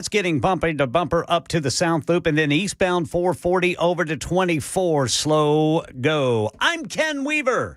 It's getting bumper to bumper up to the South Loop and then eastbound 440 over to 24. Slow go. I'm Ken Weaver.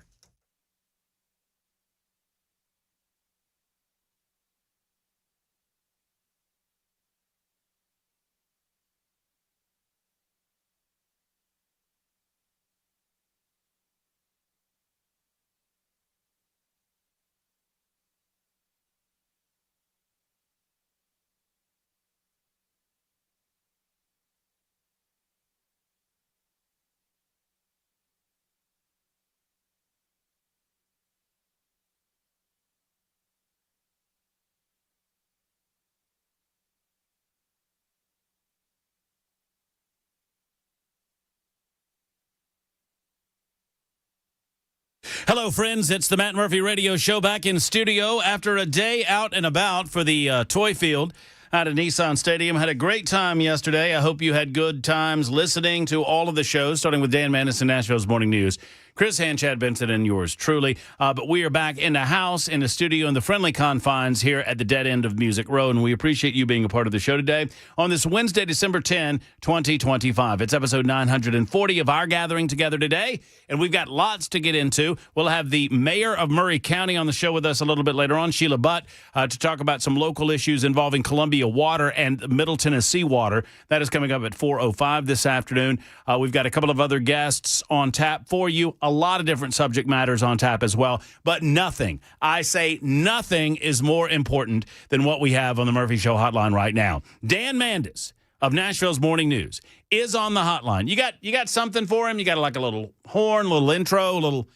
Hello, friends. It's the Matt Murphy Radio Show back in studio after a day out and about for the Toy Field out at Nissan Stadium. Had a great time yesterday. I hope you had good times listening to all of the shows, starting with Dan Mandis and Nashville's Morning News. Chris Hand, Chad Benson, and yours truly. But we are back in the house, in the studio, in the friendly confines here at the dead end of Music Road, and we appreciate you being a part of the show today on this Wednesday, December 10, 2025. It's episode 940 of our gathering together today, and we've got lots to get into. We'll have the mayor of Murray County on the show with us a little bit later on, Sheila Butt, to talk about some local issues involving Columbia water and Middle Tennessee water. That is coming up at 4:05 this afternoon. We've got a couple of other guests on tap for you. A lot of different subject matters on tap as well, but nothing, I say nothing, is more important than what we have on the Murphy Show hotline right now. Dan Mandis of Nashville's Morning News is on the hotline. You got something for him? You got like a little horn, little intro,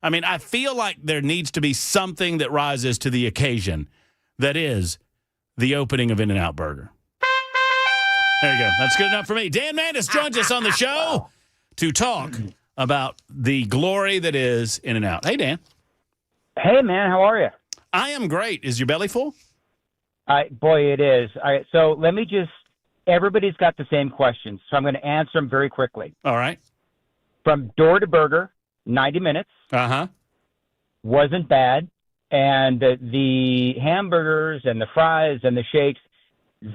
I feel like there needs to be something that rises to the occasion that is the opening of In-N-Out Burger. There you go. That's good enough for me. Dan Mandis joins us on the show to talk about the glory that is In-N-Out. Hey, Dan. Hey, man. How are you? I am great. Is your belly full? Boy, it is. All right, so let me everybody's got the same questions, so I'm going to answer them very quickly. All right. From door to burger, 90 minutes. Uh-huh. Wasn't bad. And the hamburgers and the fries and the shakes,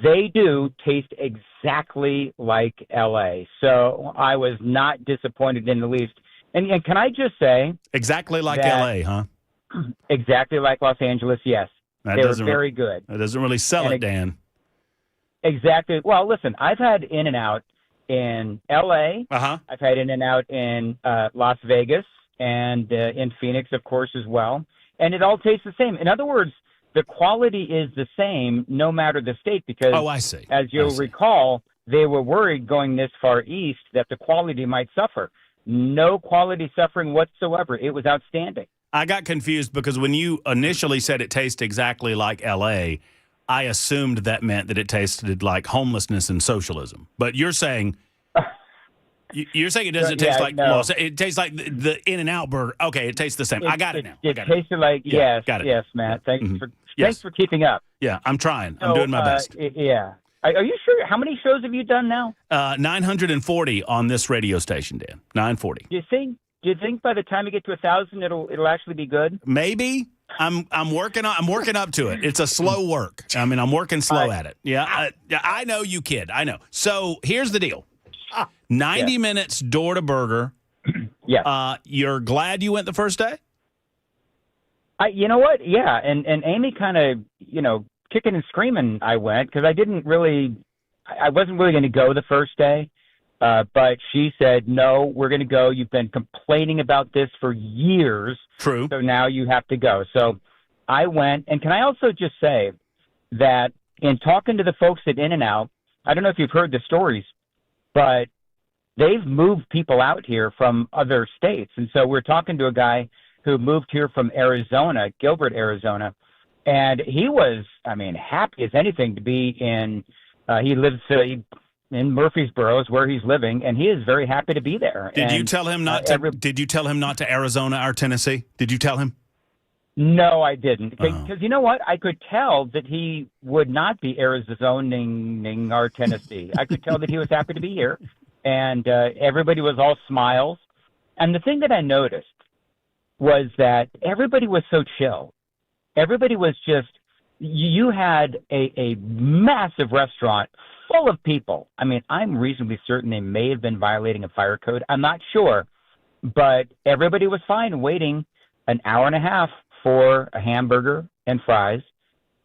they do taste exactly like L.A. So I was not disappointed in the least. And can I just say... Exactly like L.A., huh? Exactly like Los Angeles, yes. They were very good. That doesn't really sell it, Dan. Exactly. Well, listen, I've had In-N-Out in L.A. Uh-huh. I've had In-N-Out in Las Vegas and in Phoenix, of course, as well. And it all tastes the same. In other words, the quality is the same no matter the state because, I see. As you'll recall, they were worried going this far east that the quality might suffer. No quality suffering whatsoever. It was outstanding. I got confused because when you initially said it tastes exactly like L.A., I assumed that meant that it tasted like homelessness and socialism. But you're saying... You're saying it doesn't taste like it tastes like the In-N-Out burger. Okay, it tases the same. I got it now. It tasted like yes, got it. Yes, Matt. Thanks for keeping up. Yeah, I'm trying. I'm doing my best. Yeah. Are you sure? How many shows have you done now? 940 on this radio station, Dan. 940. Do you think by the time you get to 1,000, it'll actually be good? Maybe. I'm working up to it. It's a slow work. I'm working slow at it. Yeah. I know you kid. I know. So here's the deal. 90 minutes door to burger. Yeah. You're glad you went the first day? You know what? Yeah. And Amy kind of, kicking and screaming I went because I wasn't really going to go the first day. But she said, no, we're going to go. You've been complaining about this for years. True. So now you have to go. So I went. And can I also just say that in talking to the folks at In-N-Out, I don't know if you've heard the stories, but they've moved people out here from other states. And so we're talking to a guy who moved here from Arizona, Gilbert, Arizona. And he was, happy as anything to be in, he lives in Murfreesboro is where he's living, and he is very happy to be there. Did you tell him not to Arizona or Tennessee? Did you tell him? No, I didn't. Because you know what? I could tell that he would not be Arizoning or Tennessee. I could tell that he was happy to be here. And everybody was all smiles. And the thing that I noticed was that everybody was so chill. Everybody was just you had a massive restaurant full of people. I mean, I'm reasonably certain they may have been violating a fire code. I'm not sure, but everybody was fine waiting an hour and a half for a hamburger and fries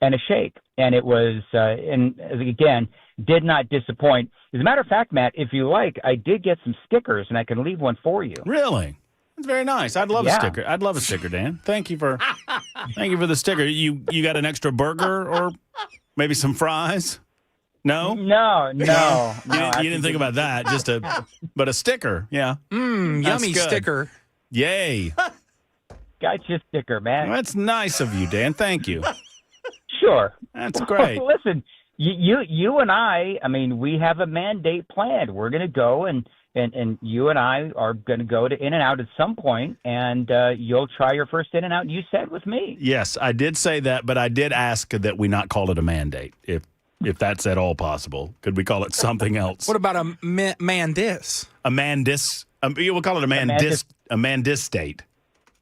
and a shake. And it was, and again, did not disappoint. As a matter of fact, Matt, if you like, I did get some stickers, and I can leave one for you. Really? That's very nice. I'd love a sticker. I'd love a sticker, Dan. Thank you for the sticker. You got an extra burger or maybe some fries? No? No. You didn't think about that. But a sticker. Yeah. Yummy good. sticker. Yay. Got you a sticker, man. Well, that's nice of you, Dan. Thank you. Sure. That's great. Listen, you and I mean, we have a mandate planned. We're going to go and you and I are going to go to In-N-Out at some point, and you'll try your first In-N-Out, you said, with me. Yes, I did say that, but I did ask that we not call it a mandate, if that's at all possible. Could we call it something else? What about a mandis? A mandis? We'll call it a mandis state.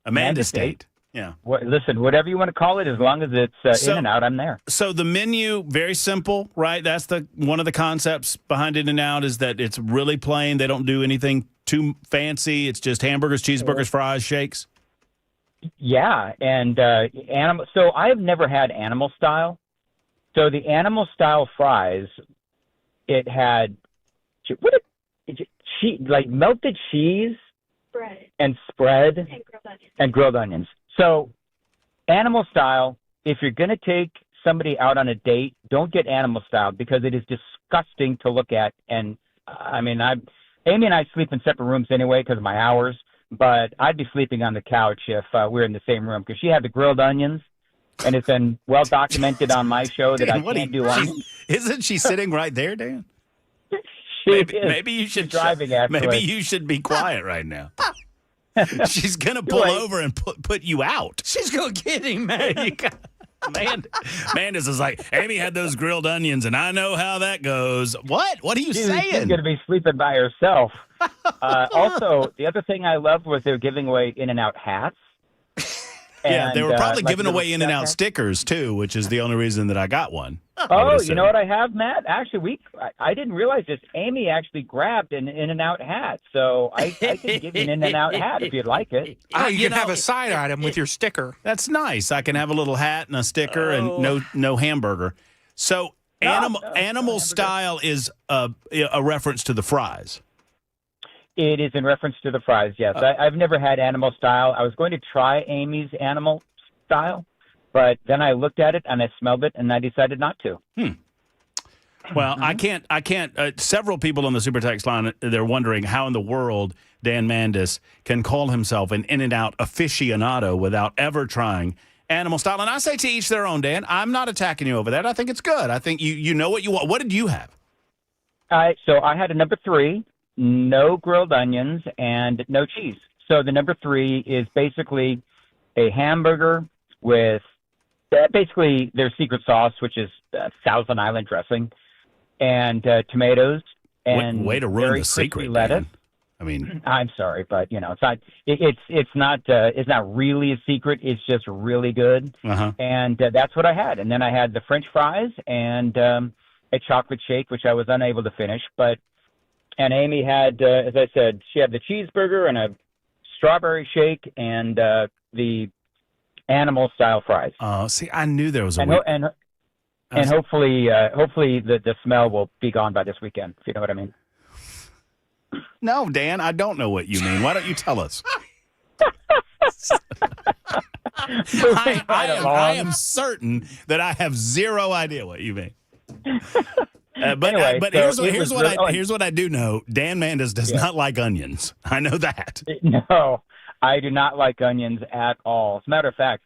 A mandis state. Yeah. Listen, whatever you want to call it, as long as it's In-N-Out, I'm there. So the menu, very simple, right? That's one of the concepts behind In-N-Out is that it's really plain. They don't do anything too fancy. It's just hamburgers, cheeseburgers, fries, shakes. Yeah, and animal. So I've never had animal style. So the animal style fries, it had like melted cheese, spread, and grilled onions. So animal style, if you're going to take somebody out on a date, don't get animal style because it is disgusting to look at. And I mean, Amy and I sleep in separate rooms anyway because of my hours, but I'd be sleeping on the couch if we were in the same room because she had the grilled onions, and it's been well documented on my show that Dan, I can't do onions. Isn't she sitting right there, Dan? Maybe you should driving. Maybe you should be quiet right now. She's gonna pull over and put you out. She's gonna get him, man. Mandis is like, Amy had those grilled onions, and I know how that goes. What? What are you saying? She's going to be sleeping by herself. Also, the other thing I loved was they were giving away In-N-Out hats. Yeah, they were probably giving away In-N-Out stickers, too, which is the only reason that I got one. Oh, you know what I have, Matt? Actually, I didn't realize this. Amy actually grabbed an In-N-Out hat, so I can give you an In-N-Out hat if you'd like it. Oh, you can have a side item with your sticker. That's nice. I can have a little hat and a sticker and no hamburger. So animal style is a reference to the fries. It is in reference to the fries, yes. I've never had animal style. I was going to try Amy's animal style, but then I looked at it and I smelled it and I decided not to. Well, I can't. Several people on the Super Text line, they're wondering how in the world Dan Mandis can call himself an In-N-Out aficionado without ever trying animal style. And I say to each their own, Dan. I'm not attacking you over that. I think it's good. I think you know what you want. What did you have? So I had a number 3. No grilled onions and no cheese. So the number 3 is basically a hamburger with basically their secret sauce, which is Thousand Island dressing, and tomatoes and way to ruin the secret, lettuce. Dan. I mean, I'm sorry, but it's not. It's not really a secret. It's just really good, and that's what I had. And then I had the French fries and a chocolate shake, which I was unable to finish, but. And Amy had, as I said, she had the cheeseburger and a strawberry shake and the animal-style fries. Oh, see, I knew there was a and hopefully the smell will be gone by this weekend, if you know what I mean. No, Dan, I don't know what you mean. Why don't you tell us? I am certain that I have zero idea what you mean. But here's what I do know. Dan Mandis does not like onions. I know that. No, I do not like onions at all. As a matter of fact,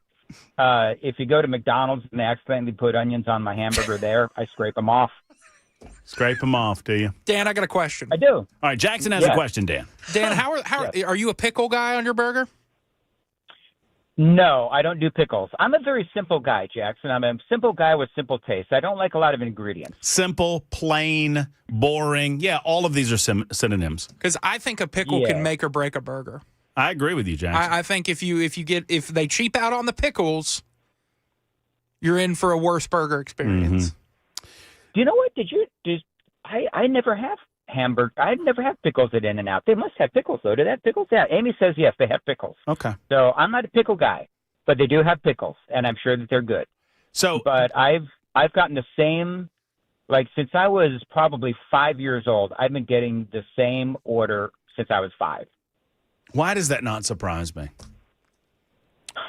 if you go to McDonald's and they accidentally put onions on my hamburger there, I scrape them off. Scrape them off, do you? Dan, I got a question. I do. All right, Jackson has a question, Dan. Dan, how are you a pickle guy on your burger? No, I don't do pickles. I'm a very simple guy, Jackson. I'm a simple guy with simple taste. I don't like a lot of ingredients. Simple, plain, boring. Yeah, all of these are synonyms. Because I think a pickle can make or break a burger. I agree with you, Jackson. I think if they cheap out on the pickles, you're in for a worse burger experience. Do you know what? I never have hamburger. I never have pickles at In-N-Out. They must have pickles, though. Do they have pickles? Yeah, Amy says yes, they have pickles. Okay. So I'm not a pickle guy, but they do have pickles, and I'm sure that they're good. But I've gotten the same, like since I was probably 5 years old, I've been getting the same order since I was 5. Why does that not surprise me?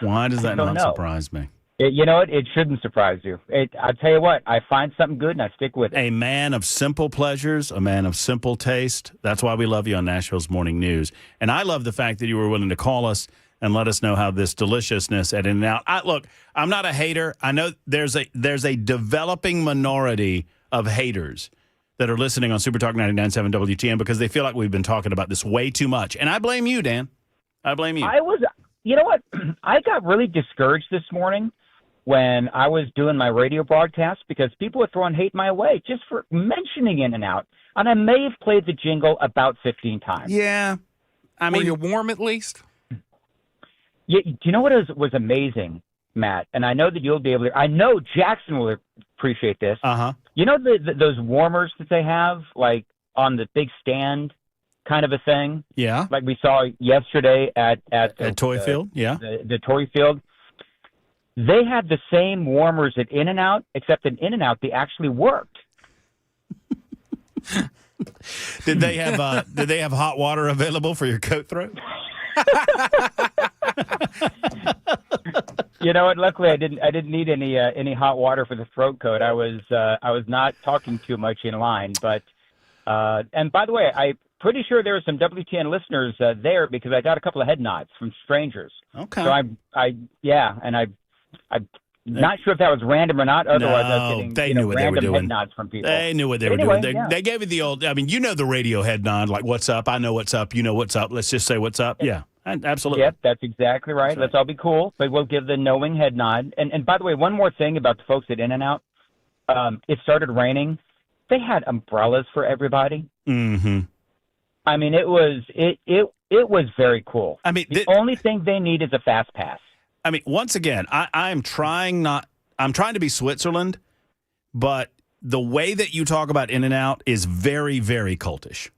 Why does that not surprise me? You know what? It shouldn't surprise you. I'll tell you what. I find something good and I stick with it. A man of simple pleasures, a man of simple taste. That's why we love you on Nashville's Morning News. And I love the fact that you were willing to call us and let us know how this deliciousness at In-N-Out. Look, I'm not a hater. I know there's a developing minority of haters that are listening on Super Talk 99.7 WTN because they feel like we've been talking about this way too much. And I blame you, Dan. I blame you. You know what? I got really discouraged this morning when I was doing my radio broadcast because people were throwing hate my way just for mentioning In-N-Out. And I may have played the jingle about 15 times. Yeah. I mean, were you warm at least? Yeah. Do you know what was amazing, Matt? And I know that you'll be able to. I know Jackson will appreciate this. You know those warmers that they have, like on the big stand, kind of a thing. Yeah. Like we saw yesterday at Toy Field. Yeah. The Toy Field. They had the same warmers at In-N-Out, except in In-N-Out they actually worked. Did they have hot water available for your coat throat? You know what? Luckily, I didn't need any hot water for the throat coat. I was not talking too much in line, but and by the way, I'm pretty sure there were some WTN listeners there because I got a couple of head nods from strangers. Okay. So I'm not sure if that was random or not. Otherwise, I was getting they knew what they were doing. Head nods from people. They knew what they were doing. They gave you the old. I mean, you know the radio head nod, like "What's up?" I know what's up. You know what's up. Let's just say what's up. Yeah, absolutely. Yep, that's exactly right. Let's all be cool, but we'll give the knowing head nod. And by the way, one more thing about the folks at In-N-Out. It started raining. They had umbrellas for everybody. Mm-hmm. I mean, it was very cool. I mean, the only thing they need is a fast pass. I mean, once again, I'm trying to be Switzerland, but the way that you talk about In-N-Out is very, very cultish.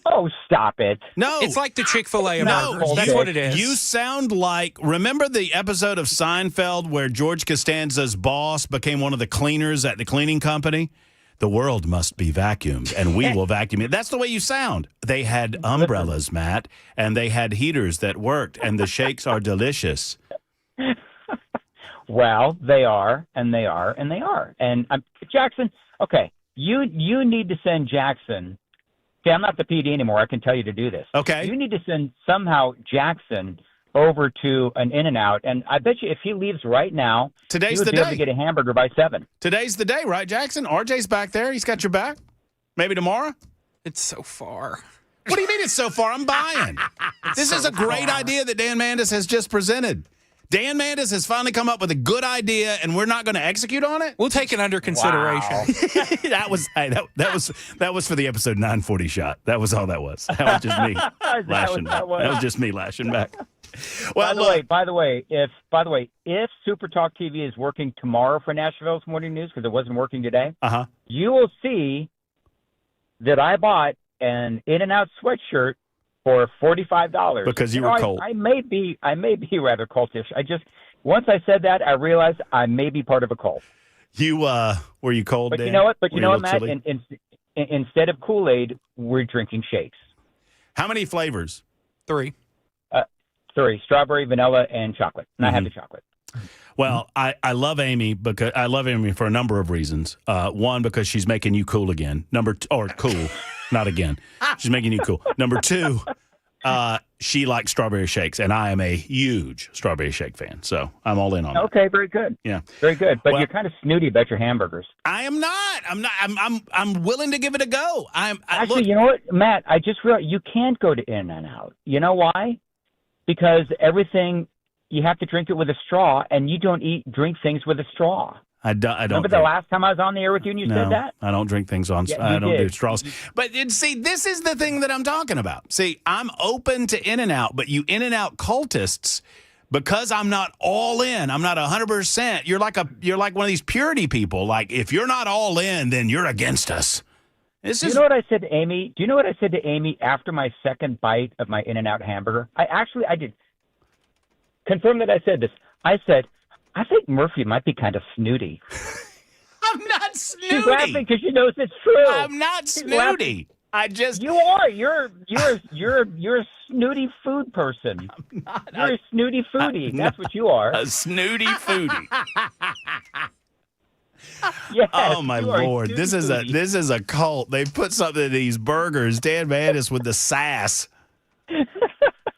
Oh, stop it. No. It's like the Chick-fil-A burgers. That's what it is. You sound like, remember the episode of Seinfeld where George Costanza's boss became one of the cleaners at the cleaning company? The world must be vacuumed, and we will vacuum it. That's the way you sound. They had umbrellas, Matt, and they had heaters that worked, and the shakes are delicious. Well, they are, and they are, and they are. And Jackson, okay, you need to send Jackson. See, I'm not the PD anymore. I can tell you to do this. Okay. You need to send somehow Jackson over to an In-N-Out, and I bet you if he leaves right now, today's he would the be day able to get a hamburger by 7. Today's the day, right, Jackson? RJ's back there. He's got your back. Maybe tomorrow? It's so far. What do you mean it's so far? I'm buying. This is a great idea that Dan Mandis has just presented. Dan Mandis has finally come up with a good idea, and we're not going to execute on it? We'll take it under consideration. Wow. that was for the episode 940 shot. That was all that was. That was just me lashing back. That was just me lashing back. Well, by the way, if Super Talk TV is working tomorrow for Nashville's Morning News because it wasn't working today, you will see that I bought an In-N-Out sweatshirt for $45 because you were cold. I may be rather cultish. Once I said that, I realized I may be part of a cult. You were you cold? But Dan? you know what? But you know what, Matt? Chilly? Instead of Kool-Aid, we're drinking shakes. How many flavors? 3. 3: strawberry, vanilla, and chocolate. And I have the chocolate. Well, I love Amy for a number of reasons. One, because she's making you cool again. Cool, not again. She's making you cool. Number 2, she likes strawberry shakes, and I am a huge strawberry shake fan. So I'm all in on it. Okay, very good. Yeah, very good. But you're kind of snooty about your hamburgers. I am not. I'm willing to give it a go. Actually, you know what, Matt? I just realized you can't go to In-N-Out. You know why? Because everything, you have to drink it with a straw, and you don't drink things with a straw. I don't. Remember the last time I was on the air with you and you said that? I don't drink things on. Yeah, I don't do straws. But see, this is the thing that I'm talking about. See, I'm open to In-N-Out, but you In-N-Out cultists because I'm not all in, I'm not 100%. You're like one of these purity people. Like, if you're not all in, then you're against us. Do you know what I said to Amy? Do you know what I said to Amy after my second bite of my In-N-Out hamburger? I did confirm that I said this. I said, I think Murphy might be kind of snooty. I'm not snooty. She's laughing because she knows it's true. I'm not snooty. You are. You're a snooty food person. You're a snooty foodie. That's what you are. A snooty foodie. Yes, oh my Lord! This is a cult. They put something in these burgers. Dan Mandis with the sass.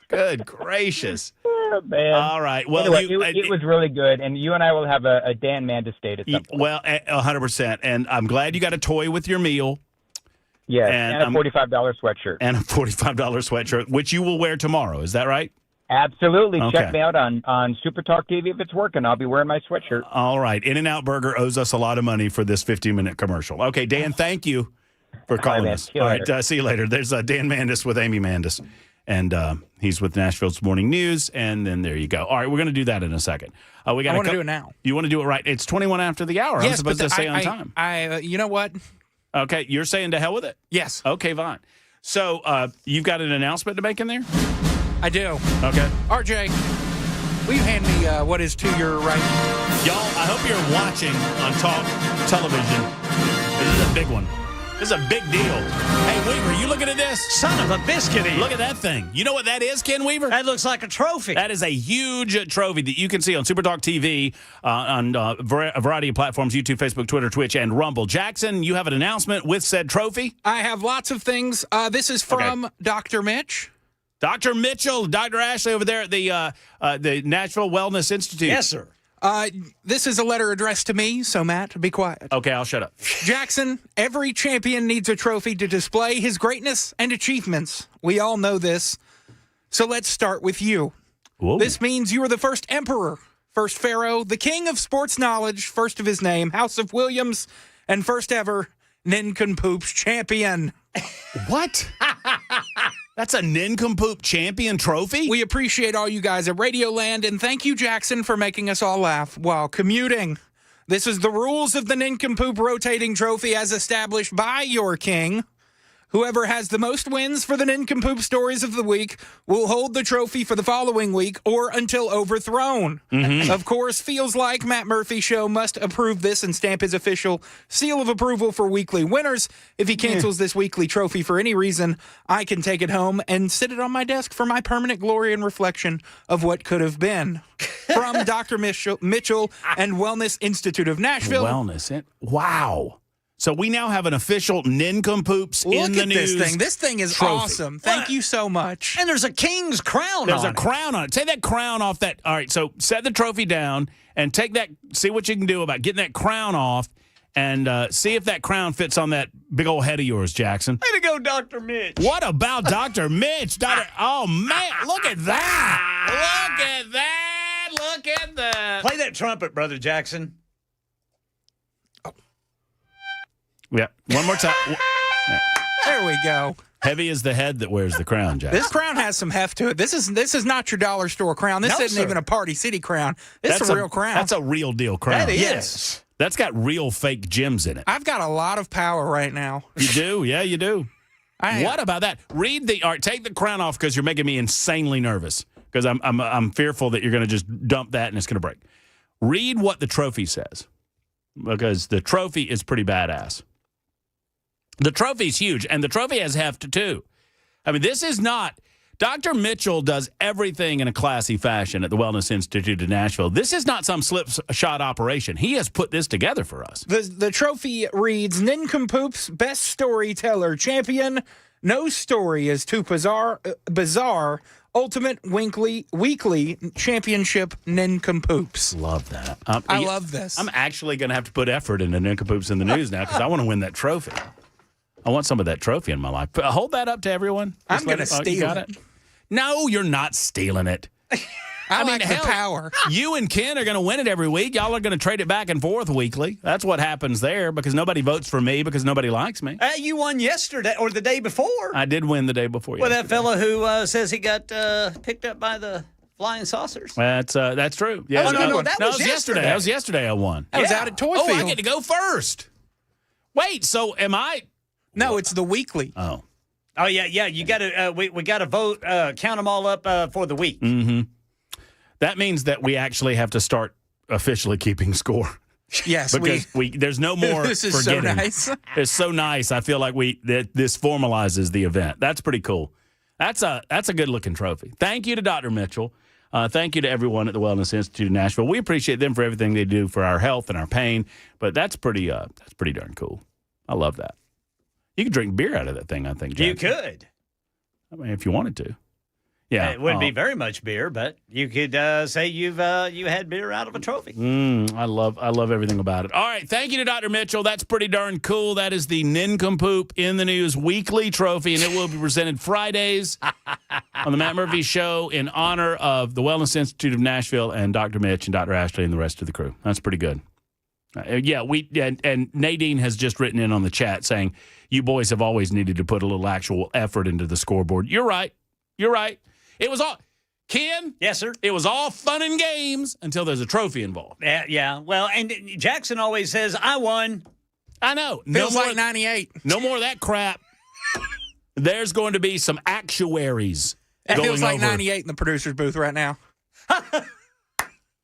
Good gracious! Oh, man. All right. Well, anyway, it was really good, and you and I will have a Dan Mandis date at some point. Well, 100%. And I'm glad you got a toy with your meal. Yes, and a $45 sweatshirt. And a $45 sweatshirt, which you will wear tomorrow. Is that right? Absolutely. Okay. Check me out on Super Talk TV if it's working. I'll be wearing my sweatshirt. All right. In-N-Out Burger owes us a lot of money for this 15-minute commercial. Okay, Dan, thank you for calling us. All right, see you later. There's Dan Mandis with Amy Mandis, and he's with Nashville's Morning News, and then there you go. All right, we're going to do that in a second. I want to do it now. You want to do it right? It's 21 after the hour. Yes, I'm supposed to stay on time. You know what? Okay, you're saying to hell with it? Yes. Okay, fine. So you've got an announcement to make in there? I do. Okay. RJ, will you hand me what is to your right? Y'all, I hope you're watching on Talk Television. This is a big one. This is a big deal. Hey, Weaver, you looking at this? Son of a biscuity. Look at that thing. You know what that is, Ken Weaver? That looks like a trophy. That is a huge trophy that you can see on Super Talk TV, on a variety of platforms, YouTube, Facebook, Twitter, Twitch, and Rumble. Jackson, you have an announcement with said trophy? I have lots of things. This is from Dr. Mitch. Dr. Mitchell, Dr. Ashley over there at the Nashville Wellness Institute. Yes, sir. This is a letter addressed to me, so Matt, be quiet. Okay, I'll shut up. Jackson, every champion needs a trophy to display his greatness and achievements. We all know this. So let's start with you. Whoa. This means you are the first emperor, first pharaoh, the king of sports knowledge, first of his name, House of Williams, and first ever Nincompoops champion. What? That's a Nincompoop champion trophy? We appreciate all you guys at Radioland, and thank you, Jackson, for making us all laugh while commuting. This is the rules of the Nincompoop rotating trophy as established by your king. Whoever has the most wins for the Nincompoop Stories of the Week will hold the trophy for the following week or until overthrown. Of course, Feels Like Matt Murphy Show must approve this and stamp his official seal of approval for weekly winners. If he cancels this weekly trophy for any reason, I can take it home and sit it on my desk for my permanent glory and reflection of what could have been. From Dr. Mitchell and Wellness Institute of Nashville. Wow. So we now have an official Nincompoops in the news. Look at this thing. This thing is awesome. Thank you so much. And there's a king's crown on it. There's a crown on it. Take that crown off that. All right, so set the trophy down and take that. See what you can do about getting that crown off and see if that crown fits on that big old head of yours, Jackson. Way to go, Dr. Mitch. What about Dr. Mitch? Oh, man, look at that. Look at that. Look at that. Play that trumpet, Brother Jackson. Yeah, one more time. There we go. Heavy is the head that wears the crown, Jack. This crown has some heft to it. This is not your dollar store crown. This isn't even a Party City crown. This is a real crown. That's a real deal crown. That is. Yes. That's got real fake gems in it. I've got a lot of power right now. You do? Yeah, you do. What about that? All right, take the crown off because you're making me insanely nervous because I'm fearful that you're going to just dump that and it's going to break. Read what the trophy says because the trophy is pretty badass. The trophy's huge, and the trophy has heft, too. I mean, this is not... Dr. Mitchell does everything in a classy fashion at the Wellness Institute of Nashville. This is not some slip-shot operation. He has put this together for us. The trophy reads, Nincompoops Best Storyteller Champion. No story is too bizarre. Ultimate Weekly Championship Nincompoops. Love that. I love this. I'm actually going to have to put effort into Nincompoops in the news now because I want to win that trophy. I want some of that trophy in my life. Hold that up to everyone. I'm going to steal it. No, you're not stealing it. I mean, the power. You and Ken are going to win it every week. Y'all are going to trade it back and forth weekly. That's what happens there because nobody votes for me because nobody likes me. You won yesterday or the day before. I did win the day before. Well, that fellow who says he got picked up by the flying saucers. That's true. Yeah, no, that was yesterday. That was yesterday I won. That was out at Toy Oh, Field. I get to go first. Wait, so am I? No, it's the weekly. Oh. Oh, yeah. You got to we got to vote, count them all up for the week. Mm-hmm. That means that we actually have to start officially keeping score. Yes, because there's no more This is forgetting. so nice. It's so nice. I feel like this formalizes the event. That's pretty cool. That's a good looking trophy. Thank you to Dr. Mitchell. Thank you to everyone at the Wellness Institute of Nashville. We appreciate them for everything they do for our health and our pain. But that's pretty darn cool. I love that. You could drink beer out of that thing, I think, Jackson. You could. I mean, if you wanted to. Yeah. It wouldn't be very much beer, but you could say you had beer out of a trophy. I love everything about it. All right. Thank you to Dr. Mitchell. That's pretty darn cool. That is the Nincompoop in the News Weekly Trophy, and it will be presented Fridays on the Matt Murphy Show in honor of the Wellness Institute of Nashville and Dr. Mitch and Dr. Ashley and the rest of the crew. That's pretty good. And Nadine has just written in on the chat saying, you boys have always needed to put a little actual effort into the scoreboard. You're right. It was all, Ken? Yes, sir. It was all fun and games until there's a trophy involved. Yeah. Well, and Jackson always says, I won. I know. Feels like 98. No more of that crap. There's going to be some actuaries It going feels like over. 98 in the producer's booth right now.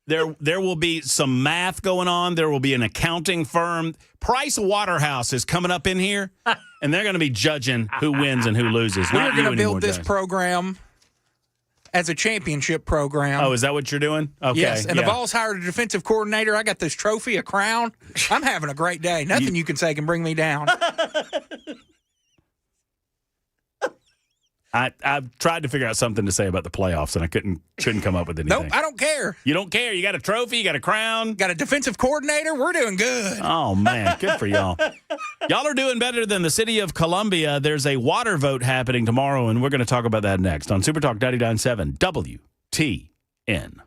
There will be some math going on. There will be an accounting firm. Price Waterhouse is coming up in here, and they're going to be judging who wins and who loses. We're Not going you to build anymore, this Jackson. program as a championship program. Oh, is that what you're doing? Okay. Yes, and the Vols hired a defensive coordinator. I got this trophy, a crown. I'm having a great day. Nothing you can say can bring me down. I've tried to figure out something to say about the playoffs, and I couldn't come up with anything. Nope, I don't care. You don't care. You got a trophy. You got a crown. Got a defensive coordinator. We're doing good. Oh, man. Good for y'all. Y'all are doing better than the city of Columbia. There's a water vote happening tomorrow, and we're going to talk about that next on Super Talk 99.7 WTN.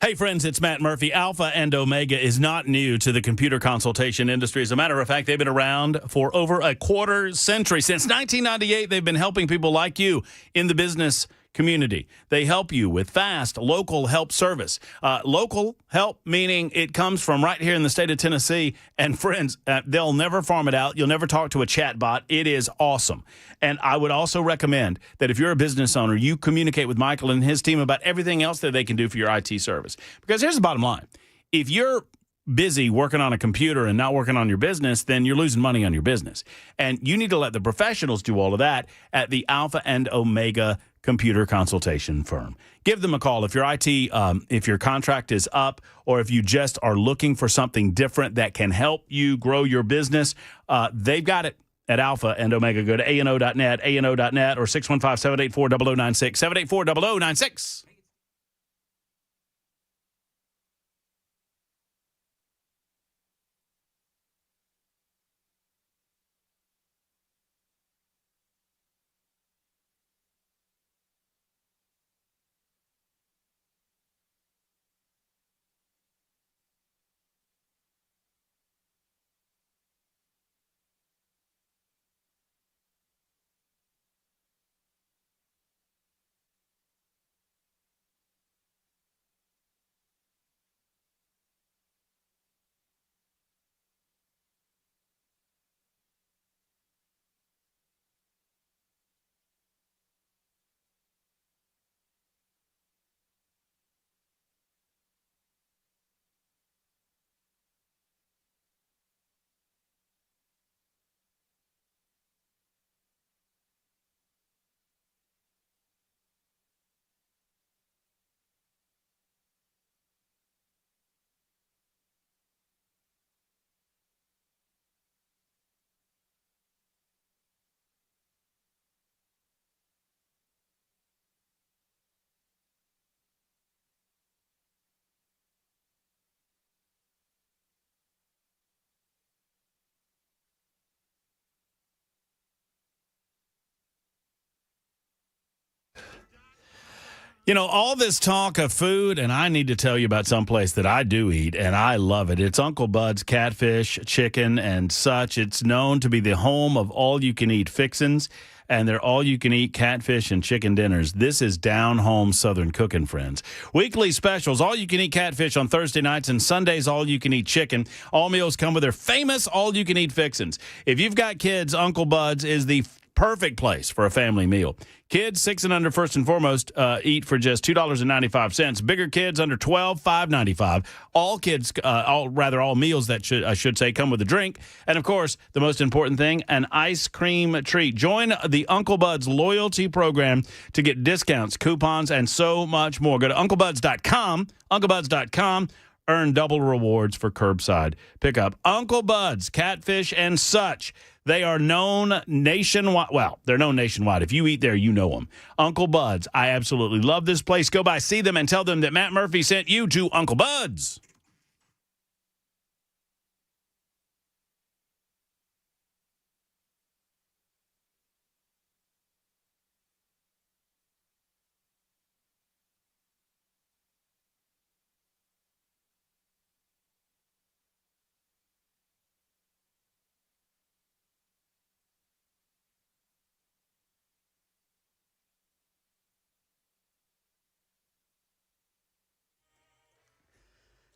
Hey, friends, it's Matt Murphy. Alpha and Omega is not new to the computer consultation industry. As a matter of fact, they've been around for over a quarter century. Since 1998, they've been helping people like you in the business community. They help you with fast, local help service. Local help, meaning it comes from right here in the state of Tennessee. And friends, they'll never farm it out. You'll never talk to a chat bot. It is awesome. And I would also recommend that if you're a business owner, you communicate with Michael and his team about everything else that they can do for your IT service. Because here's the bottom line. If you're busy working on a computer and not working on your business, then you're losing money on your business. And you need to let the professionals do all of that at the Alpha and Omega computer consultation firm. Give them a call if your IT, if your contract is up, or if you just are looking for something different that can help you grow your business. They've got it at Alpha and Omega. Go to ANO.net, ANO.net, or 615-784-0096, 784-0096. You know, all this talk of food, and I need to tell you about someplace that I do eat, and I love it. It's Uncle Bud's Catfish, Chicken, and such. It's known to be the home of all-you-can-eat fixins, and they're all-you-can-eat catfish and chicken dinners. This is down-home Southern cooking, friends. Weekly specials, all-you-can-eat catfish on Thursday nights, and Sundays, all-you-can-eat chicken. All meals come with their famous all-you-can-eat fixins. If you've got kids, Uncle Bud's is the perfect place for a family meal. Kids 6 and under, first and foremost, eat for just $2.95. Bigger kids under 12, $5.95. All kids, all meals that I should say, come with a drink. And of course, the most important thing, an ice cream treat. Join the Uncle Bud's loyalty program to get discounts, coupons, and so much more. Go to unclebuds.com, unclebuds.com. Earn double rewards for curbside pickup. Uncle Bud's, Catfish, and such. They are known nationwide. Well, they're known nationwide. If you eat there, you know them. Uncle Bud's. I absolutely love this place. Go by, see them, and tell them that Matt Murphy sent you to Uncle Bud's.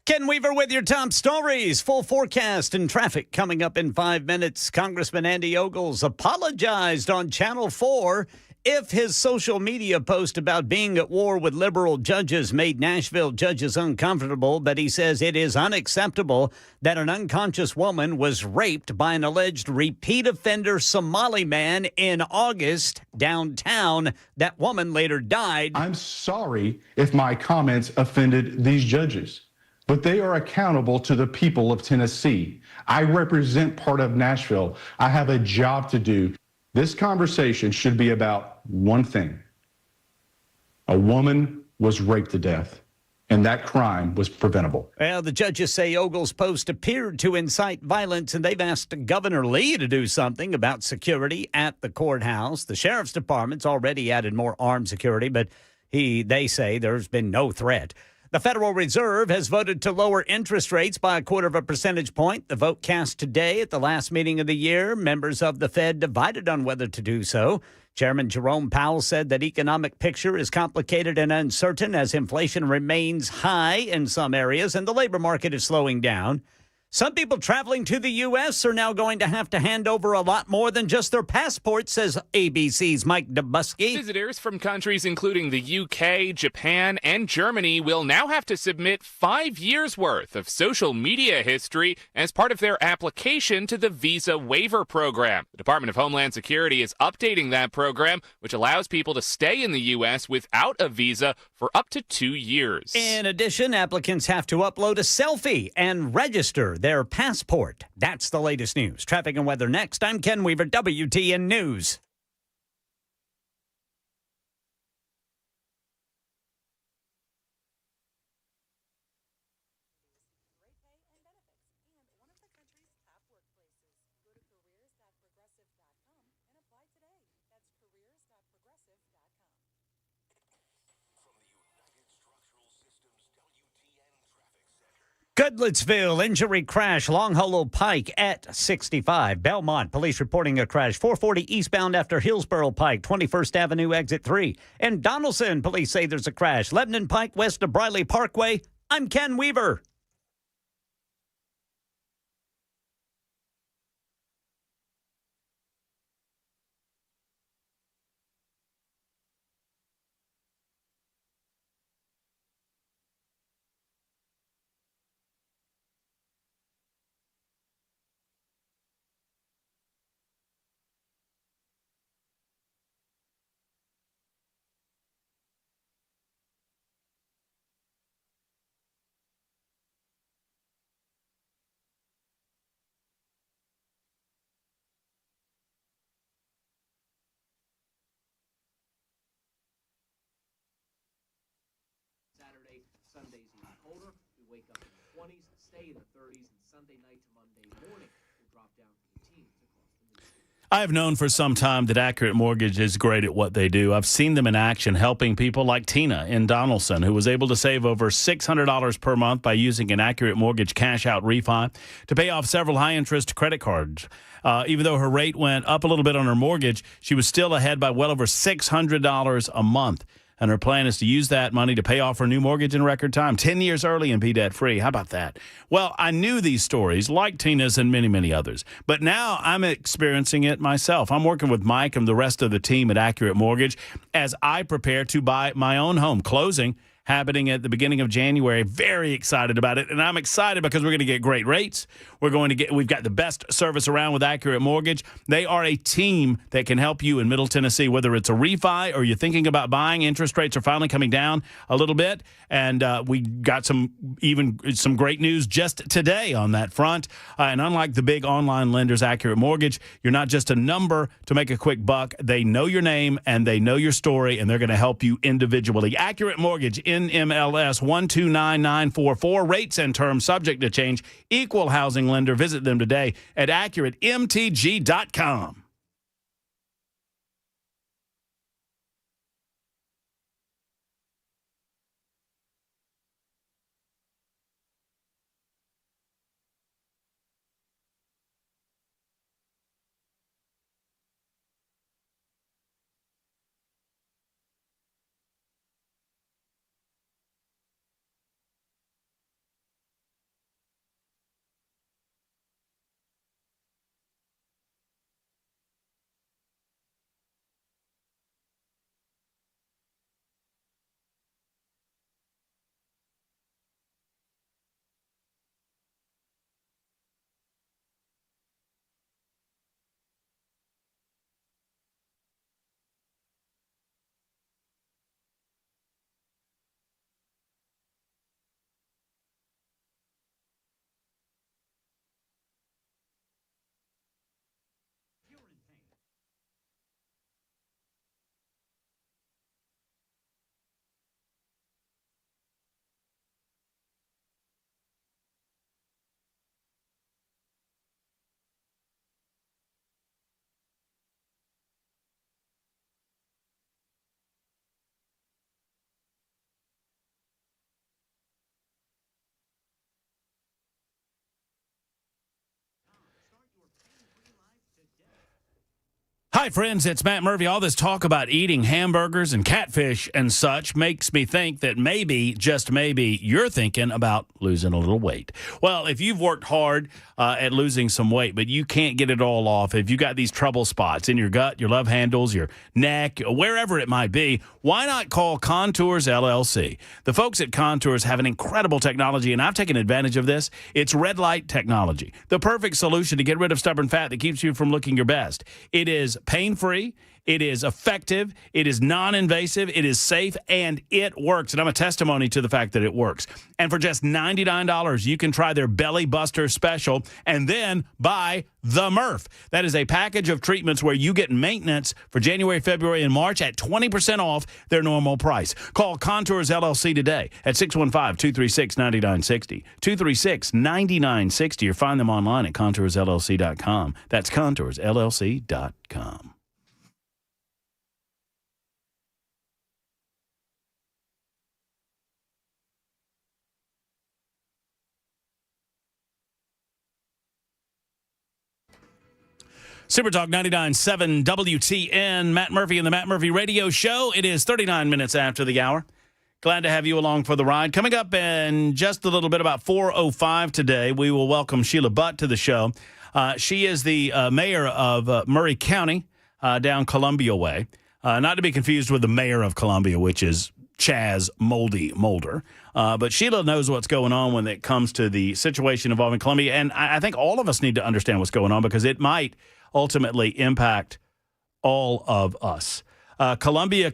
Ken Weaver with your top stories. Full forecast and traffic coming up in 5 minutes. Congressman Andy Ogles apologized on Channel 4 if his social media post about being at war with liberal judges made Nashville judges uncomfortable, but he says it is unacceptable that an unconscious woman was raped by an alleged repeat offender Somali man in August downtown. That woman later died. I'm sorry if my comments offended these judges, but they are accountable to the people of Tennessee. I represent part of Nashville. I have a job to do. This conversation should be about one thing. A woman was raped to death, and that crime was preventable. Well, the judges say Ogles' post appeared to incite violence, and they've asked Governor Lee to do something about security at the courthouse. The sheriff's department's already added more armed security, but they say there's been no threat. The Federal Reserve has voted to lower interest rates by 1/4 percentage point. The vote cast today at the last meeting of the year. Members of the Fed divided on whether to do so. Chairman Jerome Powell said that economic picture is complicated and uncertain as inflation remains high in some areas and the labor market is slowing down. Some people traveling to the U.S. are now going to have to hand over a lot more than just their passport, says ABC's Mike Dubusky. Visitors from countries including the UK, Japan, and Germany will now have to submit 5 years' worth of social media history as part of their application to the Visa Waiver Program. The Department of Homeland Security is updating that program, which allows people to stay in the U.S. without a visa for up to 2 years. In addition, applicants have to upload a selfie and register their passport. That's the latest news. Traffic and weather next. I'm Ken Weaver, WTN News. Goodlettsville, injury crash, Long Hollow Pike at 65. Belmont, police reporting a crash, 440 eastbound after Hillsborough Pike, 21st Avenue, exit 3. And Donaldson, police say there's a crash, Lebanon Pike, west of Briley Parkway. I'm Ken Weaver. Saturday, Sunday's even colder. We wake up in the 20s, stay in the 30s, and Sunday night to Monday morning will drop down to the teens across the I have known for some time that Accurate Mortgage is great at what they do. I've seen them in action helping people like Tina in Donaldson, who was able to save over $600 per month by using an Accurate Mortgage cash-out refi to pay off several high-interest credit cards. Even though her rate went up a little bit on her mortgage, she was still ahead by well over $600 a month. And her plan is to use that money to pay off her new mortgage in record time, 10 years early and be debt-free. How about that? Well, I knew these stories, like Tina's and many, many others. But now I'm experiencing it myself. I'm working with Mike and the rest of the team at Accurate Mortgage as I prepare to buy my own home. Closing happening at the beginning of January. Very excited about it. And I'm excited because we're going to get great rates. We've got the best service around with Accurate Mortgage. They are a team that can help you in Middle Tennessee, whether it's a refi or you're thinking about buying. Interest rates are finally coming down a little bit. And we got some great news just today on that front. And unlike the big online lenders, Accurate Mortgage, you're not just a number to make a quick buck. They know your name and they know your story, and they're going to help you individually. Accurate Mortgage, NMLS 129944. Rates and terms subject to change. Equal housing lender. Visit them today at AccurateMTG.com. Hi, friends. It's Matt Murphy. All this talk about eating hamburgers and catfish and such makes me think that maybe, just maybe, you're thinking about losing a little weight. Well, if you've worked hard at losing some weight, but you can't get it all off, if you got these trouble spots in your gut, your love handles, your neck, wherever it might be, why not call Contours LLC? The folks at Contours have an incredible technology, and I've taken advantage of this. It's red light technology, the perfect solution to get rid of stubborn fat that keeps you from looking your best. It is pain-free, it is effective, it is non-invasive, it is safe, and it works. And I'm a testimony to the fact that it works. And for just $99, you can try their Belly Buster special and then buy the Murph. That is a package of treatments where you get maintenance for January, February, and March at 20% off their normal price. Call Contours LLC today at 615-236-9960, 236-9960, or find them online at ContoursLLC.com. That's ContoursLLC.com. Super Talk 99.7 WTN, Matt Murphy and the Matt Murphy Radio Show. It is 39 minutes after the hour. Glad to have you along for the ride. Coming up in just a little bit, about 4:05 today, we will welcome Sheila Butt to the show. She is the mayor of Murray County down Columbia way. Not to be confused with the mayor of Columbia, which is Chaz Moldy Mulder. But Sheila knows what's going on when it comes to the situation involving Columbia. And I think all of us need to understand what's going on because it might ultimately impact all of us. Columbia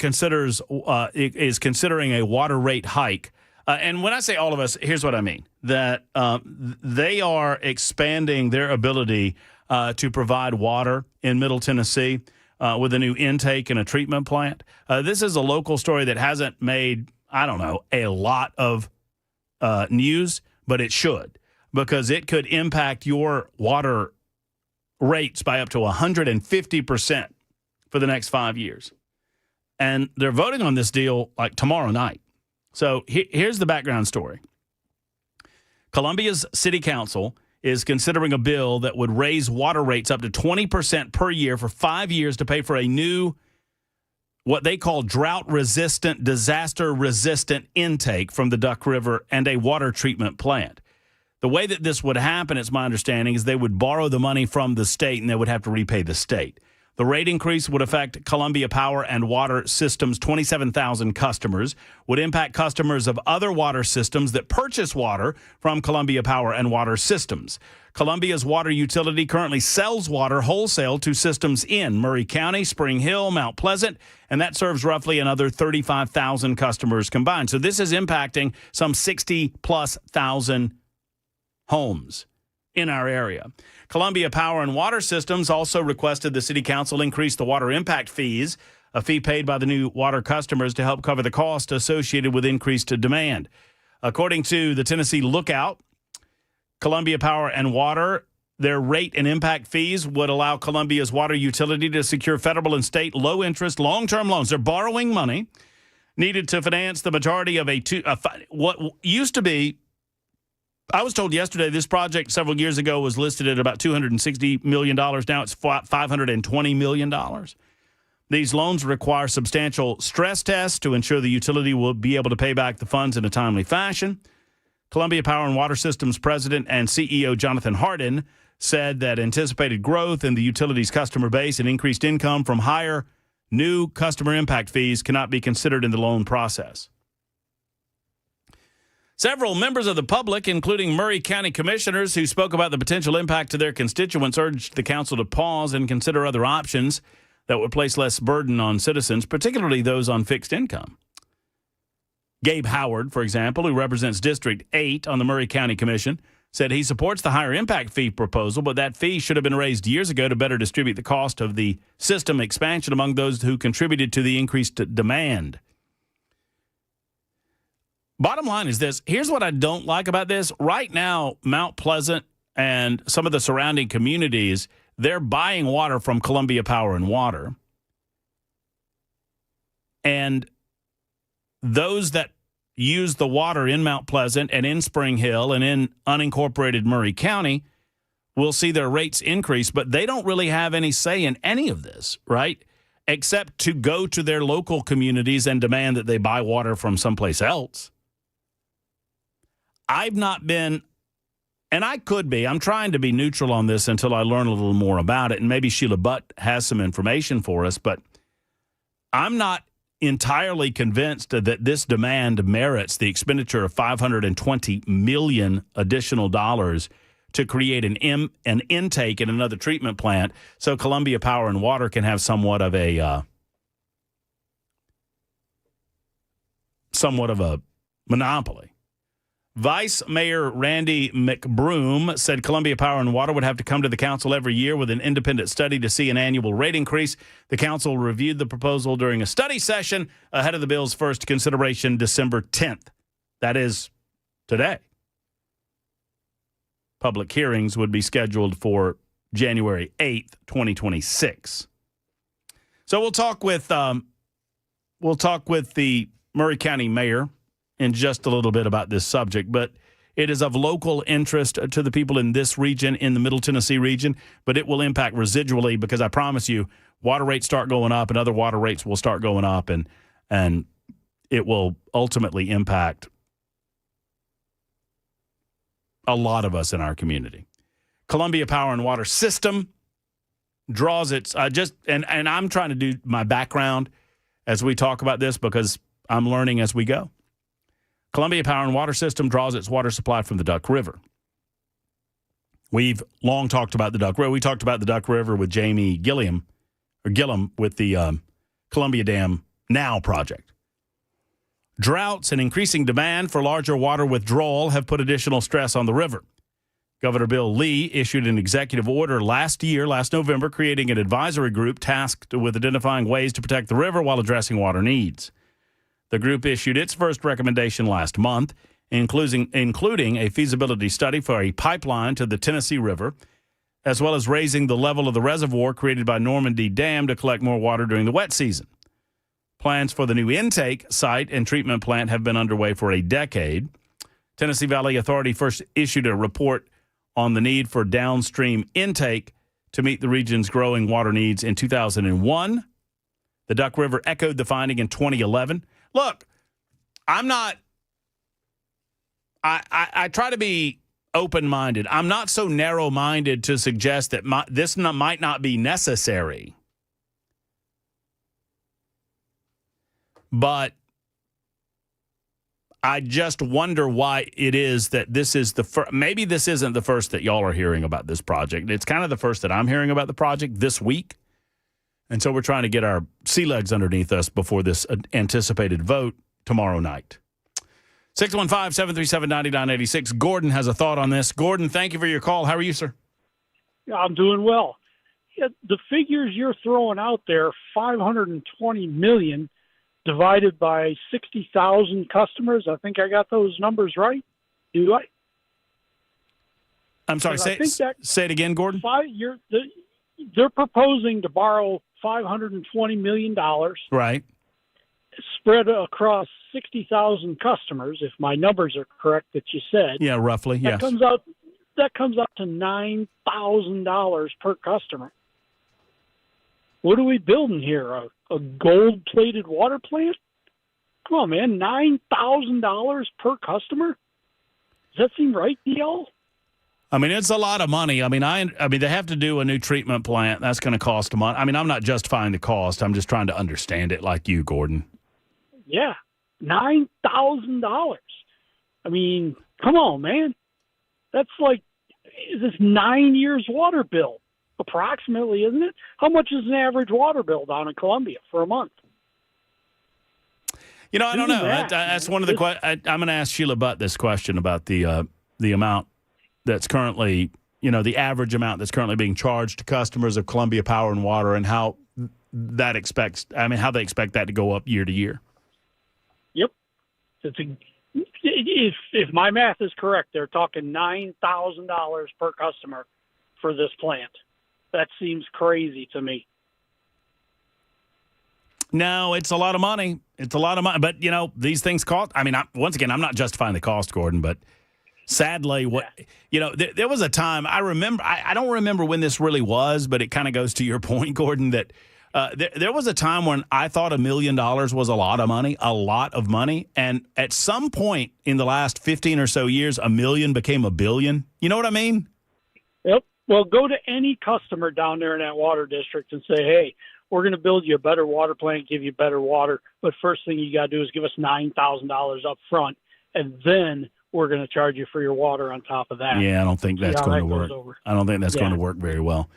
is considering a water rate hike. And when I say all of us, here's what I mean. That they are expanding their ability to provide water in Middle Tennessee with a new intake and a treatment plant. This is a local story that hasn't made, I don't know, a lot of news, but it should because it could impact your water rates by up to 150% for the next 5 years. And they're voting on this deal like tomorrow night. So here's the background story. Colombia's city council is considering a bill that would raise water rates up to 20% per year for 5 years to pay for a new, what they call drought-resistant, disaster-resistant intake from the Duck River and a water treatment plant. The way that this would happen, it's my understanding, is they would borrow the money from the state and they would have to repay the state. The rate increase would affect Colombia Power and Water Systems' 27,000 customers, would impact customers of other water systems that purchase water from Colombia Power and Water Systems. Colombia's water utility currently sells water wholesale to systems in Murray County, Spring Hill, Mount Pleasant, and that serves roughly another 35,000 customers combined. So this is impacting some 60-plus thousand homes in our area. Colombia Power and Water Systems also requested the city council increase the water impact fees, a fee paid by the new water customers to help cover the cost associated with increased demand. According to the Tennessee Lookout, Colombia Power and Water, their rate and impact fees would allow Colombia's water utility to secure federal and state low-interest, long-term loans. They're borrowing money needed to finance the majority of what used to be. I was told yesterday this project several years ago was listed at about $260 million. Now it's $520 million. These loans require substantial stress tests to ensure the utility will be able to pay back the funds in a timely fashion. Columbia Power and Water Systems President and CEO Jonathan Hardin said that anticipated growth in the utility's customer base and increased income from higher new customer impact fees cannot be considered in the loan process. Several members of the public, including Murray County commissioners who spoke about the potential impact to their constituents, urged the council to pause and consider other options that would place less burden on citizens, particularly those on fixed income. Gabe Howard, for example, who represents District 8 on the Murray County Commission, said he supports the higher impact fee proposal, but that fee should have been raised years ago to better distribute the cost of the system expansion among those who contributed to the increased demand. Bottom line is this. Here's what I don't like about this. Right now, Mount Pleasant and some of the surrounding communities, they're buying water from Columbia Power and Water. And those that use the water in Mount Pleasant and in Spring Hill and in unincorporated Murray County will see their rates increase, but they don't really have any say in any of this, right? Except to go to their local communities and demand that they buy water from someplace else. I've not been, and I could be, I'm trying to be neutral on this until I learn a little more about it, and maybe Sheila Butt has some information for us, but I'm not entirely convinced that this demand merits the expenditure of $520 million additional dollars to create an intake in another treatment plant so Columbia Power and Water can have somewhat of a monopoly. Vice Mayor Randy McBroom said Columbia Power and Water would have to come to the council every year with an independent study to see an annual rate increase. The council reviewed the proposal during a study session ahead of the bill's first consideration December 10th. That is today. Public hearings would be scheduled for January 8th, 2026. So we'll talk with the Murray County mayor in just a little bit about this subject, but it is of local interest to the people in this region, in the Middle Tennessee region, but it will impact residually because I promise you, water rates start going up and other water rates will start going up, and it will ultimately impact a lot of us in our community. Columbia Power and Water System draws its and I'm trying to do my background as we talk about this because I'm learning as we go. Columbia Power and Water System draws its water supply from the Duck River. We've long talked about the Duck River. We talked about the Duck River with Jamie Gilliam with the Columbia Dam Now project. Droughts and increasing demand for larger water withdrawal have put additional stress on the river. Governor Bill Lee issued an executive order last November, creating an advisory group tasked with identifying ways to protect the river while addressing water needs. The group issued its first recommendation last month, including a feasibility study for a pipeline to the Tennessee River as well as raising the level of the reservoir created by Normandy Dam to collect more water during the wet season. Plans for the new intake site and treatment plant have been underway for a decade. Tennessee Valley Authority first issued a report on the need for downstream intake to meet the region's growing water needs in 2001. The Duck River echoed the finding in 2011. Look, I try to be open-minded. I'm not so narrow-minded to suggest that this might not be necessary. But I just wonder why it is that this is the first. Maybe this isn't the first that y'all are hearing about this project. It's kind of the first that I'm hearing about the project this week. And so we're trying to get our sea legs underneath us before this anticipated vote tomorrow night. 615-737-9986. Gordon has a thought on this. Gordon, thank you for your call. How are you, sir? I'm doing well. Yeah, the figures you're throwing out there, 520 million divided by 60,000 customers. I think I got those numbers right. Do I? I'm sorry. Say it again, Gordon. They're proposing to borrow $520 million. Right. Spread across 60,000 customers, if my numbers are correct that you said. Yeah, roughly, yes. That comes out to $9,000 per customer. What are we building here? A gold-plated water plant? Come on, man, $9,000 per customer? Does that seem right to y'all? I mean, it's a lot of money. I mean, they have to do a new treatment plant. That's going to cost money. I mean, I'm not justifying the cost. I'm just trying to understand it like you, Gordon. Yeah, $9,000. I mean, come on, man. That's like this 9 years water bill, approximately, isn't it? How much is an average water bill down in Colombia for a month? You know, I don't know. That's one of the questions. I'm going to ask Sheila Butt this question about the amount that's currently, the average amount that's currently being charged to customers of Columbia Power and Water, and how they expect that to go up year to year. Yep. If my math is correct, they're talking $9,000 per customer for this plant. That seems crazy to me. No, it's a lot of money. It's a lot of money. But, these things cost. I mean, once again, I'm not justifying the cost, Gordon, but sadly, there was a time I remember. I don't remember when this really was, but it kind of goes to your point, Gordon, that there was a time when I thought $1 million was a lot of money. And at some point in the last 15 or so years, $1 million became $1 billion. You know what I mean? Yep. Well, go to any customer down there in that water district and say, hey, we're going to build you a better water plant, give you better water. But first thing you got to do is give us $9,000 up front, and then we're going to charge you for your water on top of that. Yeah, I don't think that's going to work. I don't think that's going to work very well.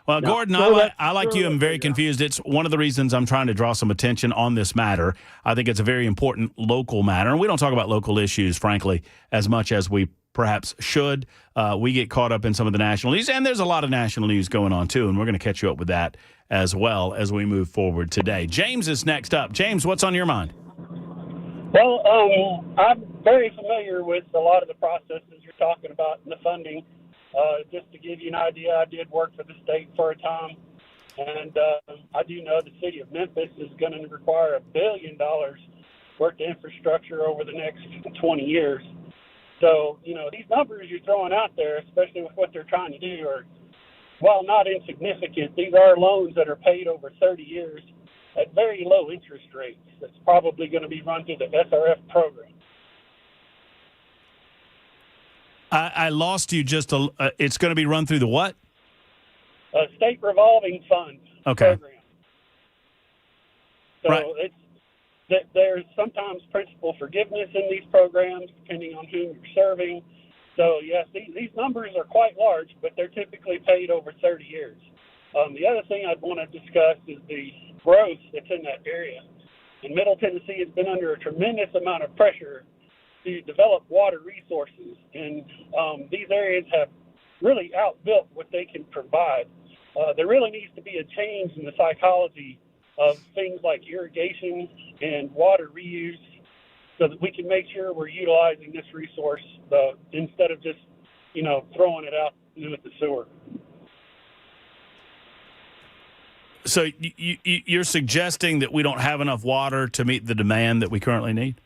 Well, no. Gordon, I like you. I'm very confused. It's one of the reasons I'm trying to draw some attention on this matter. I think it's a very important local matter. And we don't talk about local issues, frankly, as much as we perhaps should. We get caught up in some of the national news, and there's a lot of national news going on, too, and we're going to catch you up with that as well as we move forward today. James is next up. James, what's on your mind? Well, I'm very familiar with a lot of the processes you're talking about and the funding. Just to give you an idea, I did work for the state for a time, and I do know the city of Memphis is going to require $1 billion worth of infrastructure over the next 20 years. So, these numbers you're throwing out there, especially with what they're trying to do, are, while not insignificant, these are loans that are paid over 30 years at very low interest rates. That's probably going to be run through the SRF program. I lost you just it's going to be run through the what? State revolving fund program. So right. There's sometimes principal forgiveness in these programs, depending on whom you're serving. So, yes, these numbers are quite large, but they're typically paid over 30 years. The other thing I'd want to discuss is the growth that's in that area. And Middle Tennessee has been under a tremendous amount of pressure to develop water resources, and these areas have really outbuilt what they can provide. There really needs to be a change in the psychology of things like irrigation and water reuse so that we can make sure we're utilizing this resource instead of just, throwing it out into the sewer. So you're suggesting that we don't have enough water to meet the demand that we currently need?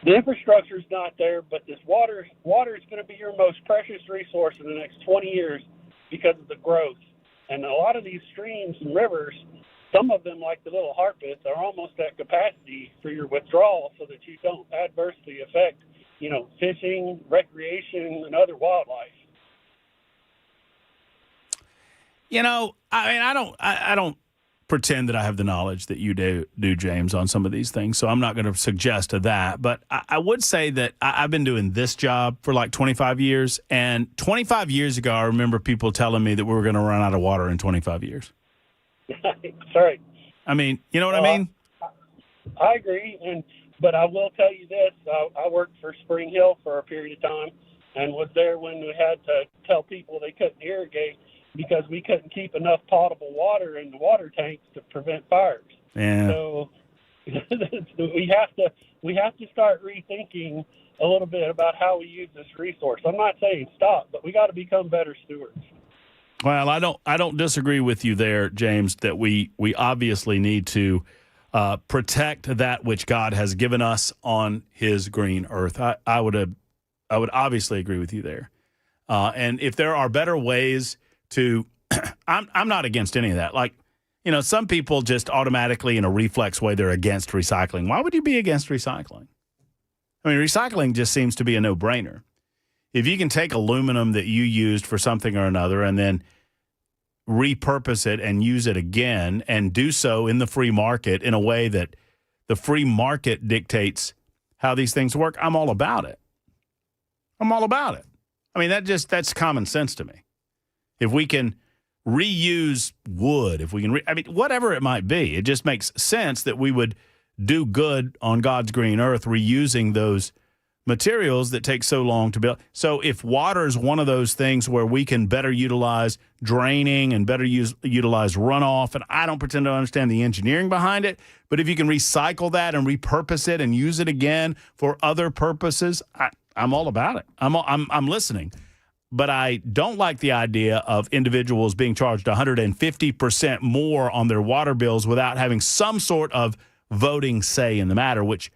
The infrastructure is not there, but this water is going to be your most precious resource in the next 20 years because of the growth. And a lot of these streams and rivers, some of them, like the little Harpeth, are almost at capacity for your withdrawal so that you don't adversely affect, fishing, recreation, and other wildlife. I don't pretend that I have the knowledge that you do, James, on some of these things, so I'm not going to suggest to that. But I would say that I've been doing this job for like 25 years, and 25 years ago, I remember people telling me that we were going to run out of water in 25 years. Sorry. I mean, you know what I mean? I agree, but I will tell you this. I worked for Spring Hill for a period of time and was there when we had to tell people they couldn't irrigate because we couldn't keep enough potable water in the water tanks to prevent fires. Yeah. So we have to start rethinking a little bit about how we use this resource. I'm not saying stop, but we got to become better stewards. Well, I don't disagree with you there, James, that we obviously need to protect that which God has given us on his green earth. I would obviously agree with you there. And if there are better ways to I'm not against any of that. Like, some people just automatically in a reflex way they're against recycling. Why would you be against recycling? I mean, recycling just seems to be a no-brainer. If you can take aluminum that you used for something or another and then repurpose it and use it again and do so in the free market in a way that the free market dictates how these things work, I'm all about it. I'm all about it. I mean, that's common sense to me. If we can reuse wood, if we can, whatever it might be, it just makes sense that we would do good on God's green earth reusing those materials that take so long to build. So if water is one of those things where we can better utilize draining and better utilize runoff, and I don't pretend to understand the engineering behind it, but if you can recycle that and repurpose it and use it again for other purposes, I'm all about it. I'm listening. But I don't like the idea of individuals being charged 150% more on their water bills without having some sort of voting say in the matter, which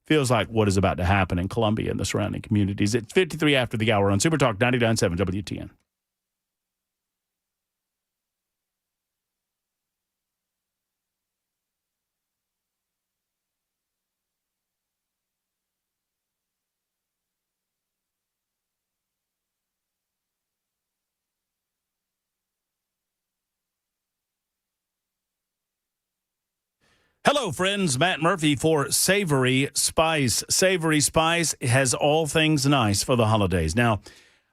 feels like what is about to happen in Colombia and the surrounding communities. It's 53 after the hour on Super Talk 99.7 WTN. Hello, friends. Matt Murphy for Savory Spice. Savory Spice has all things nice for the holidays. Now,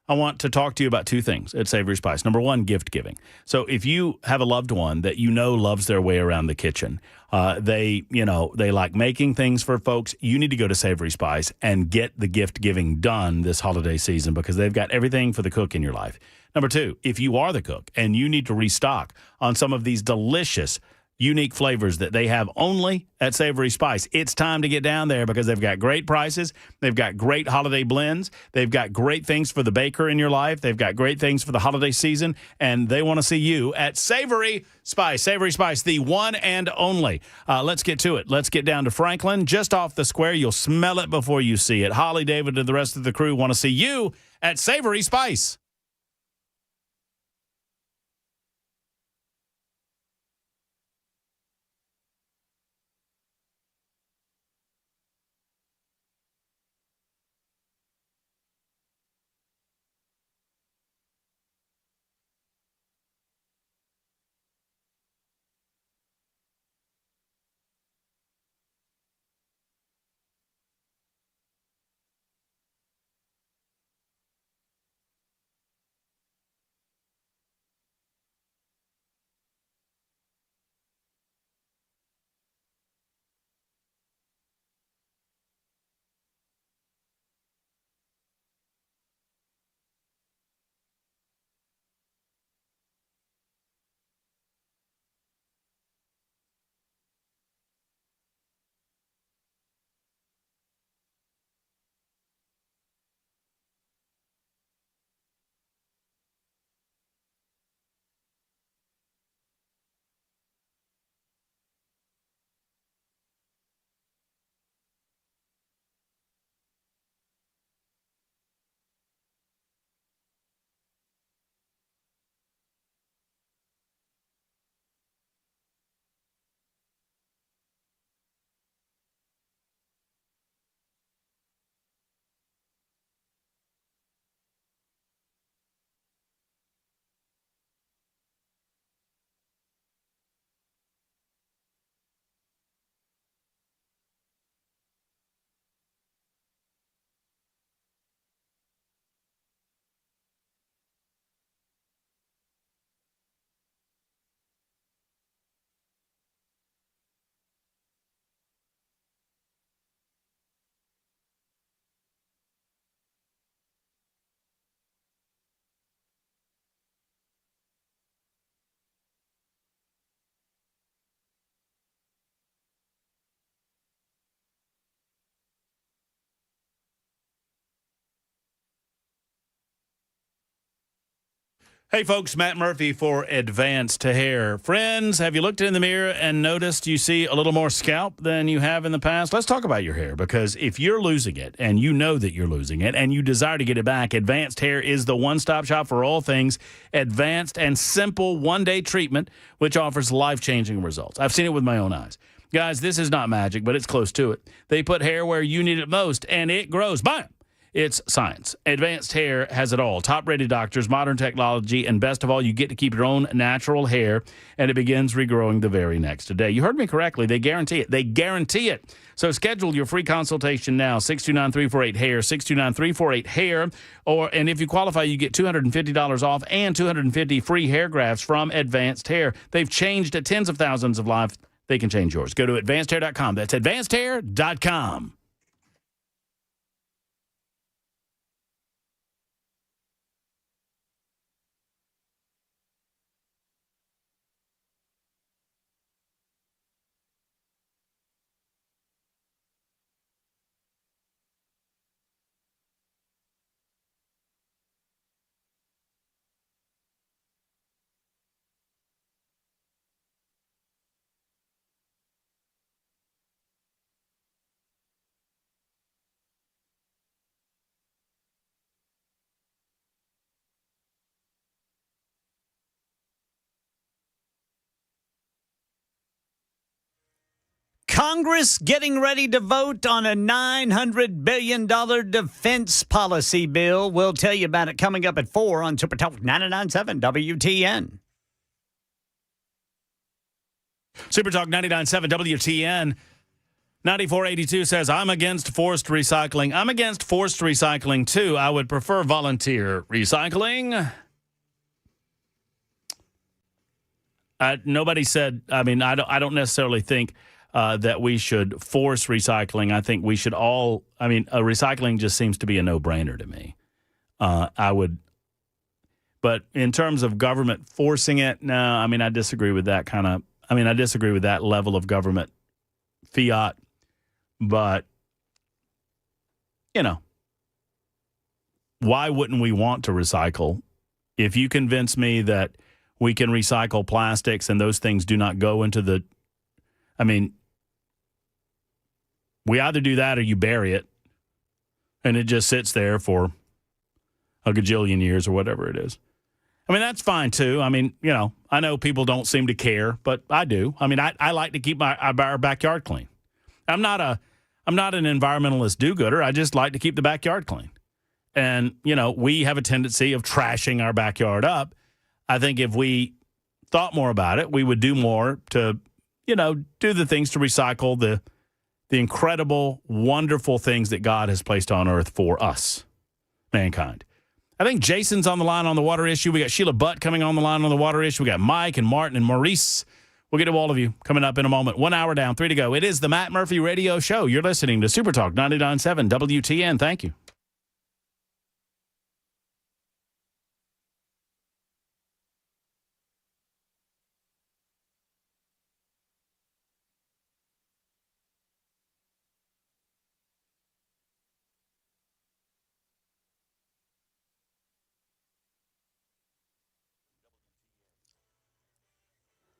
I want to talk to you about two things at Savory Spice. Number one, gift giving. So if you have a loved one that loves their way around the kitchen, they like making things for folks, you need to go to Savory Spice and get the gift giving done this holiday season because they've got everything for the cook in your life. Number two, if you are the cook and you need to restock on some of these delicious unique flavors that they have only at Savory Spice, it's time to get down there because they've got great prices. They've got great holiday blends. They've got great things for the baker in your life. They've got great things for the holiday season, and they want to see you at Savory Spice. Savory Spice, the one and only. Let's get to it. Let's get down to Franklin, just off the square. You'll smell it before you see it. Holly, David, and the rest of the crew want to see you at Savory Spice. Hey, folks, Matt Murphy for Advanced Hair. Friends, have you looked in the mirror and noticed you see a little more scalp than you have in the past? Let's talk about your hair, because if you're losing it and you know that you're losing it and you desire to get it back, Advanced Hair is the one-stop shop for all things advanced and simple one-day treatment, which offers life-changing results. I've seen it with my own eyes. Guys, this is not magic, but it's close to it. They put hair where you need it most, and it grows. Bam! It's science. Advanced Hair has it all. Top-rated doctors, modern technology, and best of all, you get to keep your own natural hair, and it begins regrowing the very next day. You heard me correctly. They guarantee it. They guarantee it. So schedule your free consultation now, 629-348-HAIR, 629-348-HAIR, and if you qualify, you get $250 off and 250 free hair grafts from Advanced Hair. They've changed tens of thousands of lives. They can change yours. Go to advancedhair.com. That's advancedhair.com. Congress getting ready to vote on a $900 billion defense policy bill. We'll tell you about it coming up at 4 on Super Talk 99.7 WTN. Super Talk 99.7 WTN. 9482 says, I'm against forced recycling. I'm against forced recycling, too. I would prefer volunteer recycling. Nobody said, I don't necessarily think that we should force recycling. I think we should all, recycling just seems to be a no-brainer to me. But in terms of government forcing it, no, I disagree with that I disagree with that level of government fiat. But, why wouldn't we want to recycle? If you convince me that we can recycle plastics and those things do not go into the, we either do that or you bury it and it just sits there for a gajillion years or whatever it is. That's fine too. I know people don't seem to care, but I do. I like to keep our backyard clean. I'm not an environmentalist do-gooder. I just like to keep the backyard clean. And, we have a tendency of trashing our backyard up. I think if we thought more about it, we would do more to, do the things to recycle the incredible, wonderful things that God has placed on earth for us, mankind. I think Jason's on the line on the water issue. We got Sheila Butt coming on the line on the water issue. We got Mike and Martin and Maurice. We'll get to all of you coming up in a moment. 1 hour down, 3 to go. It is the Matt Murphy Radio Show. You're listening to Super Talk 99.7 WTN. Thank you.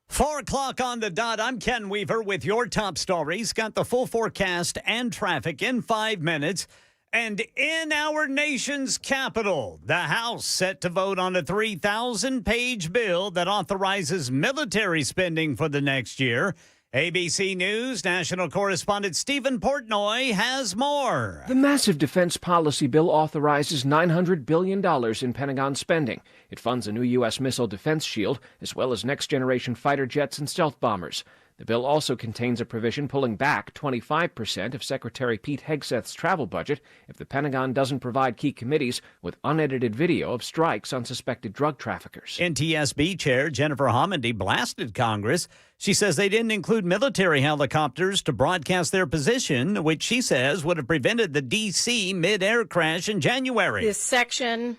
Four o'clock on the dot. I'm Ken Weaver with your top stories. Got the full forecast and traffic in 5 minutes. And in our nation's capital, the House set to vote on a 3,000-page bill that authorizes military spending for the next year. ABC News national correspondent Stephen Portnoy has more. The massive defense policy bill authorizes $900 billion in Pentagon spending. It funds a new U.S. missile defense shield, as well as next-generation fighter jets and stealth bombers. The bill also contains a provision pulling back 25% of Secretary Pete Hegseth's travel budget if the Pentagon doesn't provide key committees with unedited video of strikes on suspected drug traffickers. NTSB Chair Jennifer Homendy blasted Congress. She says they didn't include military helicopters to broadcast their position, which she says would have prevented the D.C. mid-air crash in January. This section,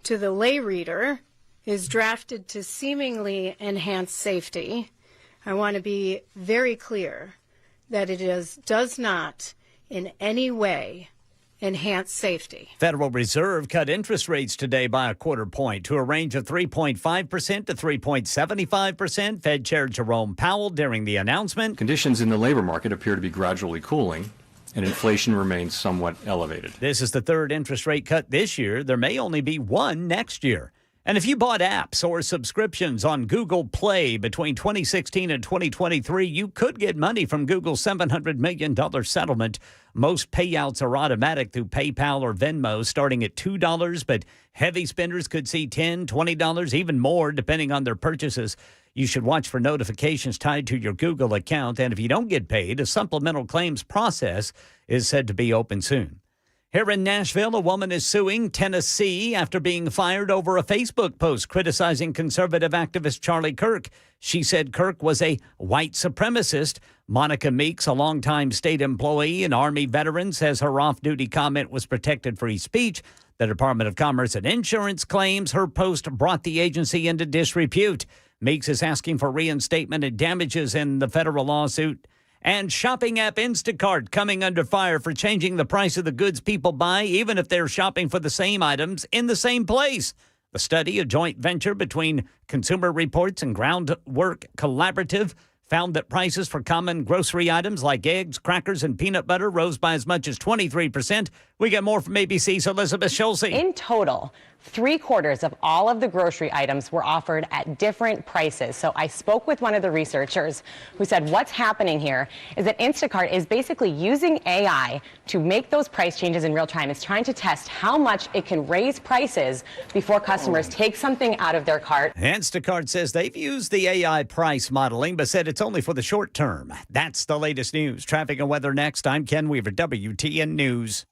to the lay reader, is drafted to seemingly enhance safety. I want to be very clear that it does not in any way enhance safety. Federal Reserve cut interest rates today by a quarter point to a range of 3.5% to 3.75%. Fed Chair Jerome Powell during the announcement. Conditions in the labor market appear to be gradually cooling, and inflation remains somewhat elevated. This is the third interest rate cut this year. There may only be one next year. And if you bought apps or subscriptions on Google Play between 2016 and 2023, you could get money from Google's $700 million settlement. Most payouts are automatic through PayPal or Venmo, starting at $2, but heavy spenders could see $10, $20, even more, depending on their purchases. You should watch for notifications tied to your Google account, and if you don't get paid, a supplemental claims process is said to be open soon. Here in Nashville, a woman is suing Tennessee after being fired over a Facebook post criticizing conservative activist Charlie Kirk. She said Kirk was a white supremacist. Monica Meeks, a longtime state employee and Army veteran, says her off-duty comment was protected free speech. The Department of Commerce and Insurance claims her post brought the agency into disrepute. Meeks is asking for reinstatement and damages in the federal lawsuit. And shopping app Instacart coming under fire for changing the price of the goods people buy, even if they're shopping for the same items in the same place. The study, a joint venture between Consumer Reports and Groundwork Collaborative, found that prices for common grocery items like eggs, crackers, and peanut butter rose by as much as 23%. We get more from ABC's Elizabeth Schulze. In total, 3/4 of all of the grocery items were offered at different prices. So I spoke with one of the researchers who said what's happening here is that Instacart is basically using AI to make those price changes in real time. It's trying to test how much it can raise prices before customers take something out of their cart. Instacart says they've used the AI price modeling, but said it's only for the short term. That's the latest news. Traffic and weather next. I'm Ken Weaver, WTN News.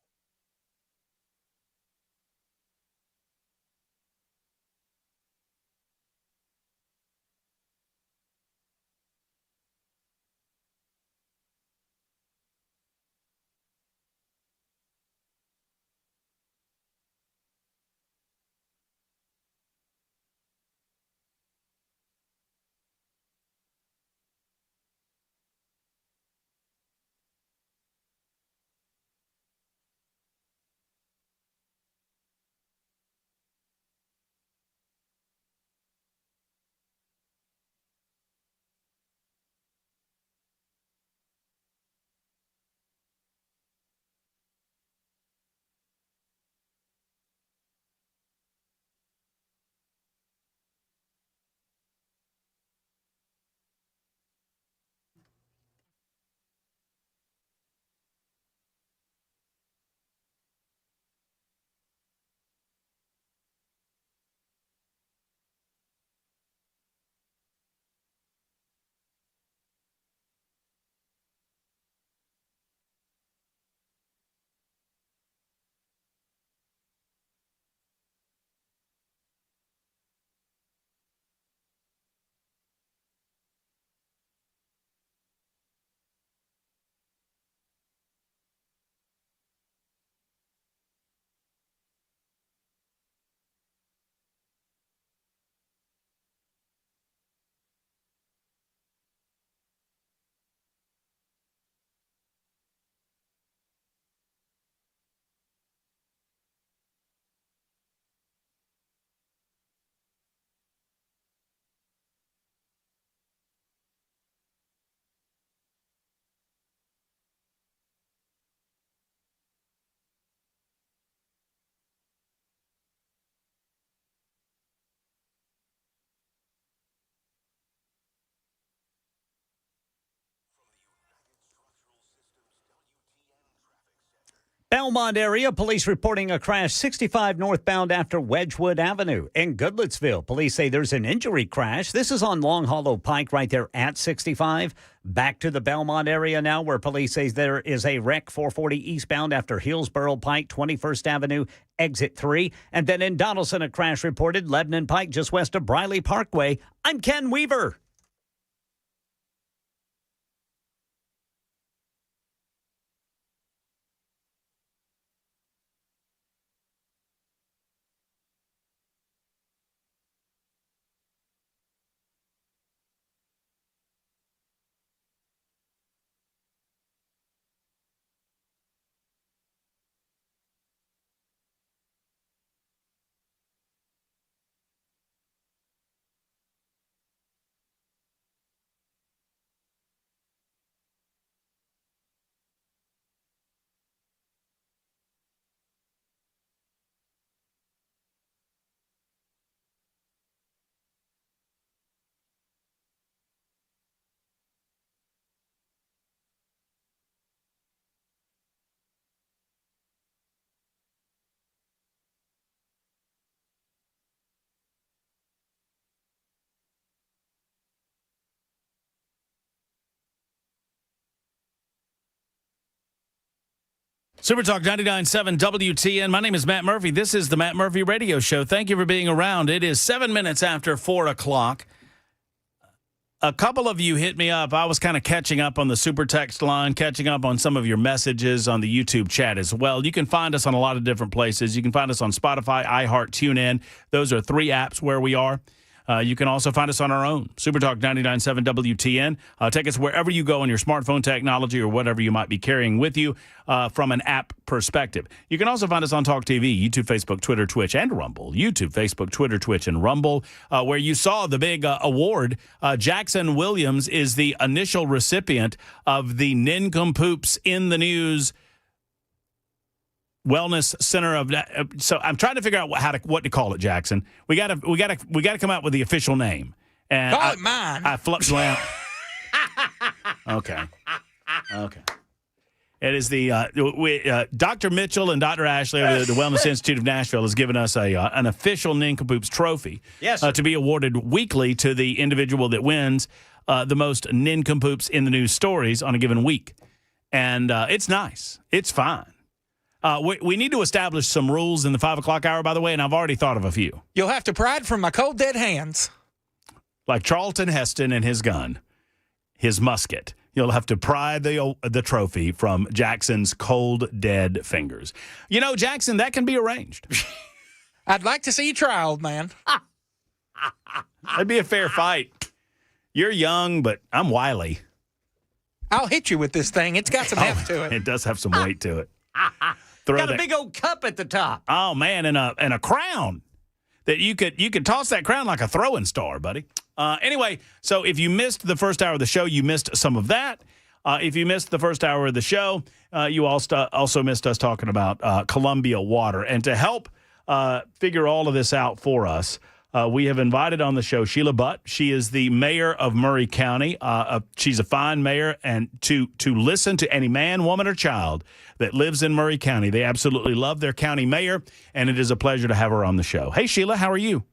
Belmont area, police reporting a crash 65 northbound after Wedgwood Avenue. In Goodlettsville, police say there's an injury crash. This is on Long Hollow Pike right there at 65. Back to the Belmont area now where police say there is a wreck 440 eastbound after Hillsborough Pike, 21st Avenue, exit 3. And then in Donaldson, a crash reported Lebanon Pike just west of Briley Parkway. I'm Ken Weaver. Super Talk 99.7 WTN. My name is Matt Murphy. This is the Matt Murphy Radio Show. Thank you for being around. It is 7 minutes after 4 o'clock. A couple of you hit me up. I was kind of catching up on the super text line, catching up on some of your messages on the YouTube chat as well. You can find us on a lot of different places. You can find us on Spotify, iHeart, TuneIn. Those are 3 apps where we are. You can also find us on our own, Super Talk 99.7 WTN. Take us wherever you go on your smartphone technology or whatever you might be carrying with you from an app perspective. You can also find us on Talk TV, YouTube, Facebook, Twitter, Twitch, and Rumble. YouTube, Facebook, Twitter, Twitch, and Rumble, where you saw the big award. Jackson Williams is the initial recipient of the Nincompoops in the News Wellness Center of. So I'm trying to figure out what to call it, Jackson. We got to come out with the official name. And call it mine. I flipped around. Okay. It is the Dr. Mitchell and Dr. Ashley of the Wellness Institute of Nashville has given us an official Nincompoops trophy. Yes, to be awarded weekly to the individual that wins the most Nincompoops in the news stories on a given week. And it's nice. It's fine. We need to establish some rules in the 5 o'clock hour, by the way, and I've already thought of a few. You'll have to pry it from my cold, dead hands. Like Charlton Heston and his gun, his musket. You'll have to pry the trophy from Jackson's cold, dead fingers. You know, Jackson, that can be arranged. I'd like to see you try, old man. That'd be a fair fight. You're young, but I'm wily. I'll hit you with this thing. It's got some heft to it. It does have some weight to it. Got a big old cup at the top. Oh man, and a crown that you could toss that crown like a throwing star, buddy. Anyway, so if you missed the first hour of the show, you missed some of that. If you missed the first hour of the show, you also missed us talking about Columbia water. And to help figure all of this out for us, we have invited on the show Sheila Butt. She is the mayor of Murray County. She's a fine mayor, and to listen to any man, woman, or child that lives in Murray County, they absolutely love their county mayor, and it is a pleasure to have her on the show. Hey, Sheila, how are you?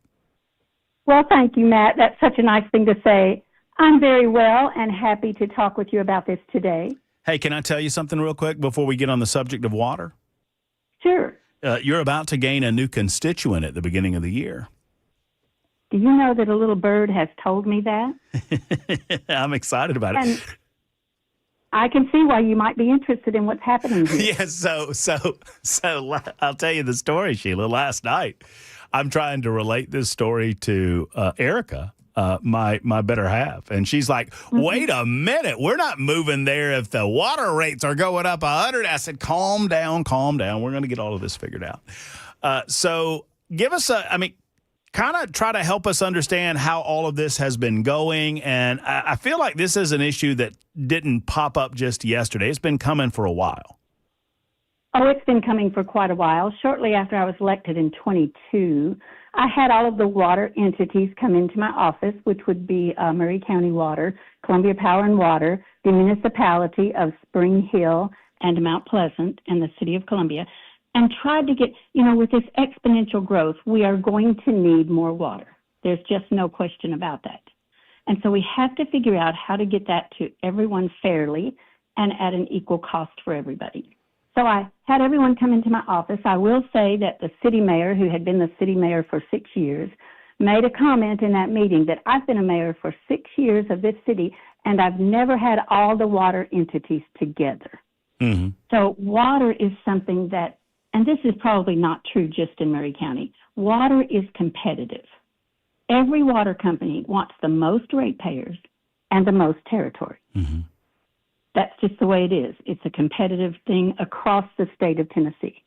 Well, thank you, Matt. That's such a nice thing to say. I'm very well and happy to talk with you about this today. Hey, can I tell you something real quick before we get on the subject of water? Sure. You're about to gain a new constituent at the beginning of the year. Do you know that a little bird has told me that? I'm excited about it. And I can see why you might be interested in what's happening here. Yes, so I'll tell you the story, Sheila. Last night, I'm trying to relate this story to Erica, my better half, and she's like, "Wait a minute, we're not moving there if the water rates are going up 100." I said, "Calm down. We're going to get all of this figured out." So give us kind of try to help us understand how all of this has been going. And I feel like this is an issue that didn't pop up just yesterday. It's been coming for a while. Oh, it's been coming for quite a while. Shortly after I was elected in 22, I had all of the water entities come into my office, which would be Murray County Water, Columbia Power and Water, the municipality of Spring Hill and Mount Pleasant, and the city of Columbia, and tried to get, with this exponential growth, we are going to need more water. There's just no question about that. And so we have to figure out how to get that to everyone fairly and at an equal cost for everybody. So I had everyone come into my office. I will say that the city mayor, who had been the city mayor for 6 years, made a comment in that meeting that I've been a mayor for 6 years of this city, and I've never had all the water entities together. Mm-hmm. So water is something that, and this is probably not true just in Murray County, water is competitive. Every water company wants the most ratepayers and the most territory. Mm-hmm. That's just the way it is. It's a competitive thing across the state of Tennessee.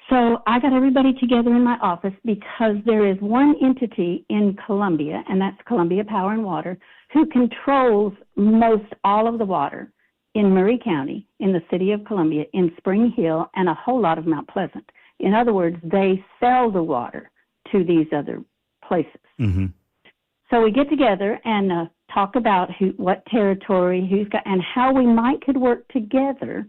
So I got everybody together in my office because there is one entity in Columbia, and that's Columbia Power and Water, who controls most all of the water in Murray County, in the city of Columbia, in Spring Hill, and a whole lot of Mount Pleasant. In other words, they sell the water to these other places. Mm-hmm. So we get together and talk about what territory, who's got, and how we could work together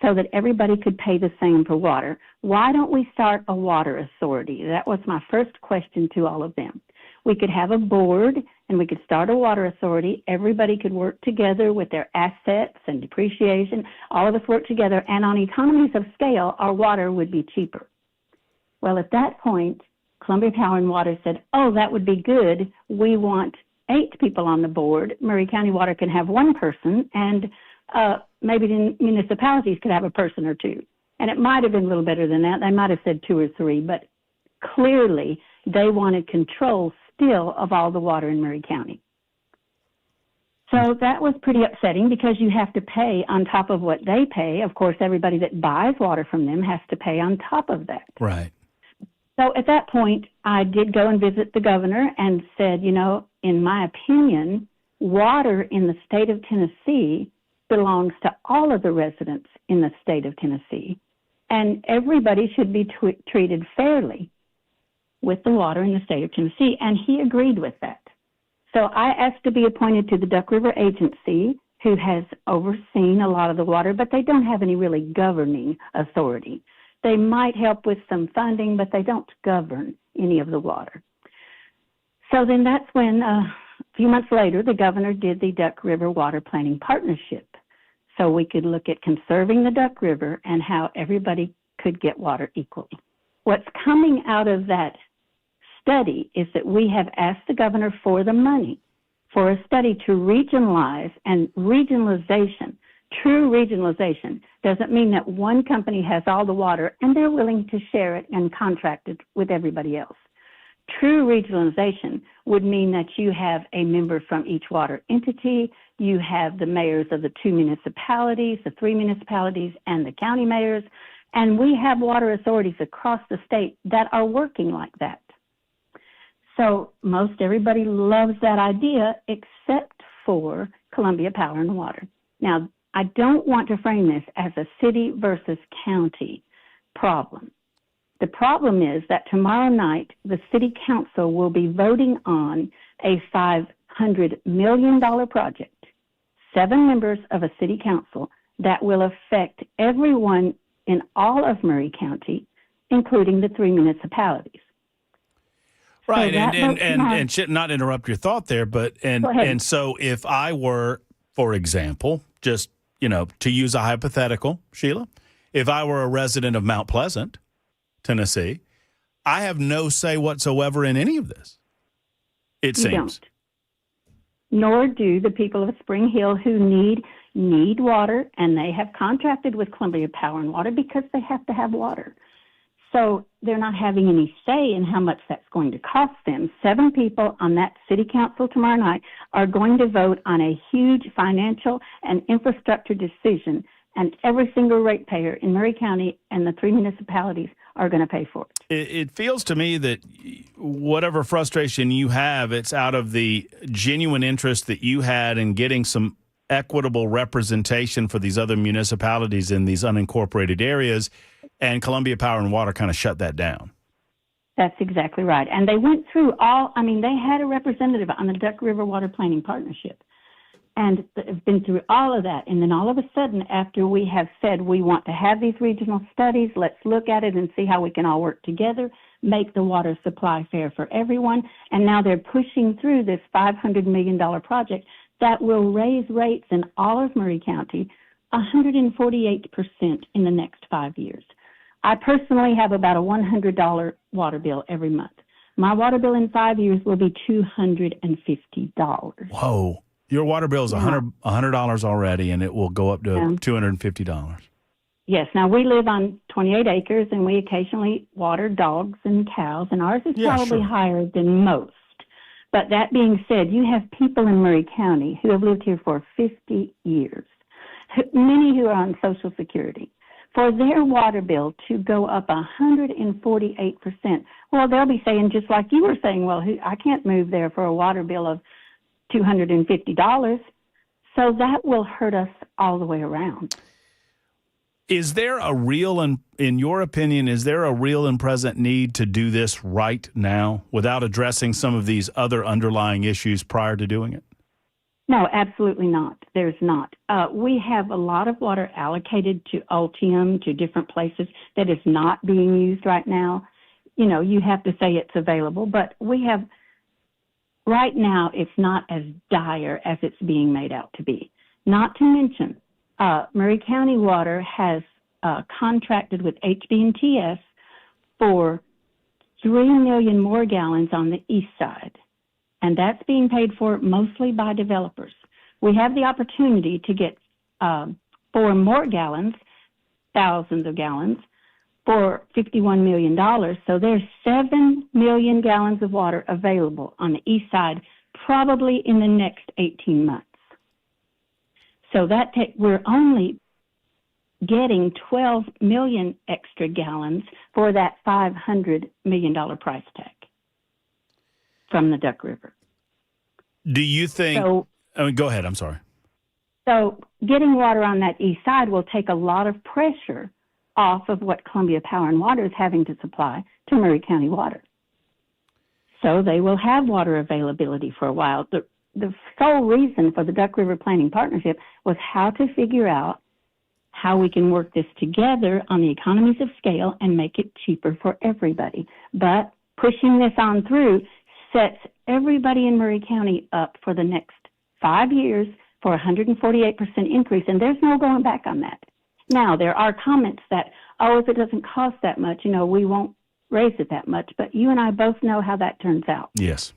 so that everybody could pay the same for water. Why don't we start a water authority? That was my first question to all of them. We could have a board and we could start a water authority. Everybody could work together with their assets and depreciation. All of us work together, and on economies of scale, our water would be cheaper. Well, at that point, Columbia Power and Water said, oh, that would be good. We want 8 people on the board. Maury County Water can have 1 person, and maybe the municipalities could have a person or 2. And it might have been a little better than that. They might have said 2 or 3, but clearly they wanted control still of all the water in Maury County. So that was pretty upsetting because you have to pay on top of what they pay. Of course, everybody that buys water from them has to pay on top of that. Right. So at that point, I did go and visit the governor and said, you know, in my opinion, water in the state of Tennessee belongs to all of the residents in the state of Tennessee, and everybody should be treated fairly with the water in the state of Tennessee, and he agreed with that. So I asked to be appointed to the Duck River Agency, who has overseen a lot of the water, but they don't have any really governing authority. They might help with some funding, but they don't govern any of the water. So then that's when, a few months later, the governor did the Duck River Water Planning Partnership. So we could look at conserving the Duck River and how everybody could get water equally. What's coming out of that study is that we have asked the governor for the money for a study to regionalize, and regionalization, true regionalization, doesn't mean that one company has all the water and they're willing to share it and contract it with everybody else. True regionalization would mean that you have a member from each water entity, you have the mayors of the 2 municipalities, the 3 municipalities, and the county mayors, and we have water authorities across the state that are working like that. So most everybody loves that idea except for Columbia Power and Water. Now, I don't want to frame this as a city versus county problem. The problem is that tomorrow night, the city council will be voting on a $500 million project, 7 members of a city council that will affect everyone in all of Maury County, including the 3 municipalities. Right, So and should not interrupt your thought there, but and so if I were, for example, just, you know, to use a hypothetical, Sheila, if I were a resident of Mount Pleasant, Tennessee, I have no say whatsoever in any of this. It seems. Don't. Nor do the people of Spring Hill who need water, and they have contracted with Columbia Power and Water because they have to have water. So they're not having any say in how much that's going to cost them. 7 people on that city council tomorrow night are going to vote on a huge financial and infrastructure decision, and every single ratepayer in Maury County and the 3 municipalities are going to pay for it. It feels to me that whatever frustration you have, it's out of the genuine interest that you had in getting some equitable representation for these other municipalities in these unincorporated areas, and Columbia Power and Water kind of shut that down. That's exactly right. And they went through they had a representative on the Duck River Water Planning Partnership, and they've been through all of that. And then all of a sudden, after we have said we want to have these regional studies, let's look at it and see how we can all work together, make the water supply fair for everyone. And now they're pushing through this $500 million project that will raise rates in all of Maury County 148% in the next 5 years. I personally have about a $100 water bill every month. My water bill in 5 years will be $250. Whoa. Your water bill is $100 already, and it will go up to $250. Yes. Now, we live on 28 acres, and we occasionally water dogs and cows, and ours is probably higher than most. But that being said, you have people in Maury County who have lived here for 50 years, many who are on Social Security. For their water bill to go up 148%, well, they'll be saying, just like you were saying, well, I can't move there for a water bill of $250. So that will hurt us all the way around. Is there a real, in your opinion, is there a real and present need to do this right now without addressing some of these other underlying issues prior to doing it? No, absolutely not. There's not. We have a lot of water allocated to Ultium, to different places that is not being used right now. You know, you have to say it's available, but we have right now it's not as dire as it's being made out to be. Not to mention, Murray County Water has contracted with HB&TS for 3 million more gallons on the east side, and that's being paid for mostly by developers. We have the opportunity to get 4 more gallons, thousands of gallons, for $51 million. So there's 7 million gallons of water available on the east side, probably in the next 18 months. So we're only getting 12 million extra gallons for that $500 million price tag from the Duck River. Do you think? Go ahead. I'm sorry. So getting water on that east side will take a lot of pressure off of what Columbia Power and Water is having to supply to Murray County Water. So they will have water availability for a while. The sole reason for the Duck River Planning Partnership was how to figure out how we can work this together on the economies of scale and make it cheaper for everybody. But pushing this on through sets everybody in Murray County up for the next 5 years for a 148% increase, and there's no going back on that. Now, there are comments that, if it doesn't cost that much, we won't raise it that much. But you and I both know how that turns out. Yes,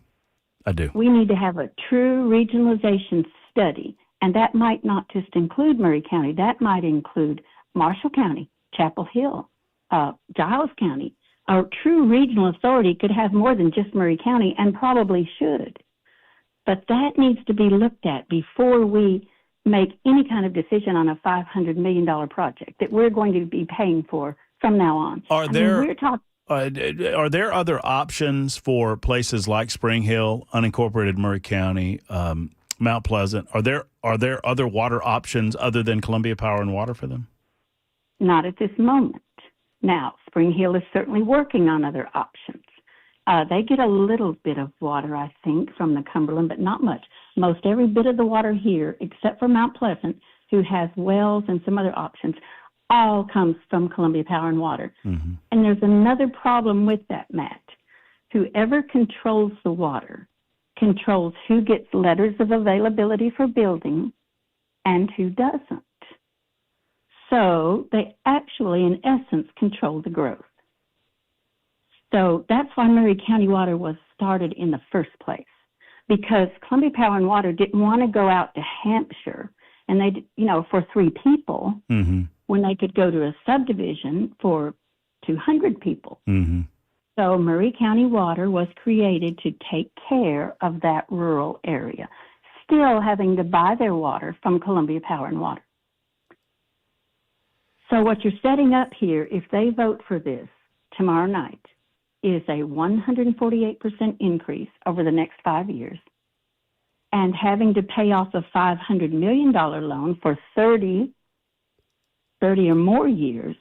I do. We need to have a true regionalization study, and that might not just include Murray County. That might include Marshall County, Chapel Hill, Giles County. A true regional authority could have more than just Murray County, and probably should. But that needs to be looked at before we make any kind of decision on a $500 million project that we're going to be paying for from now on. Are there other options for places like Spring Hill, unincorporated Murray County, Mount Pleasant? Are there other water options other than Columbia Power and Water for them? Not at this moment. Now, Spring Hill is certainly working on other options. They get a little bit of water, I think, from the Cumberland, but not much. Most every bit of the water here, except for Mount Pleasant, who has wells and some other options, all comes from Columbia Power and Water. Mm-hmm. And there's another problem with that, Matt. Whoever controls the water controls who gets letters of availability for building and who doesn't. So they actually, in essence, control the growth. So that's why Murray County Water was started in the first place, because Columbia Power and Water didn't want to go out to Hampshire and they, for 3 people, mm-hmm. when they could go to a subdivision for 200 people. Mm-hmm. So Murray County Water was created to take care of that rural area, still having to buy their water from Columbia Power and Water. So what you're setting up here, if they vote for this tomorrow night, is a 148% increase over the next 5 years, and having to pay off a $500 million loan for 30 or more years,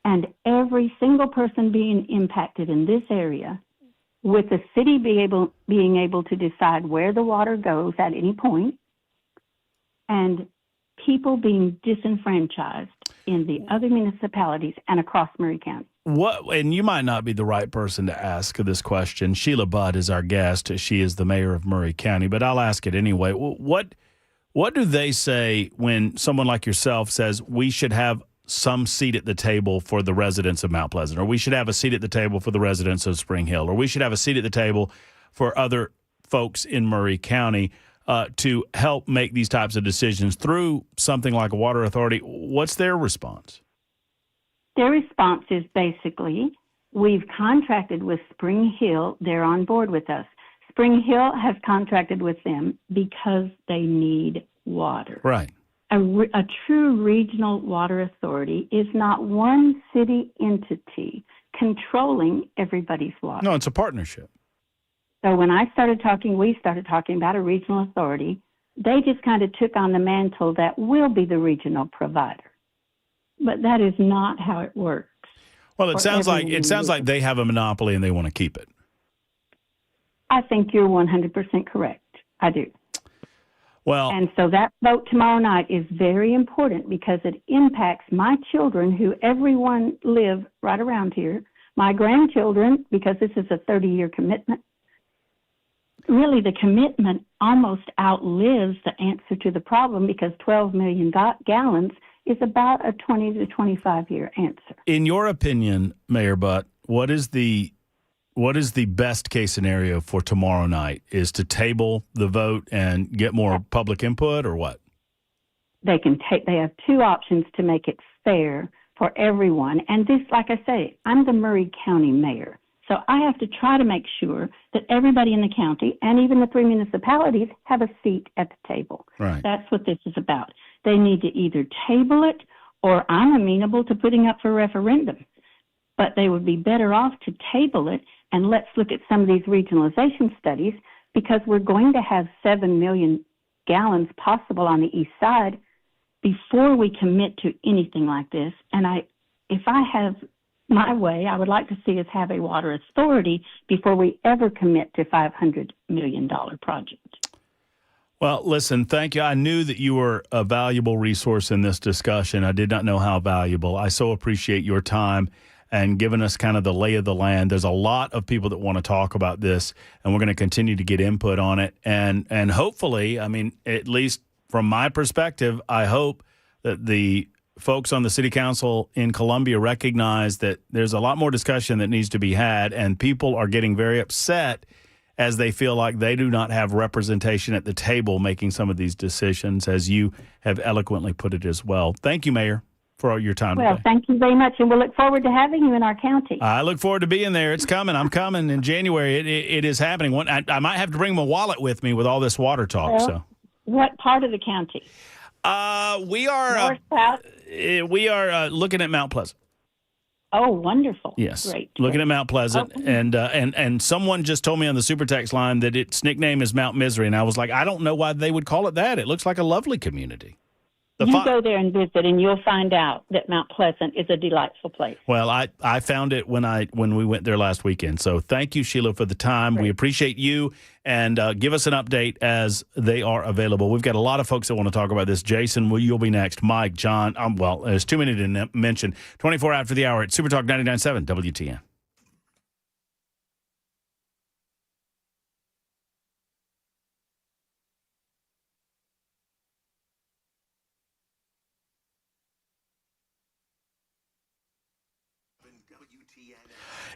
and every single person being impacted in this area, with the city being able to decide where the water goes at any point, and people being disenfranchised in the other municipalities and across Murray County. And you might not be the right person to ask this question. Sheila Budd is our guest. She is the mayor of Murray County, but I'll ask it anyway. What do they say when someone like yourself says we should have some seat at the table for the residents of Mount Pleasant, or we should have a seat at the table for the residents of Spring Hill, or we should have a seat at the table for other folks in Murray County to help make these types of decisions through something like a water authority? What's their response? Their response is basically, we've contracted with Spring Hill. They're on board with us. Spring Hill has contracted with them because they need water. Right. A true regional water authority is not one city entity controlling everybody's water. No, it's a partnership. So when we started talking about a regional authority, they just kind of took on the mantle that will be the regional provider. But that is not how it works. Well, it sounds like they have a monopoly and they want to keep it. I think you're 100% correct. I do. Well, and so that vote tomorrow night is very important because it impacts my children, who everyone live right around here, my grandchildren, because this is a 30-year commitment, really the commitment almost outlives the answer to the problem, because 12 million gallons is about a 20 to 25-year answer. In your opinion, Mayor Butt, what is the best case scenario for tomorrow night? Is to table the vote and get more public input, or what? They have two options to make it fair for everyone. And this, like I say, I'm the Murray County mayor. So I have to try to make sure that everybody in the county and even the 3 municipalities have a seat at the table. Right. That's what this is about. They need to either table it, or I'm amenable to putting up for referendum. But they would be better off to table it, and let's look at some of these regionalization studies, because we're going to have 7 million gallons possible on the east side before we commit to anything like this. And if I have my way, I would like to see us have a water authority before we ever commit to $500 million project. Well, listen, thank you. I knew that you were a valuable resource in this discussion. I did not know how valuable. I so appreciate your time and giving us kind of the lay of the land. There's a lot of people that want to talk about this, and we're going to continue to get input on it. And hopefully, I mean, at least from my perspective, I hope that the folks on the city council in Columbia recognize that there's a lot more discussion that needs to be had, and people are getting very upset as they feel like they do not have representation at the table making some of these decisions, as you have eloquently put it as well. Thank you, Mayor, for all your time Well, today. thank you very much, and we'll look forward to having you in our county. I look forward to being there. It's coming. I'm coming in January. It is happening. I might have to bring my wallet with me with all this water talk. Well, So, what part of the county? we are North, south? we are looking at Mount Pleasant. Oh, wonderful. Yes, Great. looking at Mount Pleasant, and someone just told me on the super text line that its nickname is Mount Misery, and I was like, I don't know why they would call it that. It looks like a lovely community. You go there and visit, and you'll find out that Mount Pleasant is a delightful place. Well, I found it when we went there last weekend. So thank you, Sheila, for the time. Great. We appreciate you, and give us an update as they are available. We've got a lot of folks that want to talk about this. Jason, you'll be next. Mike, John, well, there's too many to mention. 24 after the hour at Super Talk 99.7 WTN.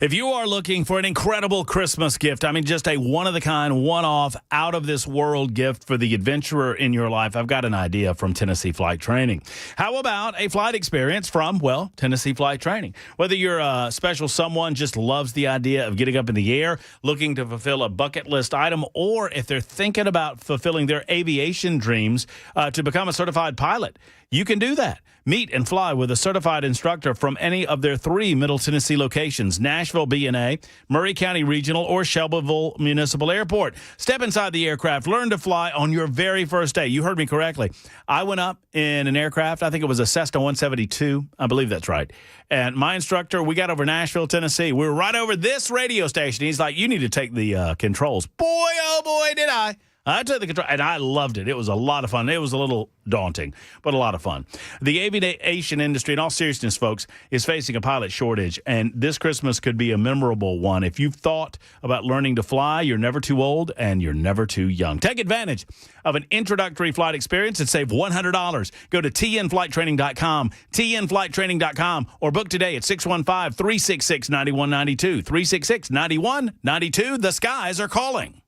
If you are looking for an incredible Christmas gift, I mean, just a one-of-the-kind, one-off, out-of-this-world gift for the adventurer in your life, I've got an idea from Tennessee Flight Training. How about a flight experience from, well, Tennessee Flight Training? Whether you're a special someone just loves the idea of getting up in the air, looking to fulfill a bucket list item, or if they're thinking about fulfilling their aviation dreams to become a certified pilot, you can do that. Meet and fly with a certified instructor from any of their 3 Middle Tennessee locations, Nashville B&A, Murray County Regional, or Shelbyville Municipal Airport. Step inside the aircraft. Learn to fly on your very first day. You heard me correctly. I went up in an aircraft. I think it was a Cessna 172. I believe that's right. And my instructor, we got over Nashville, Tennessee. We were right over this radio station. He's like, you need to take the controls. Boy, oh boy, did I. I took the control, and I loved it. It was a lot of fun. It was a little daunting, but a lot of fun. The aviation industry, in all seriousness, folks, is facing a pilot shortage, and this Christmas could be a memorable one. If you've thought about learning to fly, you're never too old and you're never too young. Take advantage of an introductory flight experience and save $100. Go to tnflighttraining.com, tnflighttraining.com, or book today at 615-366-9192, 366-9192. The skies are calling.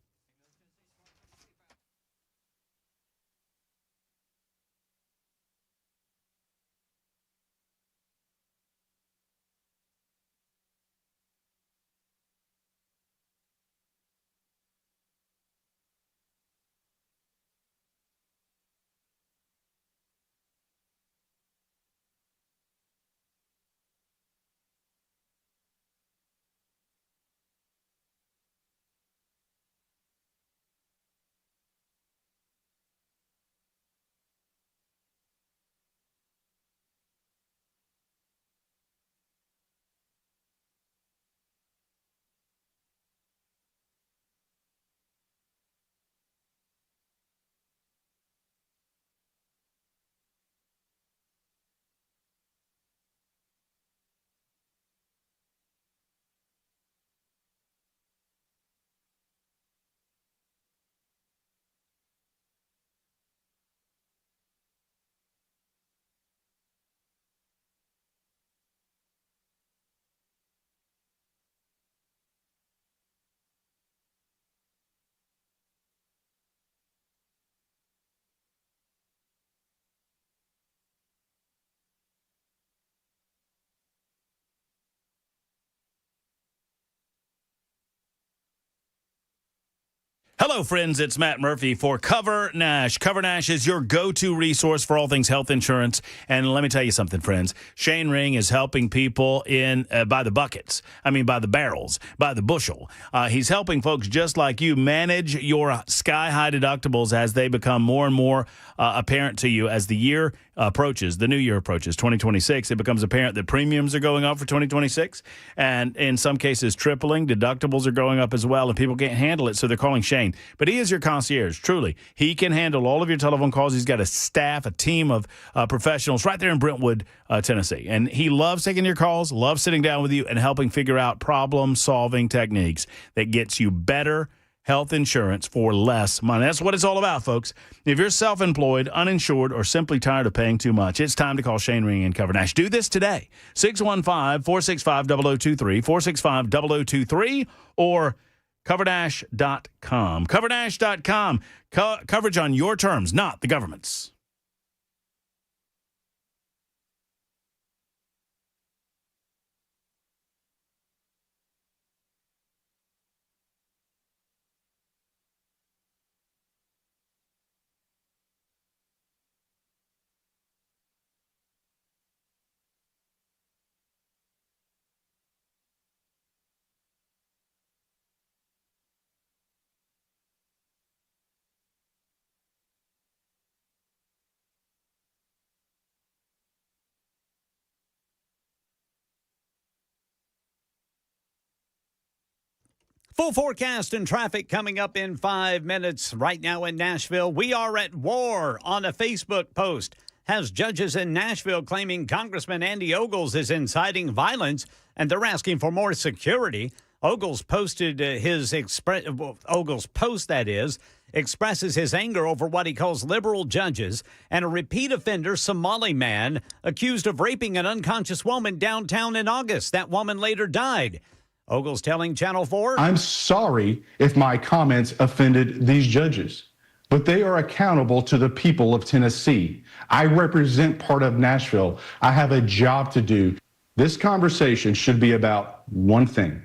Hello, friends. It's Matt Murphy for Cover Nash. Cover Nash is your go-to resource for all things health insurance. And let me tell you something, friends. Shane Ring is helping people by the buckets. I mean, by the barrels, by the bushel. He's helping folks just like you manage your sky-high deductibles as they become more and more apparent to you as the year approaches, the new year approaches, 2026. It becomes apparent that premiums are going up for 2026, and in some cases tripling. Deductibles are going up as well, and people can't handle it, so they're calling Shane. But he is your concierge, truly. He can handle all of your telephone calls. He's got a staff, a team of professionals right there in Brentwood, Tennessee, and he loves taking your calls, loves sitting down with you and helping figure out problem-solving techniques that gets you better health insurance for less money. That's what it's all about, folks. If you're self-employed, uninsured, or simply tired of paying too much, it's time to call Shane Ring and Cover Nash. Do this today. 615-465-0023, 465-0023, or covernash.com. Covernash.com. Coverage on your terms, not the government's. Full forecast and traffic coming up in 5 minutes. Right now in Nashville, we are at war on a Facebook post. Has judges in Nashville claiming Congressman Andy Ogles is inciting violence, and they're asking for more security. Ogles posted Ogles' post, that is, expresses his anger over what he calls liberal judges and a repeat offender Somali man accused of raping an unconscious woman downtown in August. That woman later died. Ogles telling Channel 4, I'm sorry if my comments offended these judges, but they are accountable to the people of Tennessee. I represent part of Nashville. I have a job to do. This conversation should be about one thing.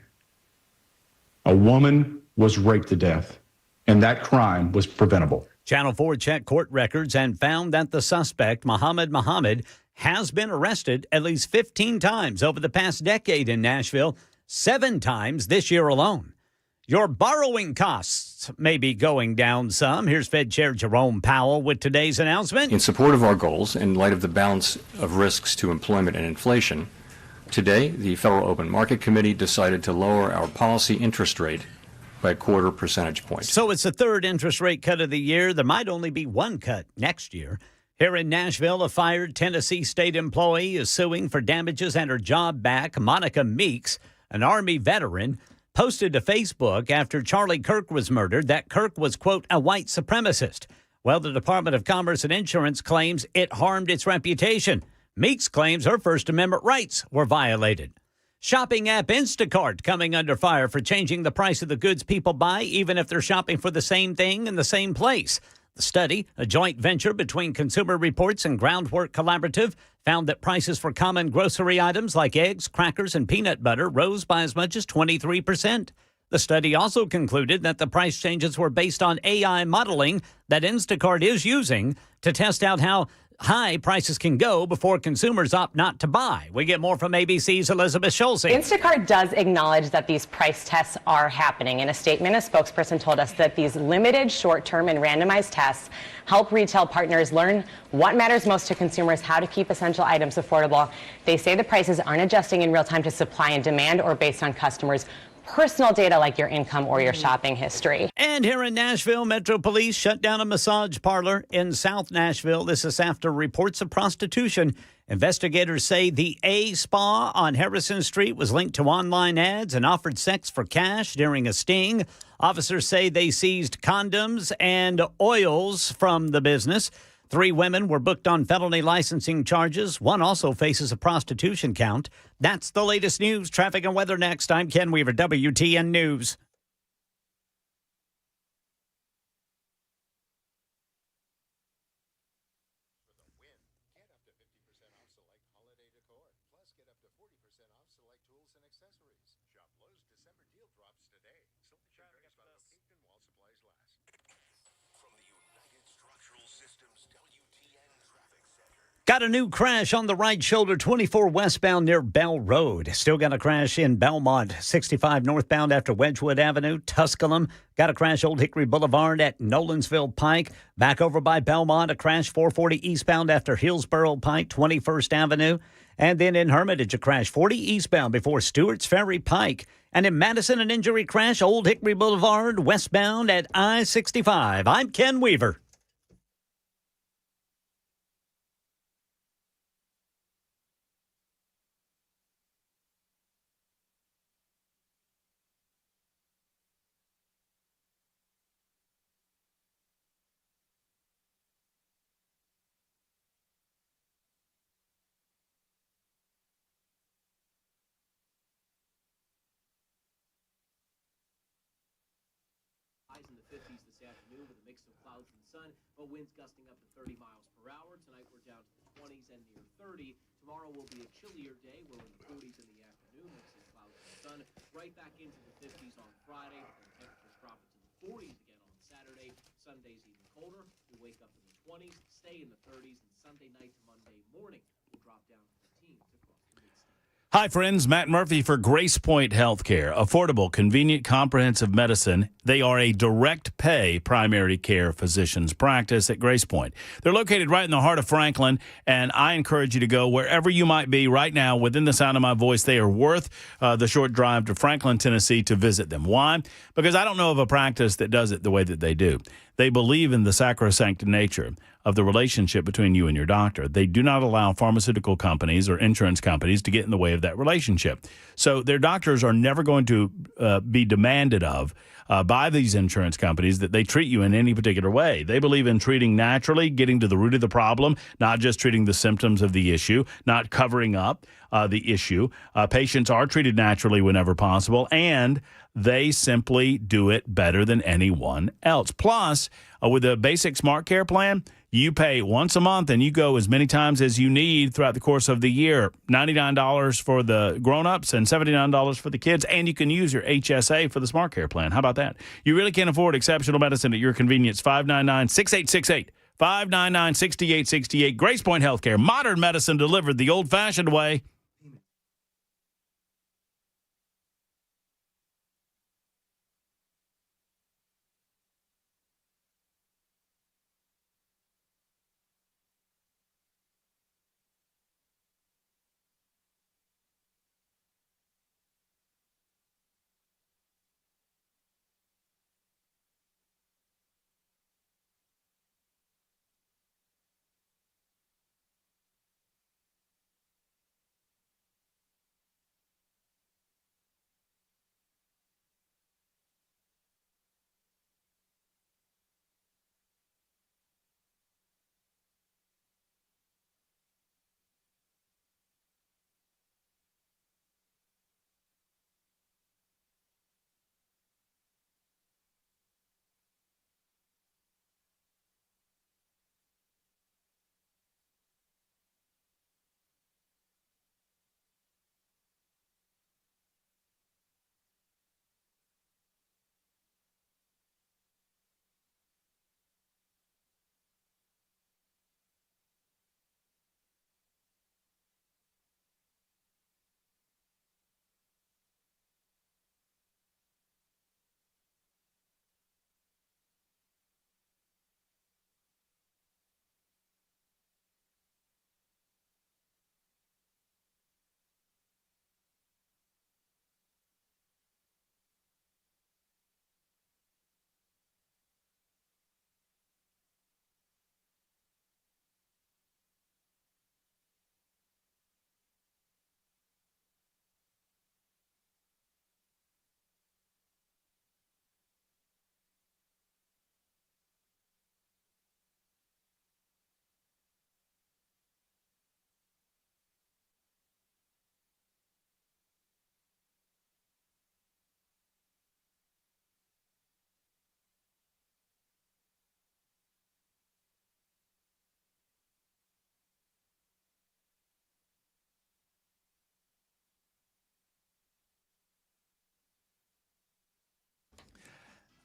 A woman was raped to death, and that crime was preventable. Channel 4 checked court records and found that the suspect, Muhammad, has been arrested at least 15 times over the past decade in Nashville, 7 times this year alone. Your borrowing costs may be going down some. Here's Fed Chair Jerome Powell with today's announcement. In support of our goals, in light of the balance of risks to employment and inflation, today the Federal Open Market Committee decided to lower our policy interest rate by a 1/4 percentage point. So it's the third interest rate cut of the year. There might only be one cut next year. Here in Nashville, a fired Tennessee state employee is suing for damages and her job back. Monica Meeks, an Army veteran, posted to Facebook after Charlie Kirk was murdered that Kirk was, quote, a white supremacist. Well, the Department of Commerce and Insurance claims it harmed its reputation. Meeks claims her First Amendment rights were violated. Shopping app Instacart coming under fire for changing the price of the goods people buy, even if they're shopping for the same thing in the same place. The study, a joint venture between Consumer Reports and Groundwork Collaborative, found that prices for common grocery items like eggs, crackers, and peanut butter rose by as much as 23%. The study also concluded that the price changes were based on AI modeling that Instacart is using to test out how high prices can go before consumers opt not to buy. We get more from ABC's Elizabeth Schulze. Instacart does acknowledge that these price tests are happening. In a statement, a spokesperson told us that these limited, short-term, and randomized tests help retail partners learn what matters most to consumers, how to keep essential items affordable. They say the prices aren't adjusting in real time to supply and demand or based on customers' personal data like your income or your shopping history. And here in Nashville, Metro Police shut down a massage parlor in South Nashville. This is after reports of prostitution. Investigators say the A Spa on Harrison Street was linked to online ads and offered sex for cash during a sting. Officers say they seized condoms and oils from the business. 3 women were booked on felony licensing charges. One also faces a prostitution count. That's the latest news. Traffic and weather next. I'm Ken Weaver, WTN News. Shop Lowe's December deal drops today. Simply check out pink and while supplies last. Got a new crash on the right shoulder, 24 westbound near Bell Road. Still got a crash in Belmont, 65 northbound after Wedgwood Avenue. Tusculum got a crash Old Hickory Boulevard at Nolensville Pike. Back over by Belmont, a crash 440 eastbound after Hillsborough Pike, 21st Avenue. And then in Hermitage, a crash 40 eastbound before Stewart's Ferry Pike. And in Madison, an injury crash, Old Hickory Boulevard, westbound at I-65. I'm Ken Weaver. In the 50s this afternoon with a mix of clouds and sun, but winds gusting up to 30 miles per hour. Tonight we're down to the 20s and near 30. Tomorrow will be a chillier day. We're in the 40s in the afternoon, mixing clouds and sun. Right back into the 50s on Friday, and temperatures drop into the 40s again on Saturday. Sunday's even colder. We wake up in the 20s, stay in the 30s, and Sunday night to Monday morning will drop down to the teens across the mid-state. Hi, friends. Matt Murphy for Grace Point Healthcare. Affordable, convenient, comprehensive medicine. They are a direct pay primary care physician's practice at Grace Point. They're located right in the heart of Franklin, and I encourage you to go wherever you might be right now within the sound of my voice. They are worth the short drive to Franklin, Tennessee to visit them. Why? Because I don't know of a practice that does it the way that they do. They believe in the sacrosanct nature of the relationship between you and your doctor. They do not allow pharmaceutical companies or insurance companies to get in the way of that relationship. So their doctors are never going to be demanded of by these insurance companies that they treat you in any particular way. They believe in treating naturally, getting to the root of the problem, not just treating the symptoms of the issue, not covering up the issue. Patients are treated naturally whenever possible, and they simply do it better than anyone else. Plus, with the basic Smart Care plan, you pay once a month and you go as many times as you need throughout the course of the year. $99 for the grown-ups and $79 for the kids, and you can use your HSA for the Smart Care plan. How about that? You really can afford exceptional medicine at your convenience. 599-6868. 599-6868. Grace Point Healthcare. Modern medicine delivered the old-fashioned way.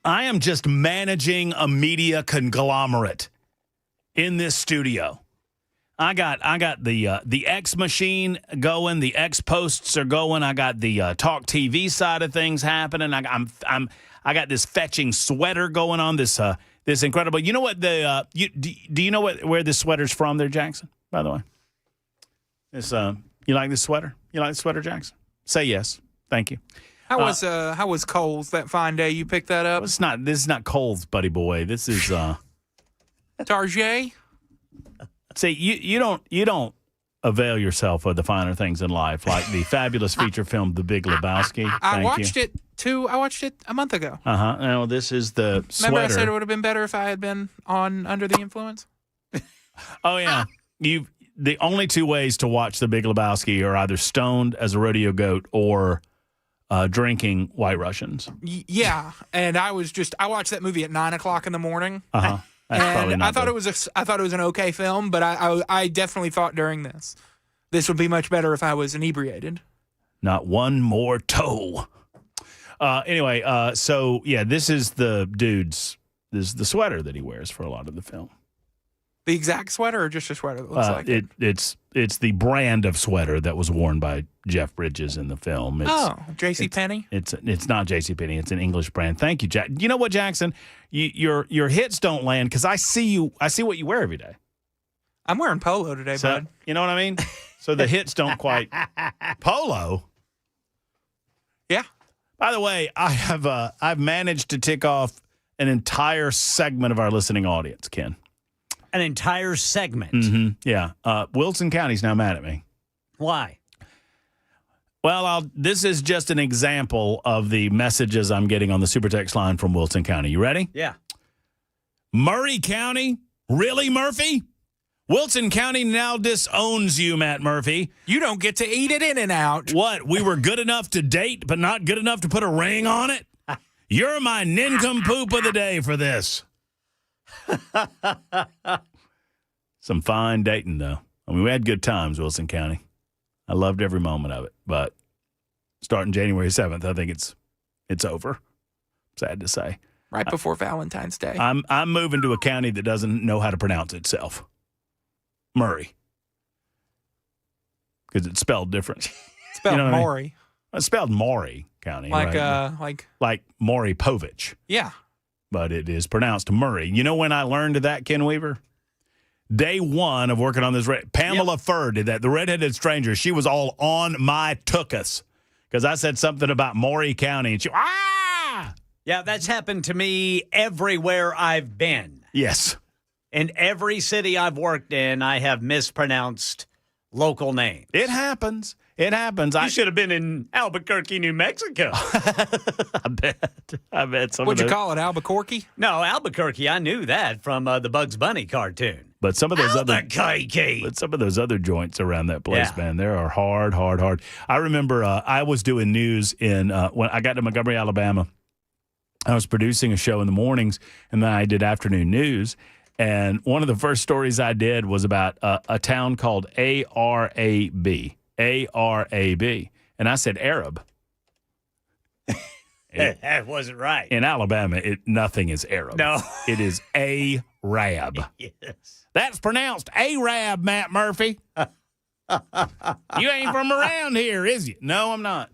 I am just managing a media conglomerate. in this studio. I got the X machine going. The X posts are going. I got the Talk TV side of things happening. I got this fetching sweater going on. This incredible. You know what do you know where this sweater's from there, Jackson? By the way, this you like this sweater? You like the sweater, Jackson? Say yes. Thank you. How was Kohl's that fine day you picked that up? This is not Kohl's, buddy boy. This is Target. See, you don't avail yourself of the finer things in life, like the fabulous feature film The Big Lebowski. I watched it a month ago. Now this is the sweater. Remember I said it would have been better if I had been under the influence? Oh yeah. The only two ways to watch The Big Lebowski are either stoned as a rodeo goat or drinking White Russians. Yeah, and I watched that movie at 9:00 in the morning. And I thought it was an okay film, but I definitely thought during this would be much better if I was inebriated. Not one more toe. Anyway, so yeah, this is the sweater that he wears for a lot of the film. The exact sweater, or just a sweater that looks like it? It's the brand of sweater that was worn by Jeff Bridges in the film. JCPenney? It's not JCPenney. It's an English brand. Thank you, Jack. You know what, Jackson? Your hits don't land because I see what you wear every day. I'm wearing polo today, bud. You know what I mean? So the hits don't quite polo. Yeah. By the way, I've managed to tick off an entire segment of our listening audience, Ken. An entire segment. Mm-hmm. Yeah. Wilson County's now mad at me. Why? Well, this is just an example of the messages I'm getting on the super text line from Wilson County. You ready? Yeah. Murray County? Really, Murphy? Wilson County now disowns you, Matt Murphy. You don't get to eat it In-N-Out. What? We were good enough to date, but not good enough to put a ring on it? You're my nincompoop of the day for this. Some fine dating, though. I mean, we had good times, Wilson County. I loved every moment of it. But starting January 7th, I think it's over. Sad to say. Right before Valentine's Day. I'm moving to a county that doesn't know how to pronounce itself. Murray. Because it's spelled different. It's spelled Maury. I mean? It's spelled Maury County. Like Maury Povich. Yeah. But it is pronounced Murray. You know when I learned that, Ken Weaver? Day one of working on this. Pamela Furr did that. The redheaded stranger. She was all on my tookus because I said something about Maury County. And she, Yeah, that's happened to me everywhere I've been. Yes. In every city I've worked in, I have mispronounced local names. It happens. It happens. You should have been in Albuquerque, New Mexico. I bet. What'd you call it, Albuquerque? No, Albuquerque. I knew that from the Bugs Bunny cartoon. But some of those other joints around that place, man, there are hard. I remember I was doing news in when I got to Montgomery, Alabama. I was producing a show in the mornings, and then I did afternoon news. And one of the first stories I did was about a town called ARAB. ARAB. And I said Arab. That wasn't right. In Alabama, nothing is Arab. No. It is Arab. Yes. That's pronounced Arab, Matt Murphy. You ain't from around here, is you? No, I'm not.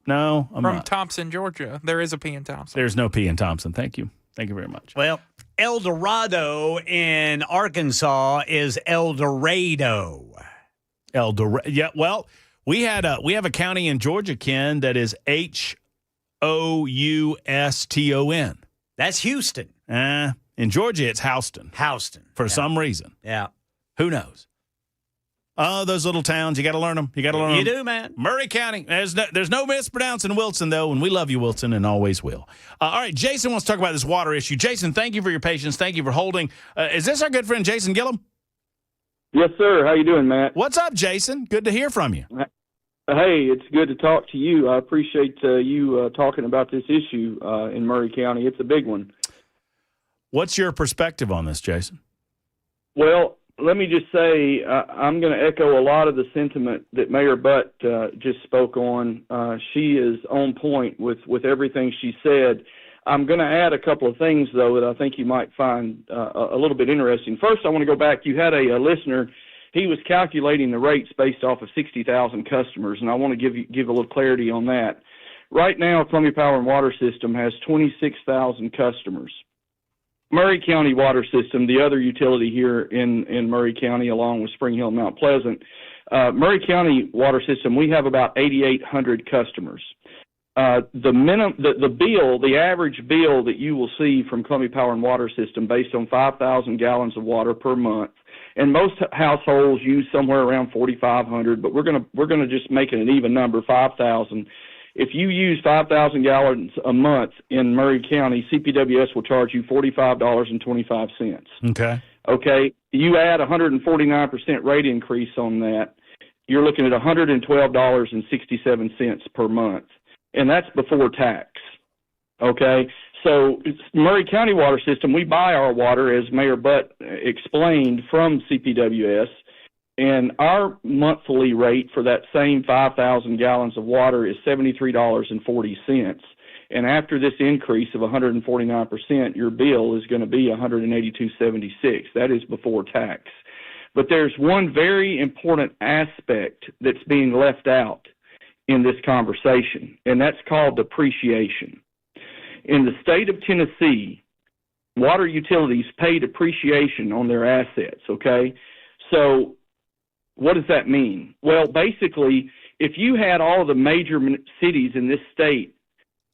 No, I'm not. From Thompson, Georgia. There is a P in Thompson. There's no P in Thompson. Thank you. Thank you very much. Well, El Dorado in Arkansas is El Dorado. Yeah, well, we have a county in Georgia, Ken, that is Houston. That's Houston. In Georgia, it's Houston. For some reason. Yeah. Who knows? Oh, those little towns, you got to learn them. You do, man. Murray County. There's no mispronouncing Wilson, though, and we love you, Wilson, and always will. All right, Jason wants to talk about this water issue. Jason, thank you for your patience. Thank you for holding. Is this our good friend Jason Gillum? Yes, sir. How you doing, Matt? What's up, Jason? Good to hear from you. Hey, it's good to talk to you. I appreciate you talking about this issue in Murray County. It's a big one. What's your perspective on this, Jason? Well, let me just say I'm going to echo a lot of the sentiment that Mayor Butt just spoke on. She is on point with everything she said. I'm going to add a couple of things, though, that I think you might find a little bit interesting. First, I want to go back. You had a listener. He was calculating the rates based off of 60,000 customers, and I want to give a little clarity on that. Right now, Columbia Power and Water System has 26,000 customers. Murray County Water System, the other utility here in Murray County, along with Spring Hill and Mount Pleasant, Murray County Water System, we have about 8,800 customers. The average bill that you will see from Columbia Power and Water System based on 5,000 gallons of water per month, and most households use somewhere around 4,500, but we're gonna just make it an even number, 5,000. If you use 5,000 gallons a month in Murray County, CPWS will charge you $45.25. Okay. Okay. You add 149% rate increase on that, you're looking at $112.67 per month, and that's before tax. Okay. So Murray County Water System, we buy our water, as Mayor Butt explained, from CPWS. And our monthly rate for that same 5,000 gallons of water is $73.40. And after this increase of 149%, your bill is going to be $182.76. That is before tax. But there's one very important aspect that's being left out in this conversation, and that's called depreciation. In the state of Tennessee, water utilities pay depreciation on their assets, okay? So what does that mean? Well, basically, if you had all of the major cities in this state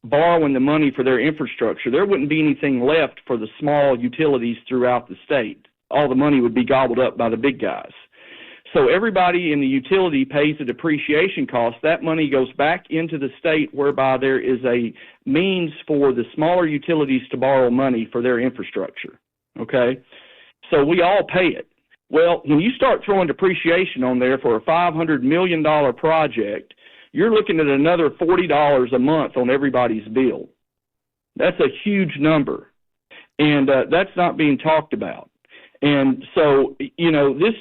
borrowing the money for their infrastructure, there wouldn't be anything left for the small utilities throughout the state. All the money would be gobbled up by the big guys. So everybody in the utility pays a depreciation cost. That money goes back into the state, whereby there is a means for the smaller utilities to borrow money for their infrastructure, okay? So we all pay it. Well, when you start throwing depreciation on there for a $500 million project, you're looking at another $40 a month on everybody's bill. That's a huge number, and that's not being talked about. And so, you know, this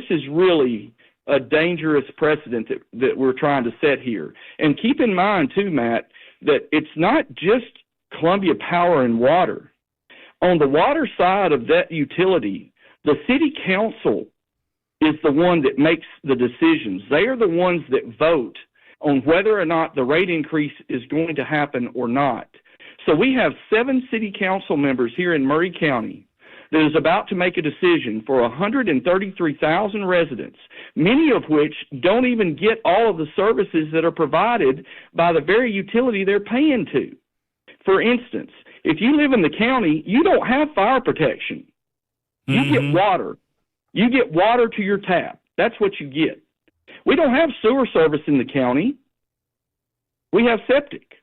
is really a dangerous precedent that we're trying to set here. And keep in mind, too, Matt, that it's not just Columbia Power and Water. On the water side of that utility, the city council is the one that makes the decisions. They are the ones that vote on whether or not the rate increase is going to happen or not. So we have 7 city council members here in Murray County that is about to make a decision for 133,000 residents, many of which don't even get all of the services that are provided by the very utility they're paying to. For instance, if you live in the county, you don't have fire protection. You get water. You get water to your tap. That's what you get. We don't have sewer service in the county. We have septic.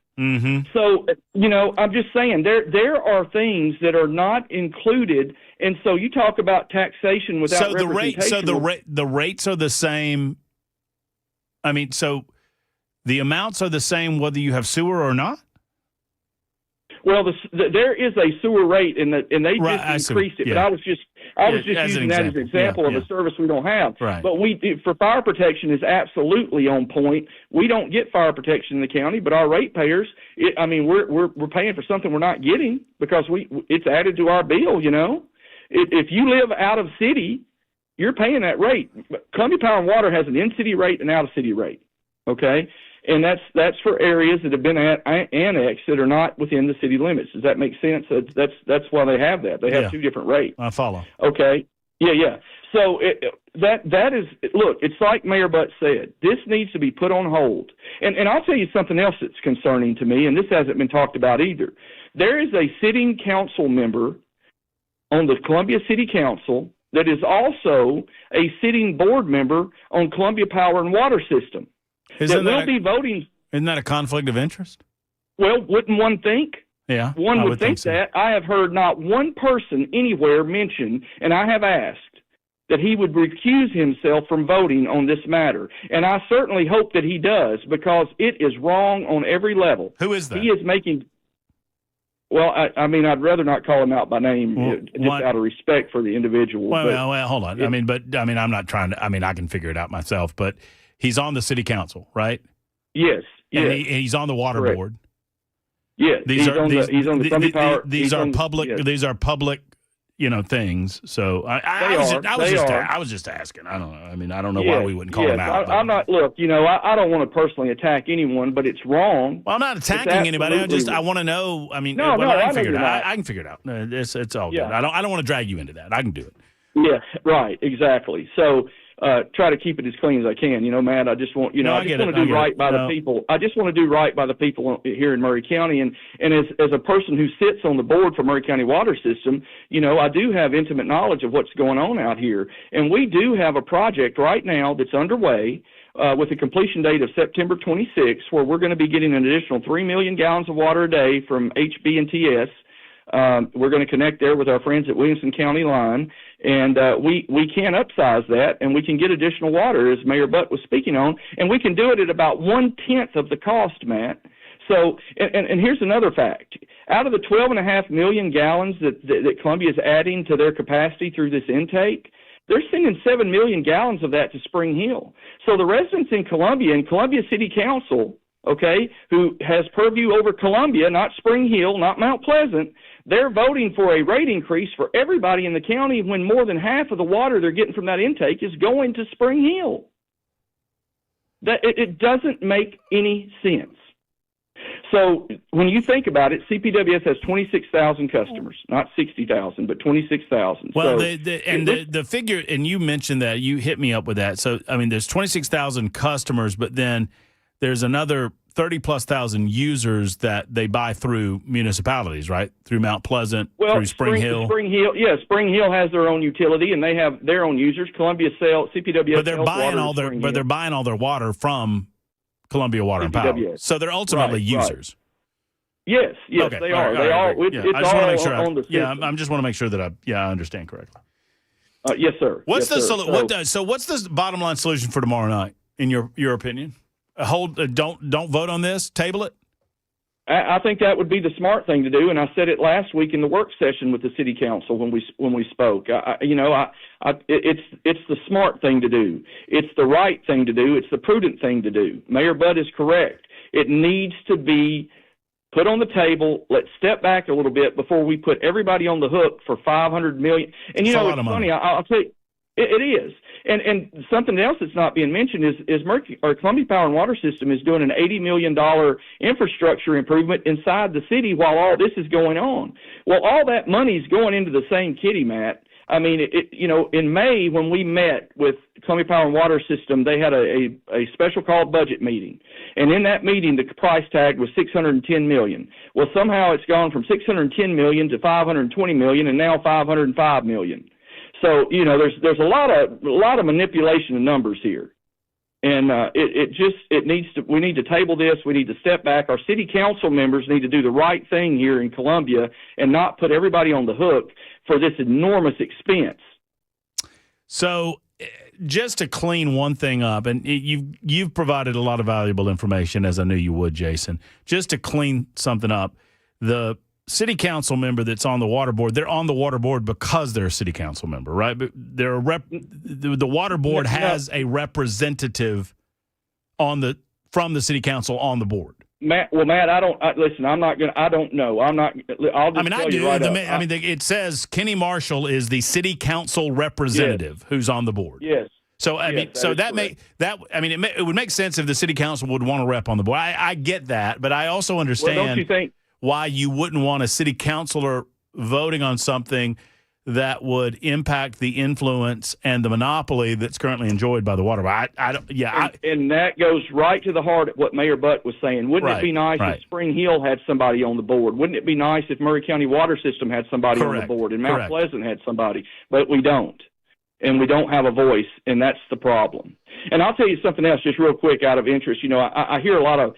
So, you know, I'm just saying there are things that are not included, and so you talk about taxation without representation. The rates are the same. I mean, so the amounts are the same whether you have sewer or not? Well, there is a sewer rate, and they just increased it. Yeah. But I was just using that as an example of a service we don't have. Right. But for fire protection is absolutely on point. We don't get fire protection in the county, but our ratepayers, we're paying for something we're not getting because it's added to our bill. You know, if you live out of city, you're paying that rate. Columbia Power and Water has an in-city rate and out-of-city rate. Okay. And that's for areas that have been annexed that are not within the city limits. Does that make sense? That's why they have that. They have 2 different rates. I follow. Okay. Yeah. So that is, look, it's like Mayor Butt said. This needs to be put on hold. And I'll tell you something else that's concerning to me, and this hasn't been talked about either. There is a sitting council member on the Columbia City Council that is also a sitting board member on Columbia Power and Water System. Isn't that a conflict of interest? Well, wouldn't one think? Yeah. One would think so. That. I have heard not one person anywhere mention, and I have asked, that he would recuse himself from voting on this matter. And I certainly hope that he does, because it is wrong on every level. Who is that? He is making... Well, I'd rather not call him out by name, out of respect for the individual. Well, hold on. I'm not trying to... I can figure it out myself, but... He's on the city council, right? Yes. And he's on the water board. Yeah, These are he's on the Columbia Power. These are public. Yes. These are public, things. So I was just asking. I don't know. I mean, I don't know why we wouldn't call him out. I'm not. Look, I don't want to personally attack anyone, but it's wrong. Well, I'm not attacking anybody. I want to know. I mean, I can figure it out. I can figure it out. It's all good. I don't want to drag you into that. I can do it. Yeah, right. Exactly. So. Try to keep it as clean as I can. Matt, I just want, I just want to do right by the people. I just want to do right by the people here in Murray County. And as a person who sits on the board for Murray County Water System, I do have intimate knowledge of what's going on out here. And we do have a project right now that's underway with a completion date of September 26th, where we're going to be getting an additional 3 million gallons of water a day from HB&TS. We're going to connect there with our friends at Williamson County Line, and we can upsize that, and we can get additional water, as Mayor Butt was speaking on, and we can do it at about 1/10 of the cost, Matt. So, and here's another fact. Out of the 12.5 million gallons that Columbia is adding to their capacity through this intake, they're sending 7 million gallons of that to Spring Hill. So the residents in Columbia and Columbia City Council, okay, who has purview over Columbia, not Spring Hill, not Mount Pleasant, they're voting for a rate increase for everybody in the county when more than half of the water they're getting from that intake is going to Spring Hill. It doesn't make any sense. So when you think about it, CPWS has 26,000 customers, not 60,000, but 26,000. Well, so, the figure, and you mentioned that, you hit me up with that. So, I mean, there's 26,000 customers, but then there's another 30-plus thousand users that they buy through municipalities, right? Through Mount Pleasant, through Spring Hill. Spring Hill has their own utility, and they have their own users. CPWS. But they're buying all their water from Columbia Water and Power. So they're ultimately users. Right. Yes, okay. They are. They are. It's all on the system. Yeah, I just want to make sure that I understand correctly. Yes, sir. What's the bottom line solution for tomorrow night, in your opinion? Don't vote on this. Table it. I think that would be the smart thing to do, and I said it last week in the work session with the city council when we spoke. It's the smart thing to do. It's the right thing to do. It's the prudent thing to do. Mayor Butt is correct. It needs to be put on the table. Let's step back a little bit before we put everybody on the hook for $500 million. And it's funny. I'll tell you, it is. And something else that's not being mentioned is Columbia Power and Water System is doing an $80 million infrastructure improvement inside the city while all this is going on. Well, all that money's going into the same kitty, Matt. I mean, in May when we met with Columbia Power and Water System, they had a special called budget meeting. And in that meeting, the price tag was $610 million. Well, somehow it's gone from $610 million to $520 million and now $505 million. So, there's a lot of manipulation of numbers here. And we need to table this. We need to step back. Our city council members need to do the right thing here in Columbia and not put everybody on the hook for this enormous expense. So just to clean one thing up, and you've provided a lot of valuable information, as I knew you would, Jason. Just to clean something up, the city council member that's on the water board, they're on the water board because they're a city council member, right? But the water board has a representative from the city council on the board. Matt, I don't know. I'll just tell you right up. It says Kenny Marshall is the city council representative who's on the board. Yes. So it would make sense if the city council would want a rep on the board. I get that, but I also understand. Well, don't you think why you wouldn't want a city councilor voting on something that would impact the influence and the monopoly that's currently enjoyed by the water. And that goes right to the heart of what Mayor Butt was saying. Wouldn't it be nice if Spring Hill had somebody on the board? Wouldn't it be nice if Murray County Water System had somebody on the board and Mount Pleasant had somebody? But we don't. And we don't have a voice, and that's the problem. And I'll tell you something else just real quick out of interest. I hear a lot of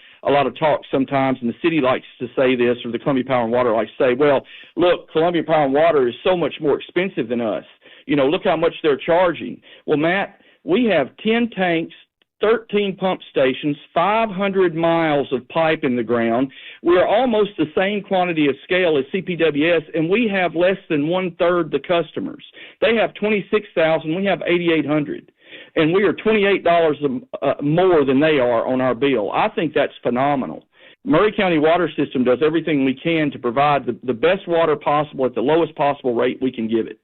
talk sometimes, and the city likes to say this, or the Columbia Power and Water likes to say, well, look, Columbia Power and Water is so much more expensive than us. Look how much they're charging. Well, Matt, we have 10 tanks, 13 pump stations, 500 miles of pipe in the ground. We're almost the same quantity of scale as CPWS, and we have less than 1/3 the customers. They have 26,000. We have 8,800. And we are $28 more than they are on our bill. I think that's phenomenal. Murray County Water System does everything we can to provide the best water possible at the lowest possible rate we can give it.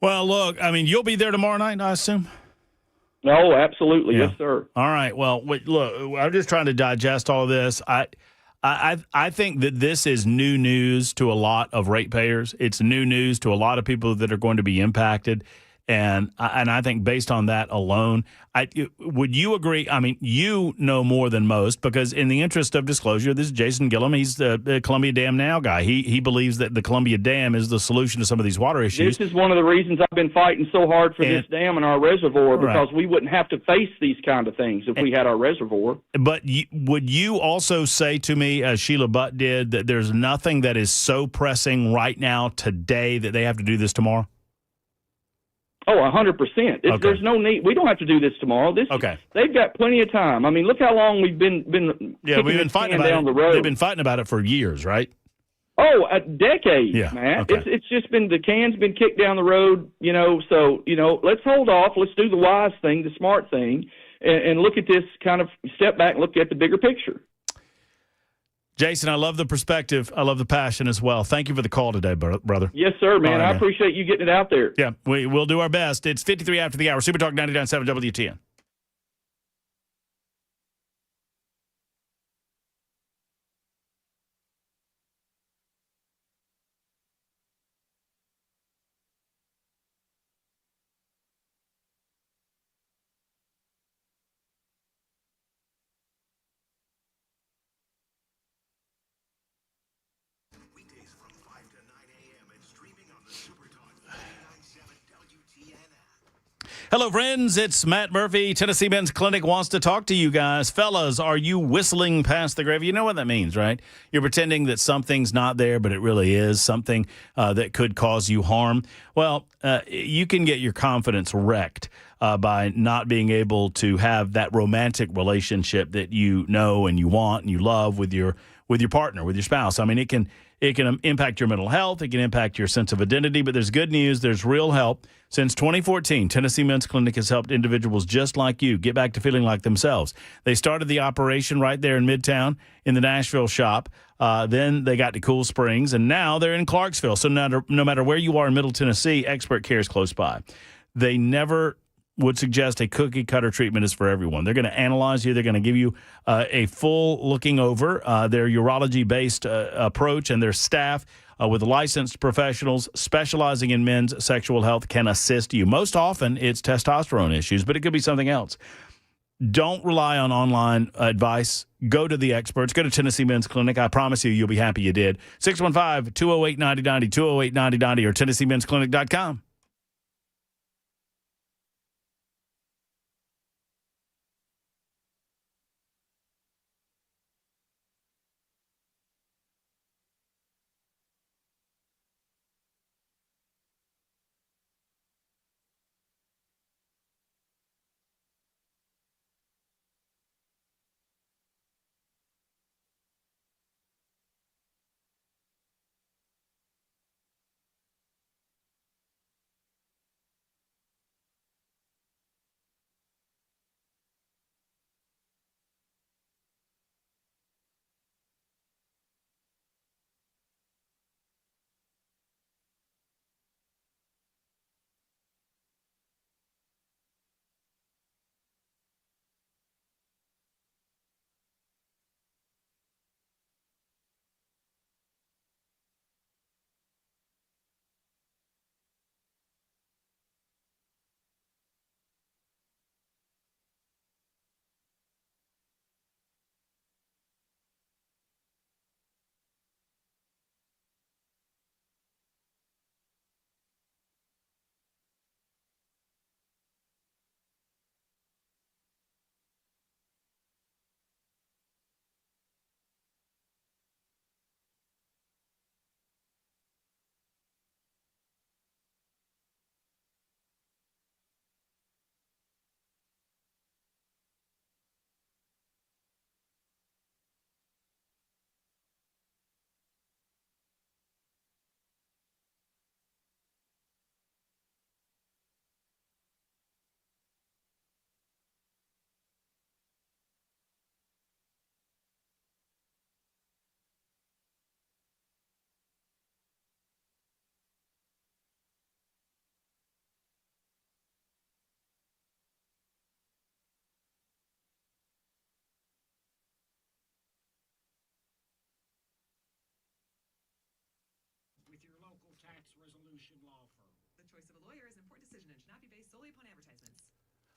Well, look, I mean, you'll be there tomorrow night, I assume? No, absolutely. Yeah. Yes, sir. All right. Well, look, I'm just trying to digest all of this. I think that this is new news to a lot of ratepayers. It's new news to a lot of people that are going to be impacted. And I think based on that alone, would you agree? I mean, you know more than most because in the interest of disclosure, this is Jason Gillum. He's the Columbia Dam Now guy. He believes that the Columbia Dam is the solution to some of these water issues. This is one of the reasons I've been fighting so hard for this dam and our reservoir because we wouldn't have to face these kind of things if we had our reservoir. But would you also say to me, as Sheila Butt did, that there's nothing that is so pressing right now today that they have to do this tomorrow? Oh, 100%. Okay. There's no need. We don't have to do this tomorrow. They've got plenty of time. I mean, look how long we've been we've been fighting about down it. the road. They've been fighting about it for years, right? Oh, a decade, yeah, Matt. Okay. It's just been the can's been kicked down the road, So let's hold off. Let's do the wise thing, the smart thing, and look at this kind of step back and look at the bigger picture. Jason, I love the perspective. I love the passion as well. Thank you for the call today, brother. Yes, sir, man. Right, I appreciate you getting it out there. Yeah, we'll do our best. It's 53 after the hour. Super Talk 99.7 WTN. Hello, friends. It's Matt Murphy. Tennessee Men's Clinic wants to talk to you guys. Fellas, are you whistling past the grave? You know what that means, right? You're pretending that something's not there, but it really is something that could cause you harm. Well, you can get your confidence wrecked by not being able to have that romantic relationship that you know and you want and you love with your partner, with your spouse. I mean, it can impact your mental health. It can impact your sense of identity. But there's good news. There's real help. Since 2014, Tennessee Men's Clinic has helped individuals just like you get back to feeling like themselves. They started the operation right there in Midtown in the Nashville shop. Then they got to Cool Springs, and now they're in Clarksville. So no matter where you are in Middle Tennessee, expert care is close by. They never would suggest a cookie-cutter treatment is for everyone. They're going to analyze you. They're going to give you a full looking over. Their urology-based approach and their staff with licensed professionals specializing in men's sexual health can assist you. Most often, it's testosterone issues, but it could be something else. Don't rely on online advice. Go to the experts. Go to Tennessee Men's Clinic. I promise you'll be happy you did. 615-208-9090, 208-9090, or TennesseeMen'sClinic.com.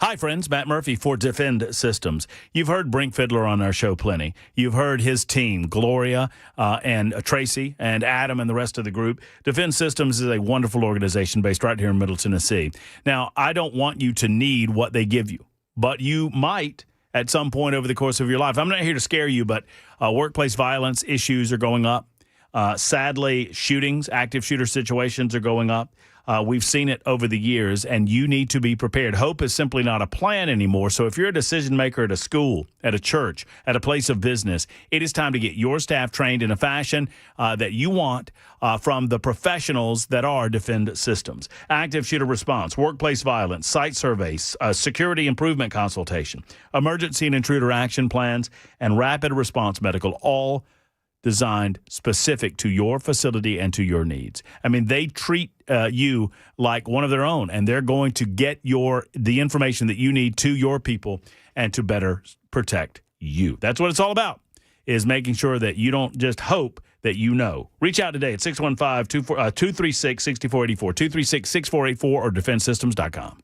Hi, friends. Matt Murphy for Defend Systems. You've heard Brink Fiddler on our show plenty. You've heard his team, Gloria and Tracy and Adam and the rest of the group. Defend Systems is a wonderful organization based right here in Middle Tennessee. Now, I don't want you to need what they give you, but you might at some point over the course of your life. I'm not here to scare you, but workplace violence issues are going up. Sadly, shootings, active shooter situations are going up. We've seen it over the years, and you need to be prepared. Hope is simply not a plan anymore. So if you're a decision maker at a school, at a church, at a place of business, it is time to get your staff trained in a fashion that you want from the professionals that are Defend Systems. Active shooter response, workplace violence, site surveys, security improvement consultation, emergency and intruder action plans, and rapid response medical, all designed specific to your facility and to your needs. I mean, they treat you like one of their own, and they're going to get the information that you need to your people and to better protect you. That's what it's all about, is making sure that you don't just hope that you know. Reach out today at 615-236-6484, 236-6484, or defensesystems.com.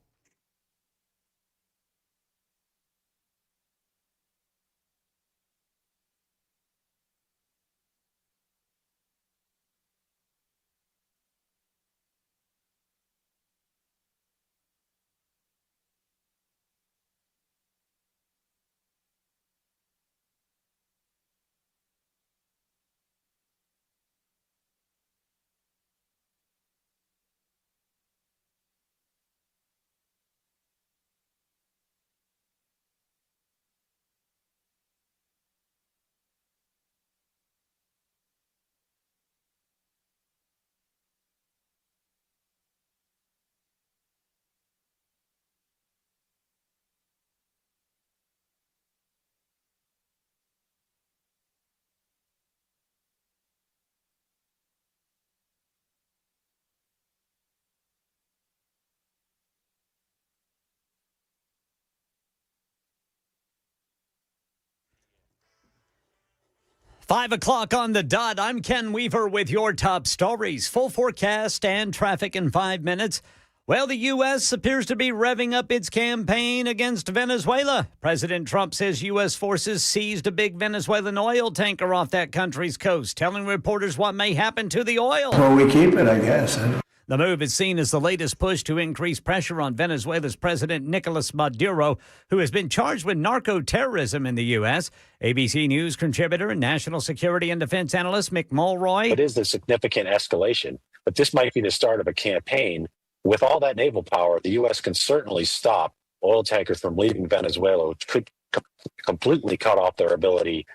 Five o'clock on the dot. I'm Ken Weaver with your top stories. Full forecast and traffic in 5 minutes. Well, the U.S. appears to be revving up its campaign against Venezuela. President Trump says U.S. forces seized a big Venezuelan oil tanker off that country's coast, telling reporters what may happen to the oil. Well, we keep it, I guess. The move is seen as the latest push to increase pressure on Venezuela's President Nicolas Maduro, who has been charged with narco-terrorism in the U.S. ABC News contributor and national security and defense analyst Mick Mulroy. It is a significant escalation, but this might be the start of a campaign. With all that naval power, the U.S. can certainly stop oil tankers from leaving Venezuela, which could completely cut off their ability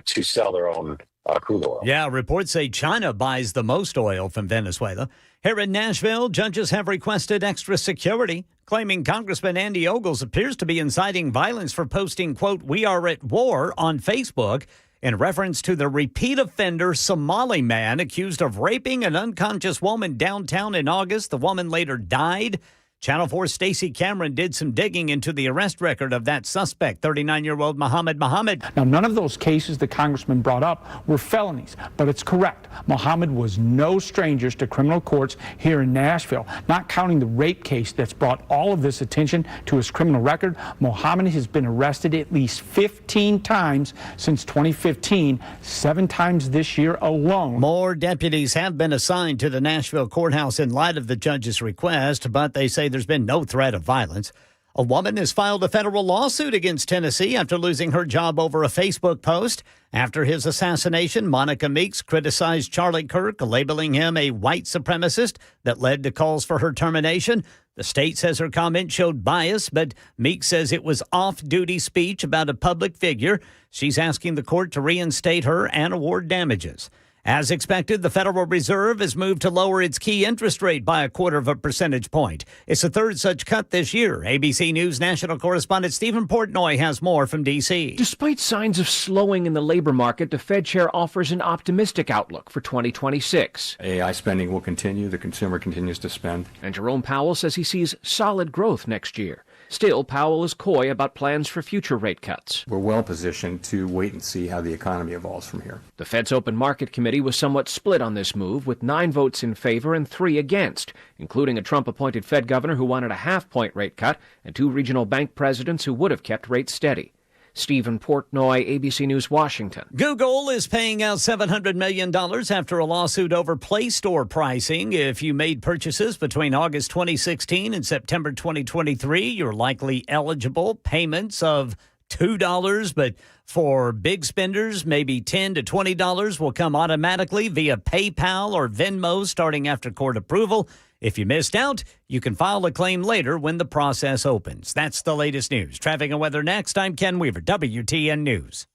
to sell their own crude oil. Yeah, reports say China buys the most oil from Venezuela. Here in Nashville, judges have requested extra security, claiming Congressman Andy Ogles appears to be inciting violence for posting, quote, "We are at war" on Facebook in reference to the repeat offender Somali man accused of raping an unconscious woman downtown in August. The woman later died. Channel 4's Stacey Cameron did some digging into the arrest record of that suspect, 39-year-old Muhammad. Now, none of those cases the congressman brought up were felonies, but it's correct. Muhammad was no stranger to criminal courts here in Nashville. Not counting the rape case that's brought all of this attention to his criminal record, Muhammad has been arrested at least 15 times since 2015, 7 times this year alone. More deputies have been assigned to the Nashville courthouse in light of the judge's request, but they say there's been no threat of violence. A woman has filed a federal lawsuit against Tennessee after losing her job over a Facebook post. After his assassination, Monica Meeks criticized Charlie Kirk, labeling him a white supremacist that led to calls for her termination. The state says her comment showed bias, but Meeks says it was off-duty speech about a public figure. She's asking the court to reinstate her and award damages. As expected, the Federal Reserve has moved to lower its key interest rate by 0.25 percentage point. It's the third such cut this year. ABC News national correspondent Stephen Portnoy has more from D.C. Despite signs of slowing in the labor market, the Fed chair offers an optimistic outlook for 2026. AI spending will continue. The consumer continues to spend. And Jerome Powell says he sees solid growth next year. Still, Powell is coy about plans for future rate cuts. We're well positioned to wait and see how the economy evolves from here. The Fed's Open Market Committee was somewhat split on this move, with 9 votes in favor and 3 against, including a Trump-appointed Fed governor who wanted a half-point rate cut and 2 regional bank presidents who would have kept rates steady. Stephen Portnoy, ABC News, Washington. Google is paying out $700 million after a lawsuit over Play Store pricing. If you made purchases between August 2016 and September 2023, you're likely eligible. Payments of $2, but for big spenders, maybe $10 to $20 will come automatically via PayPal or Venmo starting after court approval. If you missed out, you can file a claim later when the process opens. That's the latest news. Traffic and weather next. I'm Ken Weaver, WTN News.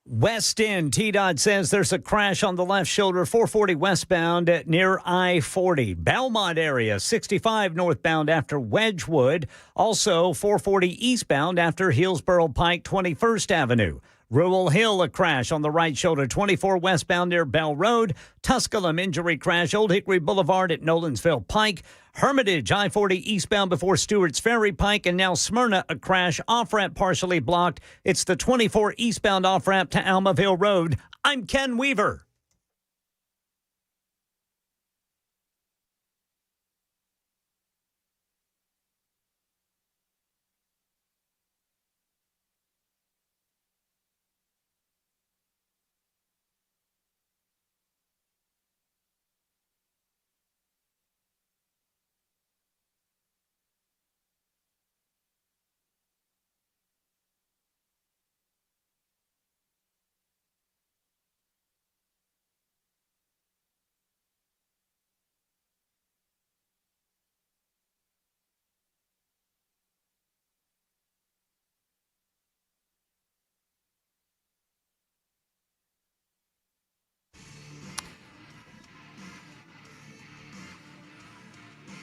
West End, TDOT says there's a crash on the left shoulder, 440 westbound at near I-40. Belmont area, 65 northbound after Wedgwood. Also, 440 eastbound after Hillsborough Pike, 21st Avenue. Rural Hill, a crash on the right shoulder, 24 westbound near Bell Road. Tusculum, injury crash, Old Hickory Boulevard at Nolensville Pike. Hermitage, I-40 eastbound before Stewart's Ferry Pike. And now Smyrna, a crash, off-ramp partially blocked. It's the 24 eastbound off-ramp to Almaville Road. I'm Ken Weaver.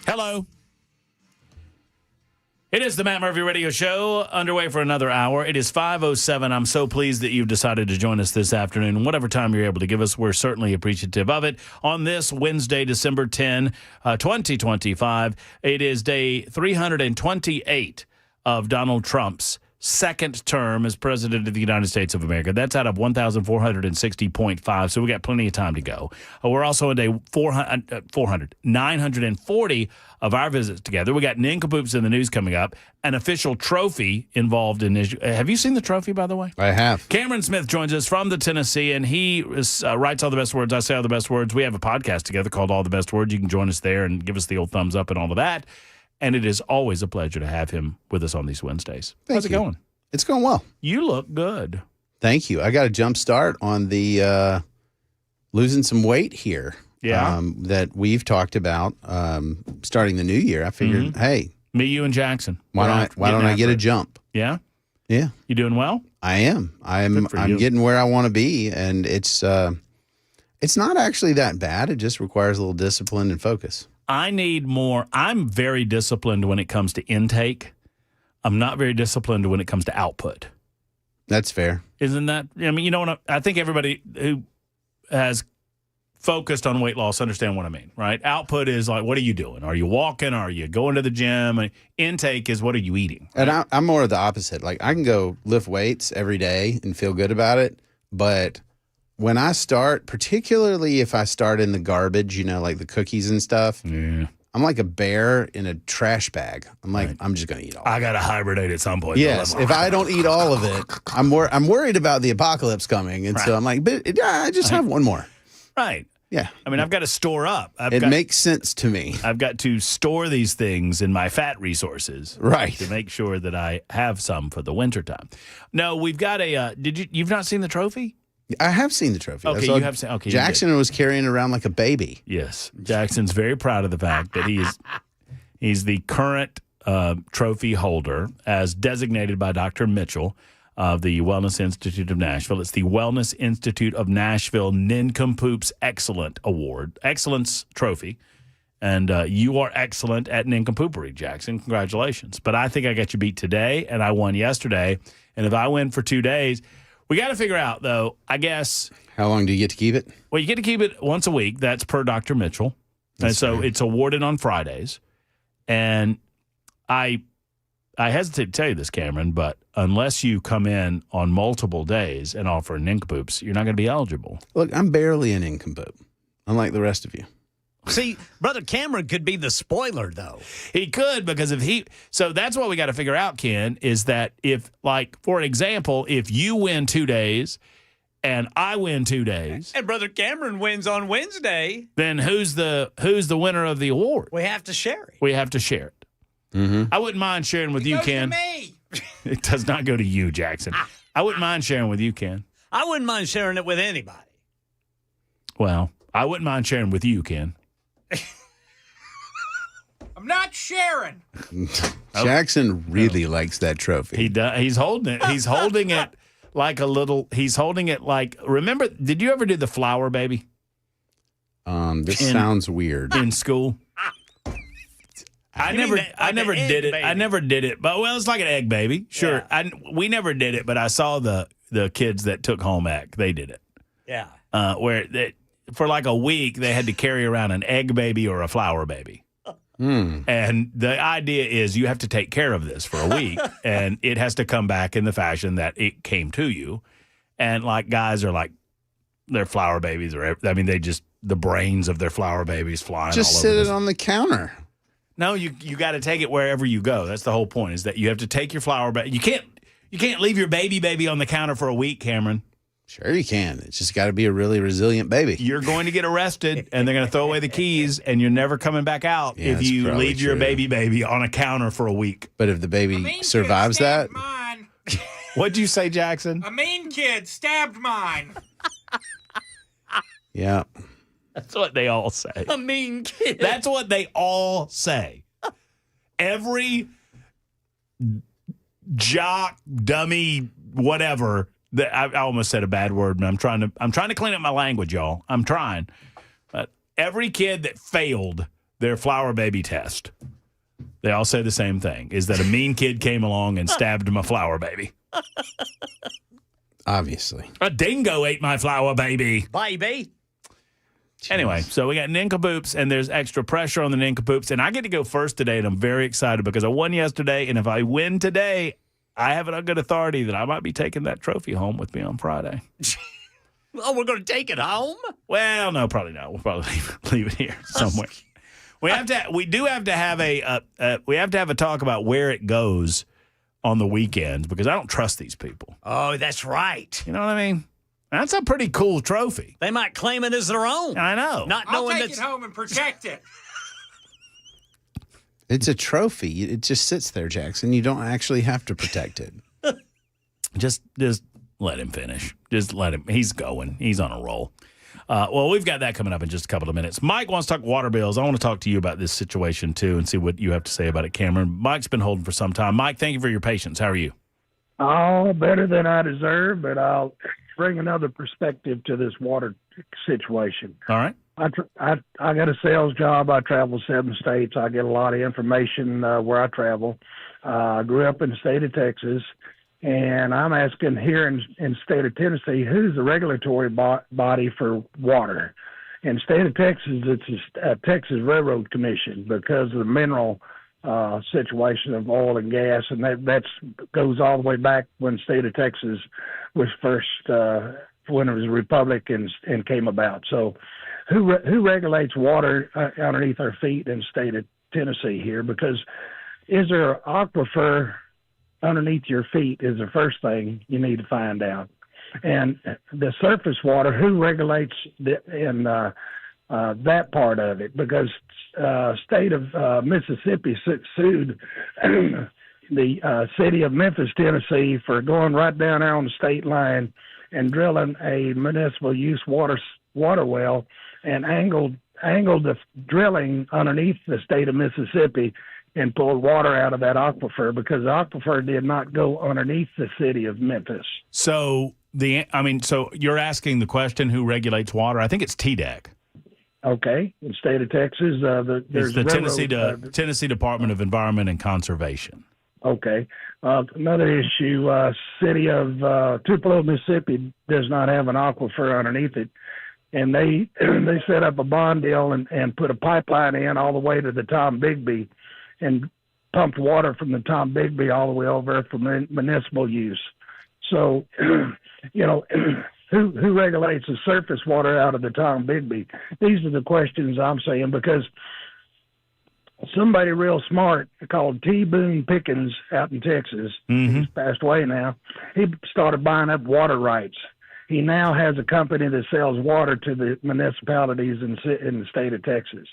Hello. It is the Matt Murphy Radio Show, underway for another hour. It is 5:07. I'm so pleased that you've decided to join us this afternoon. Whatever time you're able to give us, we're certainly appreciative of it. On this Wednesday, December 10, 2025, it is day 328 of Donald Trump's second term as president of the United States of America. That's out of 1,460.5, so we got plenty of time to go. We're also on day 940 of our visits together. We got nincompoops in the news coming up, an official trophy involved in this. Have you seen the trophy, by the way? I have. Cameron Smith joins us from the Tennessee, and he writes all the best words. I say all the best words. We have a podcast together called All the Best Words. You can join us there and give us the old thumbs up and all of that. And it is always a pleasure to have him with us on these Wednesdays. How's it going? It's going well. You look good. Thank you. I got a jump start on the losing some weight here. Yeah. That we've talked about starting the new year. I figured, hey, me, you, and Jackson. Why don't I get a jump? Yeah. Yeah. You doing well? I am. I'm getting where I want to be, and it's not actually that bad. It just requires a little discipline and focus. I need more. I'm very disciplined when it comes to intake. I'm not very disciplined when it comes to output. That's fair. Isn't that? I mean, you know what? I think everybody who has focused on weight loss understand what I mean, right? Output is like, what are you doing? Are you walking? Are you going to the gym? Intake is, what are you eating? Right? And I'm more of the opposite. Like, I can go lift weights every day and feel good about it, but when I start, particularly if I start in the garbage, like the cookies and stuff, yeah, I'm like a bear in a trash bag. I'm like, right. I'm just going to eat all of it. I got to hibernate at some point. Yes. If I don't eat all of it, I'm worried about the apocalypse coming. And so I'm like, but I just have one more. Right. Yeah. I mean, I've got to store up. It makes sense to me. I've got to store these things in my fat resources. Right. To make sure that I have some for the wintertime. No, we've got you've not seen the trophy? I have seen the trophy. Okay, you have seen. Okay, Jackson was carrying it around like a baby. Yes, Jackson's very proud of the fact that he's the current trophy holder as designated by Dr. Mitchell of the Wellness Institute of Nashville. It's the Wellness Institute of Nashville Nincompoops Excellence Trophy. And you are excellent at nincompoopery, Jackson. Congratulations. But I think I got you beat today, and I won yesterday. And if I win for 2 days, we got to figure out, though, I guess. How long do you get to keep it? Well, you get to keep it once a week. That's per Dr. Mitchell. And so it's awarded on Fridays. And I hesitate to tell you this, Cameron, but unless you come in on multiple days and offer nincompoops, you're not going to be eligible. Look, I'm barely a nincompoop, unlike the rest of you. See, Brother Cameron could be the spoiler, though. He could, because so that's what we got to figure out, Ken, is that if, like, for example, if you win 2 days and I win 2 days. And Brother Cameron wins on Wednesday. Then who's the winner of the award? We have to share it. We have to share it. Mm-hmm. I wouldn't mind sharing with you, Ken. To me. It does not go to you, Jackson. I wouldn't mind sharing with you, Ken. I wouldn't mind sharing it with anybody. Well, I wouldn't mind sharing with you, Ken. I'm not sharing. Jackson really likes that trophy. He does. He's holding it. He's holding it like a little. He's holding it like. Remember? Did you ever do the flower baby? This sounds weird. In school. I never did it. I never did it. But it's like an egg baby. Sure. Yeah. We never did it, but I saw the kids that took home ec. They did it. Yeah. For like a week, they had to carry around an egg baby or a flower baby. And the idea is you have to take care of this for a week, and it has to come back in the fashion that it came to you. And like guys are like, their flower babies are, the brains of their flower babies flying just all over. Just sit it on the counter. No, you got to take it wherever you go. That's the whole point, is that you have to take your flower baby. You can't leave your baby on the counter for a week, Cameron. Sure you can. It's just got to be a really resilient baby. You're going to get arrested, and they're going to throw away the keys, and you're never coming back out if you leave your baby on a counter for a week. But if the baby survives that? Mine. What'd you say, Jackson? A mean kid stabbed mine. Yeah. That's what they all say. A mean kid. That's what they all say. Every jock, dummy, whatever. I almost said a bad word, but I'm trying to clean up my language, y'all. I'm trying. But every kid that failed their flower baby test, they all say the same thing, is that a mean kid came along and stabbed my flower baby. Obviously. A dingo ate my flower baby. Baby. Anyway, so we got nincompoops, and there's extra pressure on the nincompoops, and I get to go first today, and I'm very excited because I won yesterday, and if I win today, I have it on good authority that I might be taking that trophy home with me on Friday. Oh, we're going to take it home? Well, no, probably not. We'll probably leave it here somewhere. We do have to have a talk about where it goes on the weekends because I don't trust these people. Oh, that's right. You know what I mean? That's a pretty cool trophy. They might claim it as their own. I know. Not I'll knowing take it home and protect it. It's a trophy. It just sits there, Jackson. You don't actually have to protect it. Just let him finish. Just let him. He's going. He's on a roll. Well, we've got that coming up in just a couple of minutes. Mike wants to talk water bills. I want to talk to you about this situation, too, and see what you have to say about it, Cameron. Mike's been holding for some time. Mike, thank you for your patience. How are you? Oh, better than I deserve, but I'll bring another perspective to this water situation. All right. I got a sales job. I travel 7 states. I get a lot of information where I travel. I grew up in the state of Texas. And I'm asking here in the state of Tennessee, who's the regulatory body for water? In the state of Texas, it's a Texas Railroad Commission because of the mineral situation of oil and gas, and that goes all the way back when the state of Texas was first, when it was a republic and came about. So who regulates water underneath our feet in the state of Tennessee here? Because is there an aquifer underneath your feet is the first thing you need to find out. And the surface water, who regulates that part of it? Because state of Mississippi sued the city of Memphis, Tennessee for going right down there on the state line and drilling a municipal use water well and angled the drilling underneath the state of Mississippi and pulled water out of that aquifer because the aquifer did not go underneath the city of Memphis. So so you're asking the question, who regulates water? I think it's TDEC. Okay, in the state of Texas, there's the Tennessee Department of Environment and Conservation. Okay, another issue: city of Tupelo, Mississippi, does not have an aquifer underneath it, and they set up a bond deal and put a pipeline in all the way to the Tom Bigby, and pumped water from the Tom Bigby all the way over for municipal use. So, who regulates the surface water out of the Tom Bigby? These are the questions I'm saying, because somebody real smart called T. Boone Pickens out in Texas, he's passed away now, he started buying up water rights. He now has a company that sells water to the municipalities in the state of Texas.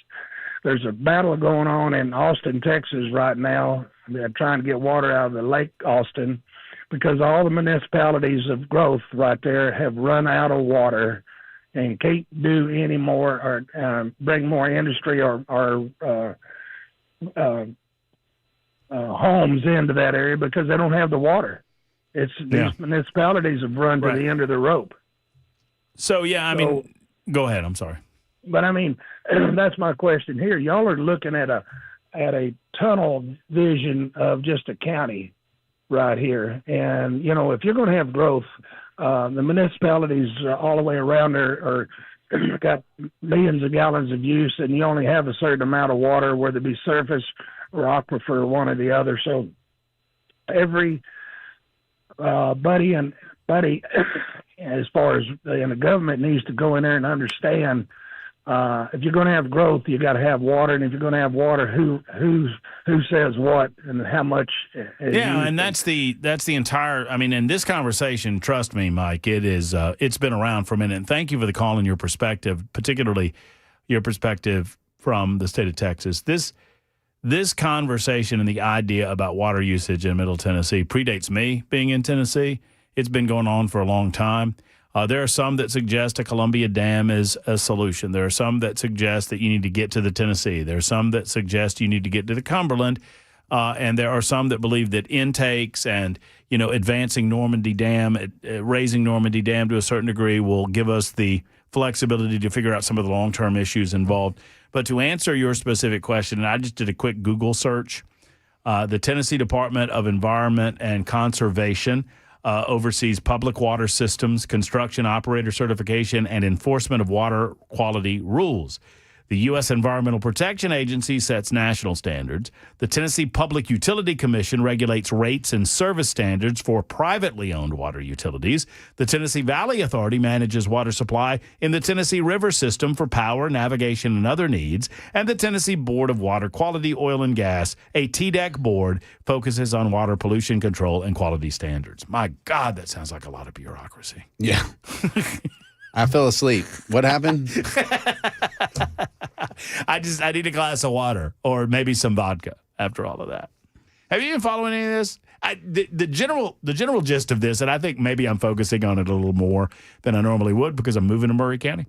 There's a battle going on in Austin, Texas right now. They're trying to get water out of the Lake Austin because all the municipalities of growth right there have run out of water and can't do any more or bring more industry or homes into that area because they don't have the water. These municipalities have run to the end of the rope. So, go ahead. I'm sorry. But that's my question here. Y'all are looking at a tunnel vision of just a county right here. And, if you're going to have growth, the municipalities all the way around there are got millions of gallons of use, and you only have a certain amount of water, whether it be surface or aquifer, one or the other. So every buddy, as far as the government needs to go in there and understand, if you're going to have growth, you got to have water, and if you're going to have water, who says what and how much? And that's the entire. In this conversation, trust me, Mike, it's been around for a minute. And thank you for the call and your perspective, particularly your perspective from the state of Texas. This conversation and the idea about water usage in Middle Tennessee predates me being in Tennessee. It's been going on for a long time. There are some that suggest a Columbia Dam is a solution. There are some that suggest that you need to get to the Tennessee. There are some that suggest you need to get to the Cumberland. And there are some that believe that intakes and, advancing Normandy Dam, raising Normandy Dam to a certain degree will give us the flexibility to figure out some of the long-term issues involved. But to answer your specific question, and I just did a quick Google search, the Tennessee Department of Environment and Conservation oversees public water systems, construction operator certification, and enforcement of water quality rules. The U.S. Environmental Protection Agency sets national standards. The Tennessee Public Utility Commission regulates rates and service standards for privately owned water utilities. The Tennessee Valley Authority manages water supply in the Tennessee River system for power, navigation, and other needs. And the Tennessee Board of Water Quality, Oil, and Gas, a TDEC board, focuses on water pollution control and quality standards. My God, that sounds like a lot of bureaucracy. Yeah. I fell asleep. What happened? I need a glass of water or maybe some vodka after all of that. Have you been following any of this? The general gist of this, and I think maybe I'm focusing on it a little more than I normally would because I'm moving to Murray County,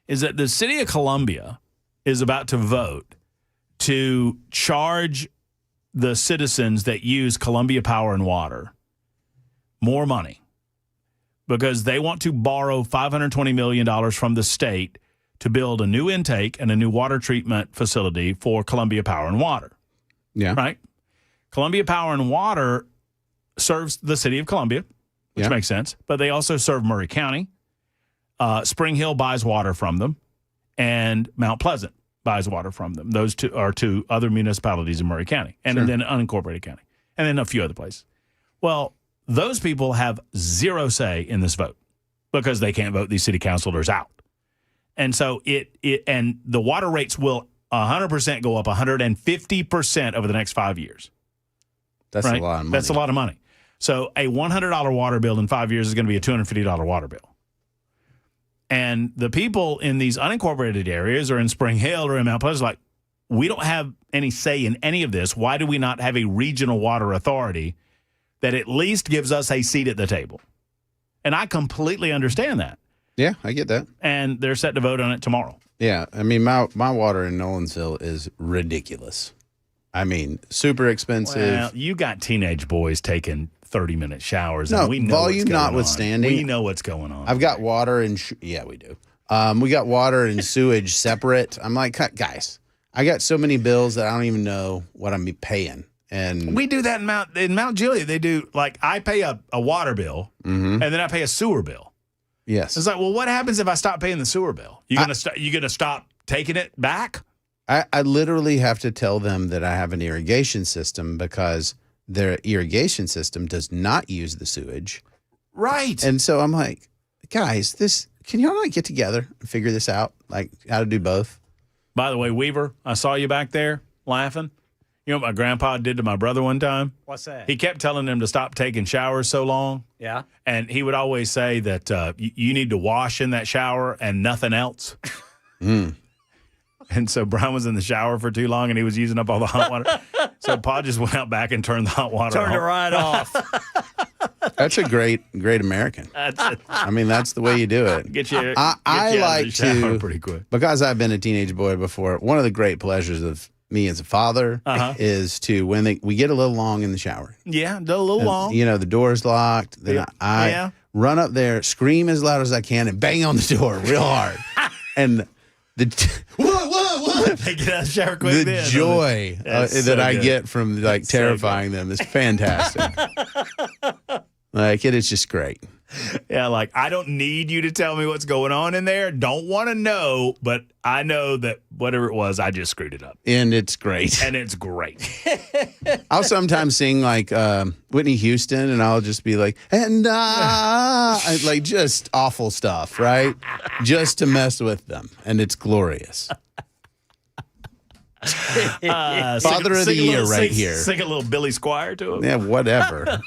is that the city of Columbia is about to vote to charge the citizens that use Columbia Power and Water more money because they want to borrow $520 million from the state to build a new intake and a new water treatment facility for Columbia Power and Water. Yeah. Right? Columbia Power and Water serves the city of Columbia, which makes sense, but they also serve Murray County. Spring Hill buys water from them, and Mount Pleasant buys water from them. Those two are two other municipalities in Murray County, and then unincorporated county, and then a few other places. Well, those people have zero say in this vote because they can't vote these city councilors out. And so and the water rates will 100% go up 150% over the next 5 years. That's a lot of money. That's a lot of money. So a $100 water bill in 5 years is going to be a $250 water bill. And the people in these unincorporated areas or in Spring Hill or in Mount Pleasant, like, we don't have any say in any of this. Why do we not have a regional water authority that at least gives us a seat at the table? And I completely understand that. Yeah, I get that. And they're set to vote on it tomorrow. Yeah, I mean, my water in Nolensville is ridiculous. I mean, super expensive. Well, you got teenage boys taking 30-minute showers. No, and we know volume what's going notwithstanding. On. We know what's going on. I've got water and yeah, we do. We got water and sewage separate. I'm like, guys, I got so many bills that I don't even know what I'm paying. And we do that in Mount Juliet. They do, like, I pay a water bill and then I pay a sewer bill. Yes. It's like, well, what happens if I stop paying the sewer bill? You gonna stop taking it back? I literally have to tell them that I have an irrigation system because their irrigation system does not use the sewage. Right. And so I'm like, guys, can y'all not get together and figure this out? Like how to do both? By the way, Weaver, I saw you back there laughing. You know what my grandpa did to my brother one time? What's that? He kept telling him to stop taking showers so long. Yeah. And he would always say that you need to wash in that shower and nothing else. And so Brian was in the shower for too long and he was using up all the hot water. So Pa just went out back and turned the hot water off. Turned it right off. That's a great American. I mean, that's the way you do it. I like to, pretty quick. Because I've been a teenage boy before, one of the great pleasures of me as a father is to, when we get a little long in the shower. Yeah, a little long. You know, the door's locked. Then I run up there, scream as loud as I can, and bang on the door real hard. And what? They get out of the shower quick. The joy that I get from like terrifying them is fantastic. Like it is just great. Yeah, like I don't need you to tell me what's going on in there. Don't want to know, but I know that whatever it was, I just screwed it up. And it's great. And it's great. I'll sometimes sing like Whitney Houston, and I'll just be like, and like just awful stuff, right? Just to mess with them, and it's glorious. Father of the year right here. Sing a little Billy Squire to him. Yeah, whatever.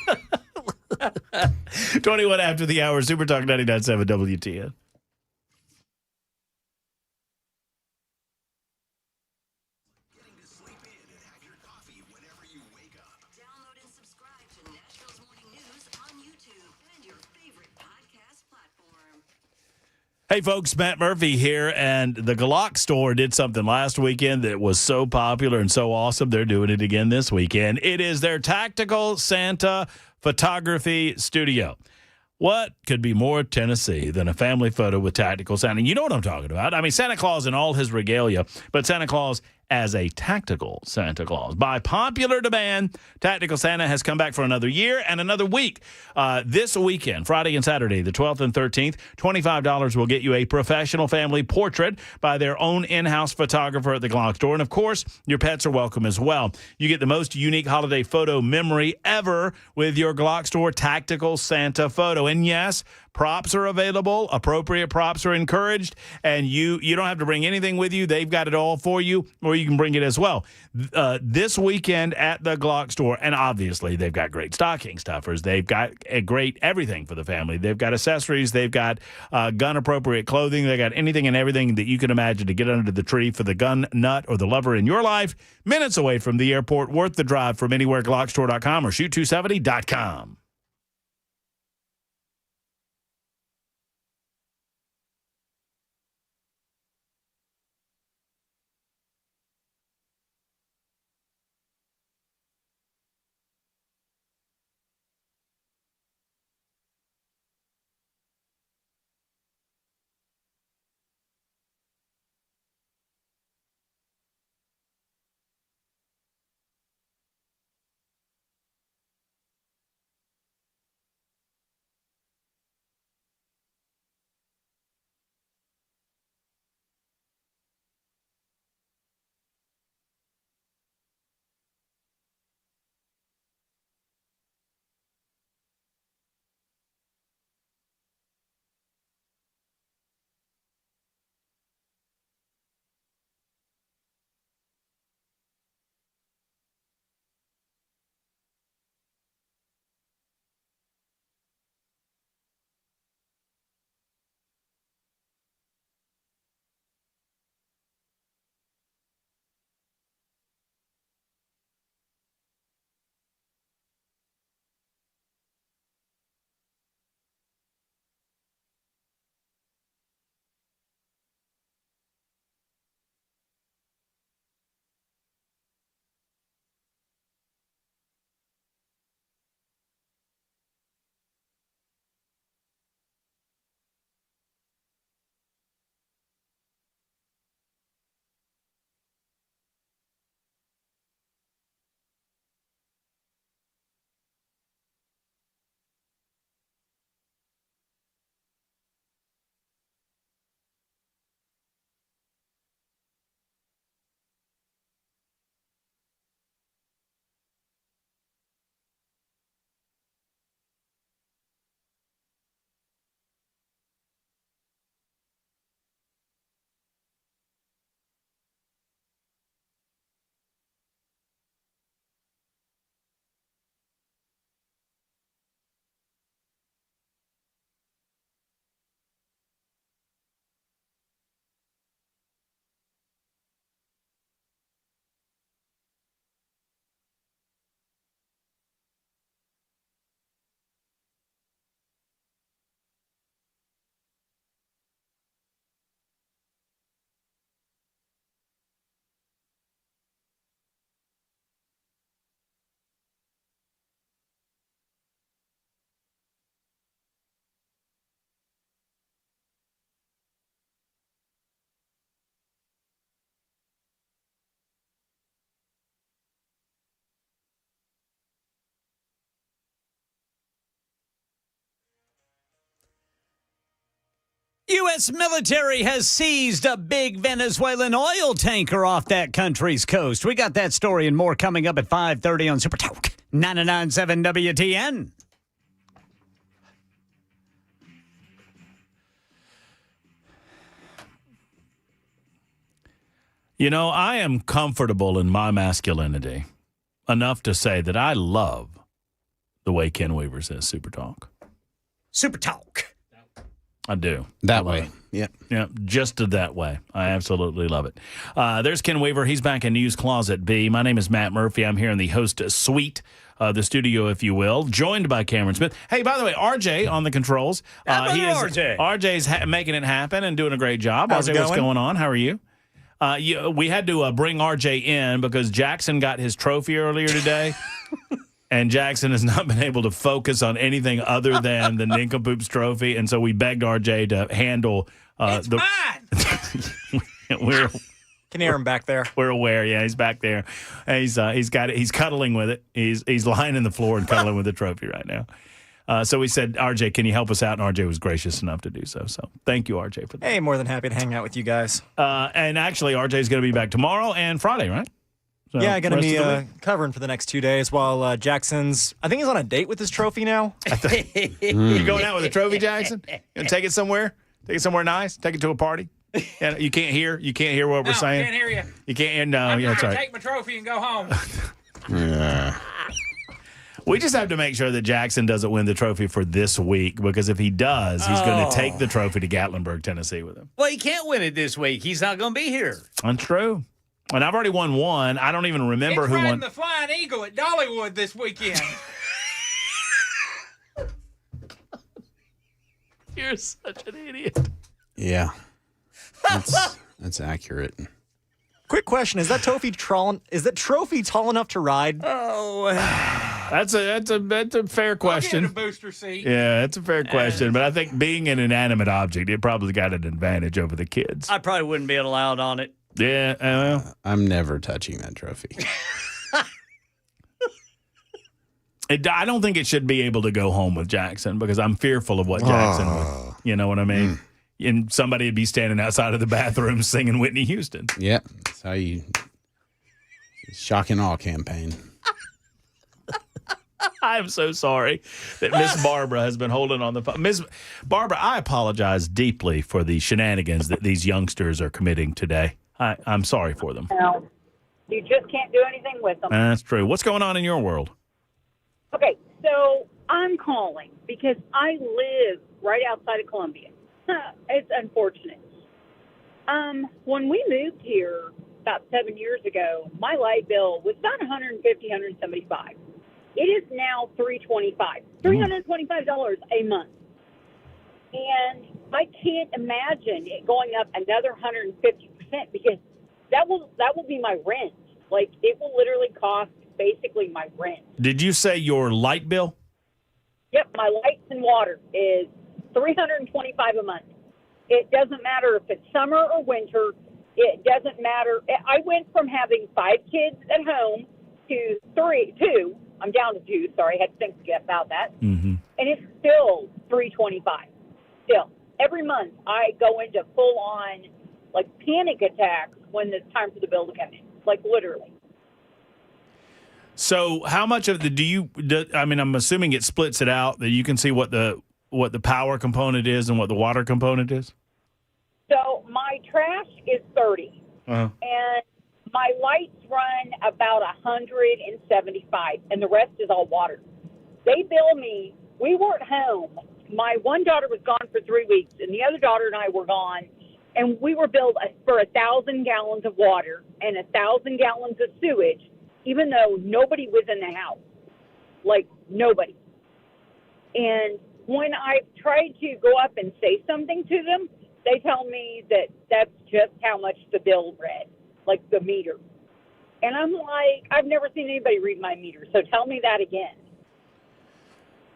21 after the hour, Super Talk 99.7 WTN. Download and subscribe to Nashville's Morning News on YouTube and your favorite podcast platform. Hey, folks, Matt Murphy here, and the Glock store did something last weekend that was so popular and so awesome. They're doing it again this weekend. It is their Tactical Santa Photography Studio. What could be more Tennessee than a family photo with Tactical Santa? You know what I'm talking about. I mean, Santa Claus in all his regalia, but Santa Claus as a tactical Santa Claus. By popular demand, Tactical Santa has come back for another year and another week. This weekend, Friday and Saturday, the 12th and 13th, $25 will get you a professional family portrait by their own in-house photographer at the Glock store. And, of course, your pets are welcome as well. You get the most unique holiday photo memory ever with your Glock store Tactical Santa photo. And, yes, props are available. Appropriate props are encouraged. And you don't have to bring anything with you. They've got it all for you, or you can bring it as well. This weekend at the Glock store, and obviously they've got great stocking stuffers. They've got a great everything for the family. They've got accessories. They've got gun-appropriate clothing. They got anything and everything that you can imagine to get under the tree for the gun nut or the lover in your life. Minutes away from the airport, worth the drive from anywhere, GlockStore.com or Shoot270.com. U.S. military has seized a big Venezuelan oil tanker off that country's coast. We got that story and more coming up at 5:30 on Super Talk 99.7 WTN. You know, I am comfortable in my masculinity enough to say that I love the way Ken Weaver says Super Talk. Super Talk. I do. That way. Yeah. Yeah, just that way. I absolutely love it. There's Ken Weaver. He's back in News Closet B. My name is Matt Murphy. I'm here in the host suite, the studio, if you will, joined by Cameron Smith. Hey, by the way, RJ on the controls. RJ's making it happen and doing a great job. How's RJ, it what's going? going on? How are you? We had to bring RJ in because Jackson got his trophy earlier today. And Jackson has not been able to focus on anything other than the Nincompoops trophy. And so we begged RJ to handle It's mine. we're Can hear him back there. We're aware. Yeah, he's back there. He's got it. He's cuddling with it. He's lying in the floor and cuddling with the trophy right now. So we said, RJ, can you help us out? And RJ was gracious enough to do so. So thank you, RJ, for that. Hey, more than happy to hang out with you guys. And actually, RJ is going to be back tomorrow and Friday, right? So Yeah, going to be covering for the next 2 days while Jackson's, I think he's on a date with his trophy now. You going out with a trophy, Jackson? You gonna take it somewhere? Take it somewhere nice? Take it to a party? Yeah, you can't hear. You can't hear what we're saying. Can't hear you. You can't. No, I'm yeah, that's trying to right. take my trophy and go home. Yeah. We just have to make sure that Jackson doesn't win the trophy for this week, because if he does, he's going to take the trophy to Gatlinburg, Tennessee with him. Well, he can't win it this week. He's not going to be here. That's true. And I've already won one. I don't even remember It's who riding won. the Flying Eagle at Dollywood this weekend. You're such an idiot. Yeah. That's accurate. Quick question: Is that trophy tall enough to ride? Oh, that's a fair question. I'll get a booster seat. Yeah, it's a fair question, but I think being an inanimate object, it probably got an advantage over the kids. I probably wouldn't be allowed on it. Yeah, well, I'm never touching that trophy. I don't think it should be able to go home with Jackson, because I'm fearful of what Jackson would. You know what I mean? And somebody would be standing outside of the bathroom singing Whitney Houston. Yeah, that's how you shock and awe campaign. I'm so sorry that Miss Barbara has been holding on the phone. Miss Barbara, I apologize deeply for the shenanigans that these youngsters are committing today. I'm sorry for them. No, you just can't do anything with them. That's true. What's going on in your world? Okay, so I'm calling because I live right outside of Columbia. It's unfortunate. When we moved here about 7 years ago, my light bill was about $150, $175. It is now $325 a month. And I can't imagine it going up another 150% because that will be my rent. Like, it will literally cost basically my rent. Did you say your light bill? Yep, my lights and water is $325 a month. It doesn't matter if it's summer or winter. It doesn't matter. I went from having 5 kids at home to 2. I'm down to 2. Sorry, I had to think about that. Mm-hmm. And it's still $325. Still, every month I go into full-on like panic attacks when it's time for the bill to come in. Like literally. So how much of the I'm assuming it splits it out that you can see what the power component is and what the water component is? So my trash is 30, Uh-huh. and my lights run about 175, and the rest is all water. They bill me. We weren't home. My one daughter was gone for 3 weeks, and the other daughter and I were gone, and we were billed for 1,000 gallons of water and 1,000 gallons of sewage, even though nobody was in the house. Like, nobody. And when I tried to go up and say something to them, they tell me that that's just how much the bill read, like the meter. And I'm like, I've never seen anybody read my meter, so tell me that again.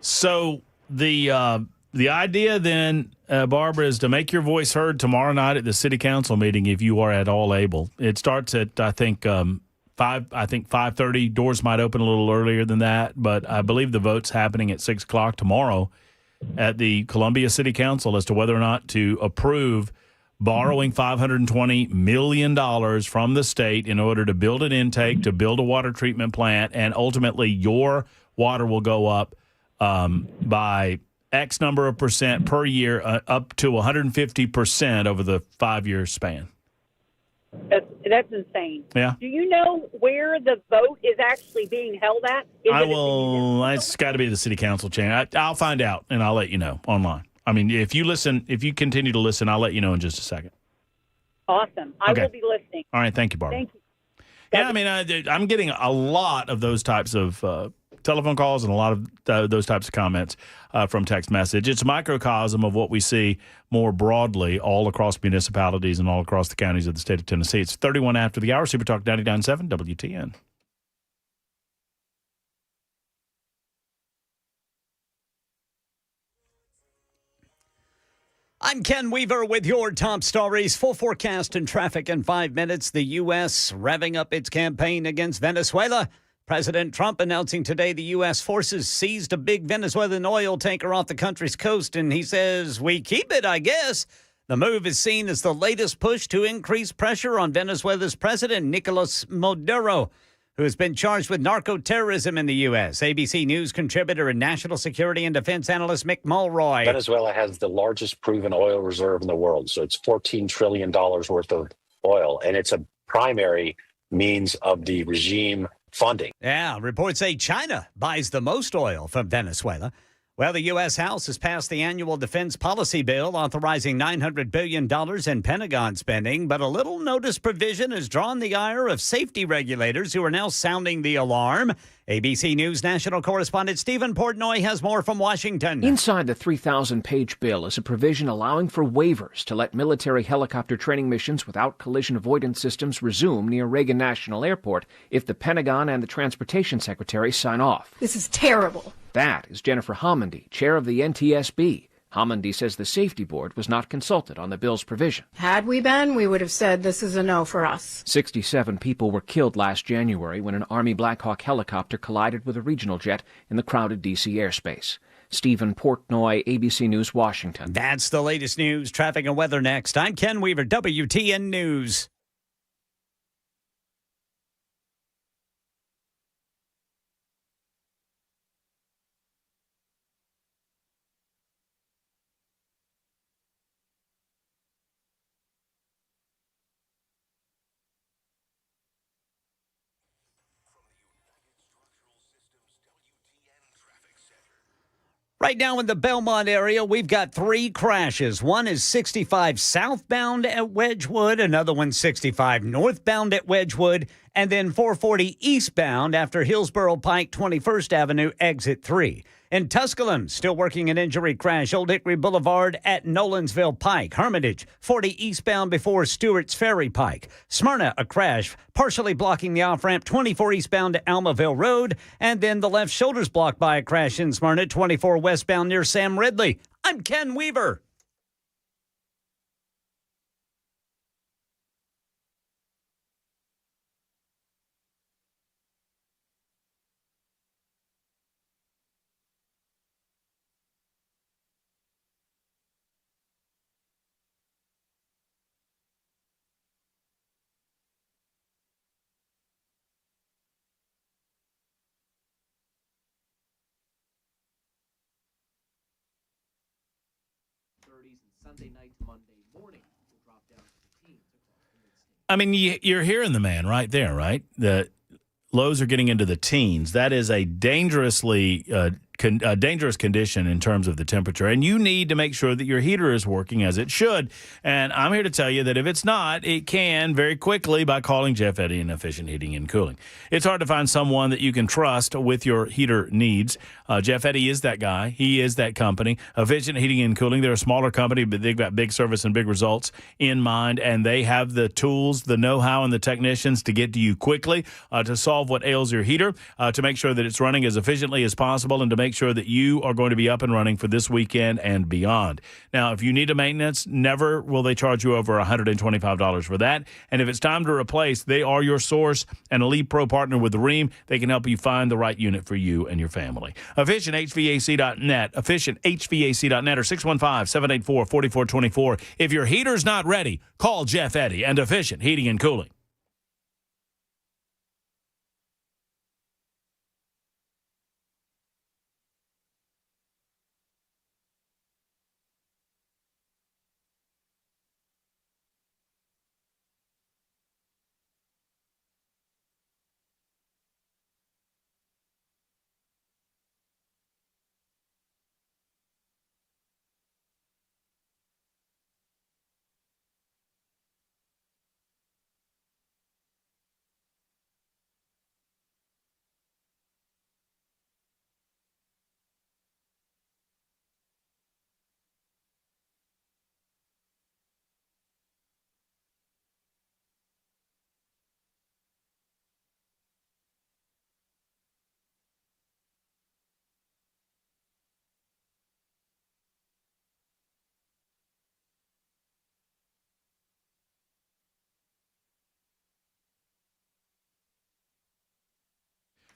So the idea then, Barbara, is to make your voice heard tomorrow night at the city council meeting if you are at all able. It starts at, I think 5:30. Doors might open a little earlier than that, but I believe the vote's happening at 6 o'clock tomorrow at the Columbia City Council as to whether or not to approve borrowing $520 million from the state in order to build an intake, to build a water treatment plant, and ultimately your water will go up by X number of percent per year, up to 150% over the 5-year span. That's insane. Yeah. Do you know where the vote is actually being held at? It's got to be the city council channel. I'll find out, and I'll let you know online. I mean, if you continue to listen, I'll let you know in just a second. Awesome. I Okay. will be listening. All right. Thank you, Barbara. Thank you. Yeah, I mean, I'm getting a lot of those types of telephone calls and a lot of those types of comments from text message. It's a microcosm of what we see more broadly all across municipalities and all across the counties of the state of Tennessee. It's 31 after the hour. Super Talk 99.7 WTN. I'm Ken Weaver with your top stories. Full forecast and traffic in 5 minutes. The U.S. revving up its campaign against Venezuela. President Trump announcing today the U.S. forces seized a big Venezuelan oil tanker off the country's coast, and he says, we keep it, I guess. The move is seen as the latest push to increase pressure on Venezuela's president, Nicolas Maduro, who has been charged with narco-terrorism in the U.S. ABC News contributor and national security and defense analyst Mick Mulroy. Venezuela has the largest proven oil reserve in the world, so it's $14 trillion worth of oil, and it's a primary means of the regime funding. Yeah, reports say China buys the most oil from Venezuela. Well, the U.S. House has passed the annual defense policy bill authorizing $900 billion in Pentagon spending, but a little notice provision has drawn the ire of safety regulators who are now sounding the alarm. ABC News national correspondent Stephen Portnoy has more from Washington. Inside the 3,000-page bill is a provision allowing for waivers to let military helicopter training missions without collision avoidance systems resume near Reagan National Airport if the Pentagon and the Transportation Secretary sign off. This is terrible. That is Jennifer Homendy, chair of the NTSB. Homendy says the safety board was not consulted on the bill's provision. Had we been, we would have said this is a no for us. 67 people were killed last January when an Army Black Hawk helicopter collided with a regional jet in the crowded D.C. airspace. Stephen Portnoy, ABC News, Washington. That's the latest news, traffic, and weather next. I'm Ken Weaver, WTN News. Right now in the Belmont area, we've got 3 crashes. One is 65 southbound at Wedgwood, another one 65 northbound at Wedgwood, and then 440 eastbound after Hillsborough Pike, 21st Avenue, exit 3. In Tusculum, still working an injury crash, Old Hickory Boulevard at Nolensville Pike. Hermitage, 40 eastbound before Stewart's Ferry Pike. Smyrna, a crash, partially blocking the off-ramp, 24 eastbound to Almaville Road. And then the left shoulder's blocked by a crash in Smyrna, 24 westbound near Sam Ridley. I'm Ken Weaver. Sunday night to Monday morning will drop down to the teens. I mean, you're hearing the man right there, right? The lows are getting into the teens. That is a dangerously dangerous condition in terms of the temperature, and you need to make sure that your heater is working as it should. And I'm here to tell you that if it's not, it can very quickly by calling Jeff Eddy and Efficient Heating and Cooling. It's hard to find someone that you can trust with your heater needs. Jeff Eddy is that guy. He is that company. Efficient Heating and Cooling, they're a smaller company, but they've got big service and big results in mind, and they have the tools, the know-how, and the technicians to get to you quickly to solve what ails your heater, to make sure that it's running as efficiently as possible, and to make sure that you are going to be up and running for this weekend and beyond. Now, if you need a maintenance, never will they charge you over $125 for that. And if it's time to replace, they are your source and a lead pro partner with the Ream. They can help you find the right unit for you and your family. EfficientHVAC.net, EfficientHVAC.net, or 615-784-4424. If your heater's not ready, call Jeff Eddy and Efficient Heating and Cooling.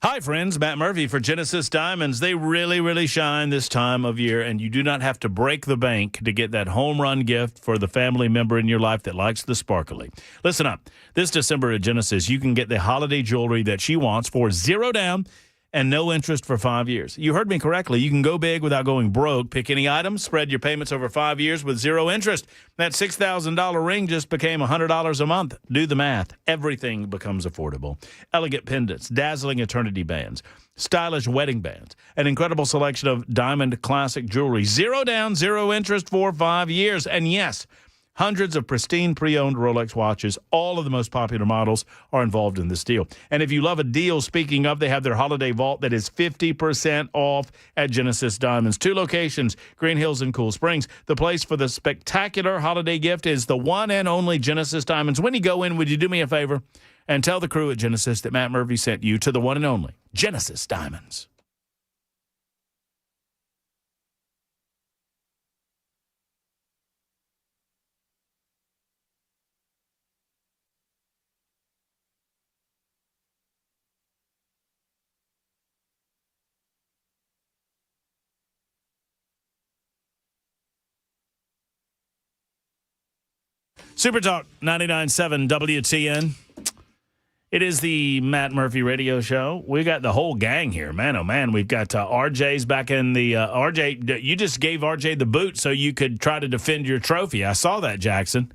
Hi, friends. Matt Murphy for Genesis Diamonds. They really, really shine this time of year, and you do not have to break the bank to get that home run gift for the family member in your life that likes the sparkly. Listen up. This December at Genesis, you can get the holiday jewelry that she wants for $0 down and no interest for 5 years. You heard me correctly. You can go big without going broke. Pick any item, spread your payments over 5 years with 0 interest. That $6,000 ring just became $100 a month. Do the math. Everything becomes affordable. Elegant pendants, dazzling eternity bands, stylish wedding bands, an incredible selection of diamond classic jewelry. 0 down, 0 interest for 5 years. And yes, hundreds of pristine pre-owned Rolex watches, all of the most popular models, are involved in this deal. And if you love a deal, speaking of, they have their holiday vault that is 50% off at Genesis Diamonds. 2 locations, Green Hills and Cool Springs. The place for the spectacular holiday gift is the one and only Genesis Diamonds. When you go in, would you do me a favor and tell the crew at Genesis that Matt Murphy sent you to the one and only Genesis Diamonds? Super Talk 99.7 WTN. It is the Matt Murphy radio show. We got the whole gang here. Man, oh, man. We've got RJ's back in the RJ. You just gave RJ the boot so you could try to defend your trophy. I saw that, Jackson.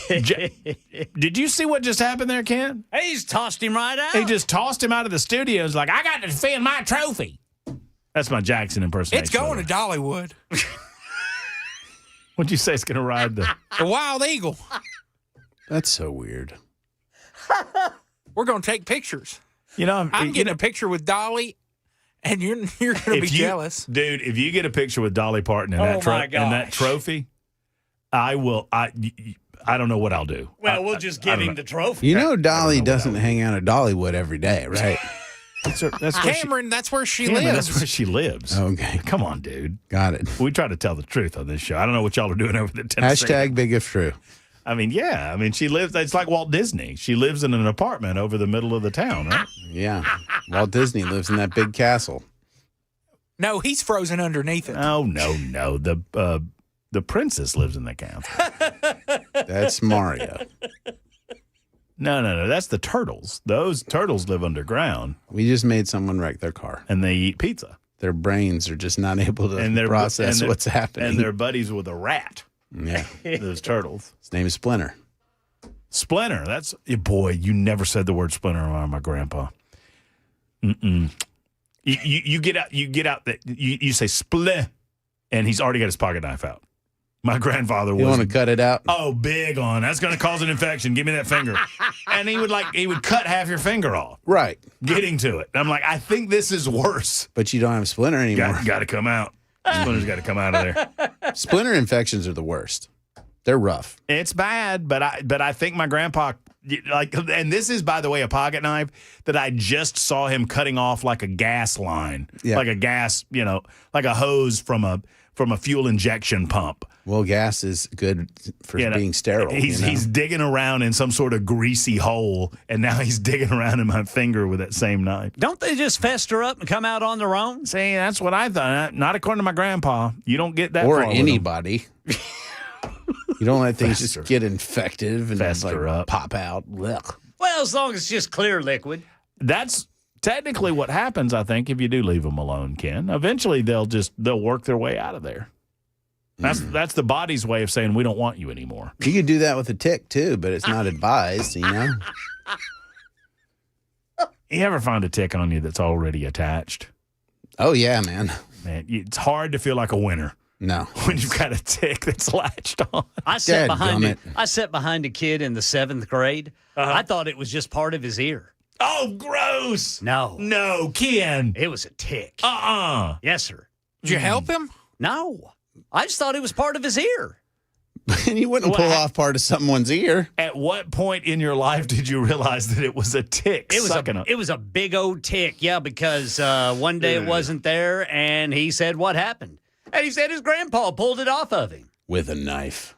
Did you see what just happened there, Ken? He's tossed him right out. He just tossed him out of the studio. He's like, I got to defend my trophy. That's my Jackson impersonation. It's going to Dollywood. What'd you say it's going to ride the Wild Eagle? That's so weird. We're going to take pictures. You know, I'm getting a picture with Dolly, and you're going to be jealous. Dude, if you get a picture with Dolly Parton and that trophy, I will. I don't know what I'll do. Well, we'll just give him the trophy. You know, Dolly doesn't hang out at Dollywood every day, right? Cameron, that's where she lives. That's where she lives. Okay. Come on, dude. Got it. We try to tell the truth on this show. I don't know what y'all are doing over the Tennessee. Hashtag big if true. I mean, yeah. I mean, she lives, it's like Walt Disney. She lives in an apartment over the middle of the town, right? Yeah. Walt Disney lives in that big castle. No, he's frozen underneath it. Oh, no. The princess lives in the castle. That's Mario. No. That's the turtles. Those turtles live underground. We just made someone wreck their car. And they eat pizza. Their brains are just not able to process what's happening. And they're buddies with a rat. Yeah. Those turtles. His name is Splinter. Splinter. That's, boy, you never said the word Splinter around my grandpa. Mm-mm. You get out, you say split, and he's already got his pocket knife out. My grandfather was. You want to cut it out? Oh, big on. That's going to cause an infection. Give me that finger. And he would cut half your finger off. Right. Getting to it. I'm like, I think this is worse. But you don't have Splinter anymore. Got to come out. Splinter's got to come out of there. Splinter infections are the worst. They're rough. It's bad, but I think my grandpa, like, and this is, by the way, a pocket knife that I just saw him cutting off like a gas line, like a gas, like a hose from a fuel injection pump. Well, gas is good for being sterile. He's digging around in some sort of greasy hole, and now he's digging around in my finger with that same knife. Don't they just fester up and come out on their own? See, that's what I thought. Not according to my grandpa. You don't get that or far anybody. You don't let things just get infected and fester up, pop out. Blech. Well, as long as it's just clear liquid. That's technically what happens, I think, if you do leave them alone, Ken. Eventually, they'll work their way out of there. That's the body's way of saying we don't want you anymore. You could do that with a tick too, but it's not advised, You ever find a tick on you that's already attached? Oh yeah, man. It's hard to feel like a winner. No, when you've got a tick that's latched on. I sat behind a kid in the 7th grade. I thought it was just part of his ear. Oh, gross! No, Ken. It was a tick. Yes, sir. Did you help him? No. I just thought it was part of his ear. And you wouldn't pull off part of someone's ear. At what point in your life did you realize that it was a tick? It was a big old tick, because one day it wasn't there, and he said, what happened? And he said his grandpa pulled it off of him. With a knife.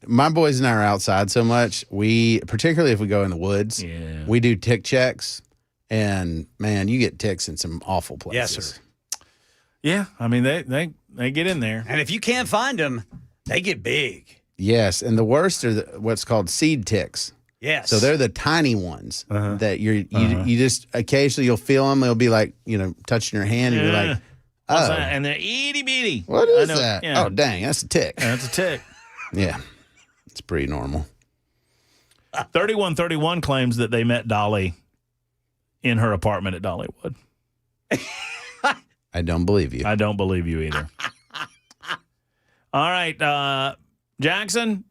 My boys and I are outside so much. Particularly if we go in the woods, we do tick checks, and man, you get ticks in some awful places. Yes, sir. Yeah, I mean they get in there, and if you can't find them, they get big. Yes, and the worst are what's called seed ticks. Yes. So they're the tiny ones that you just occasionally you'll feel them. They'll be like touching your hand, and you're like, oh, and they're itty bitty. What is that? Yeah. Oh, dang, that's a tick. That's a tick. Yeah, it's pretty normal. 3131 claims that they met Dolly in her apartment at Dollywood. I don't believe you. I don't believe you either. All right, Jackson.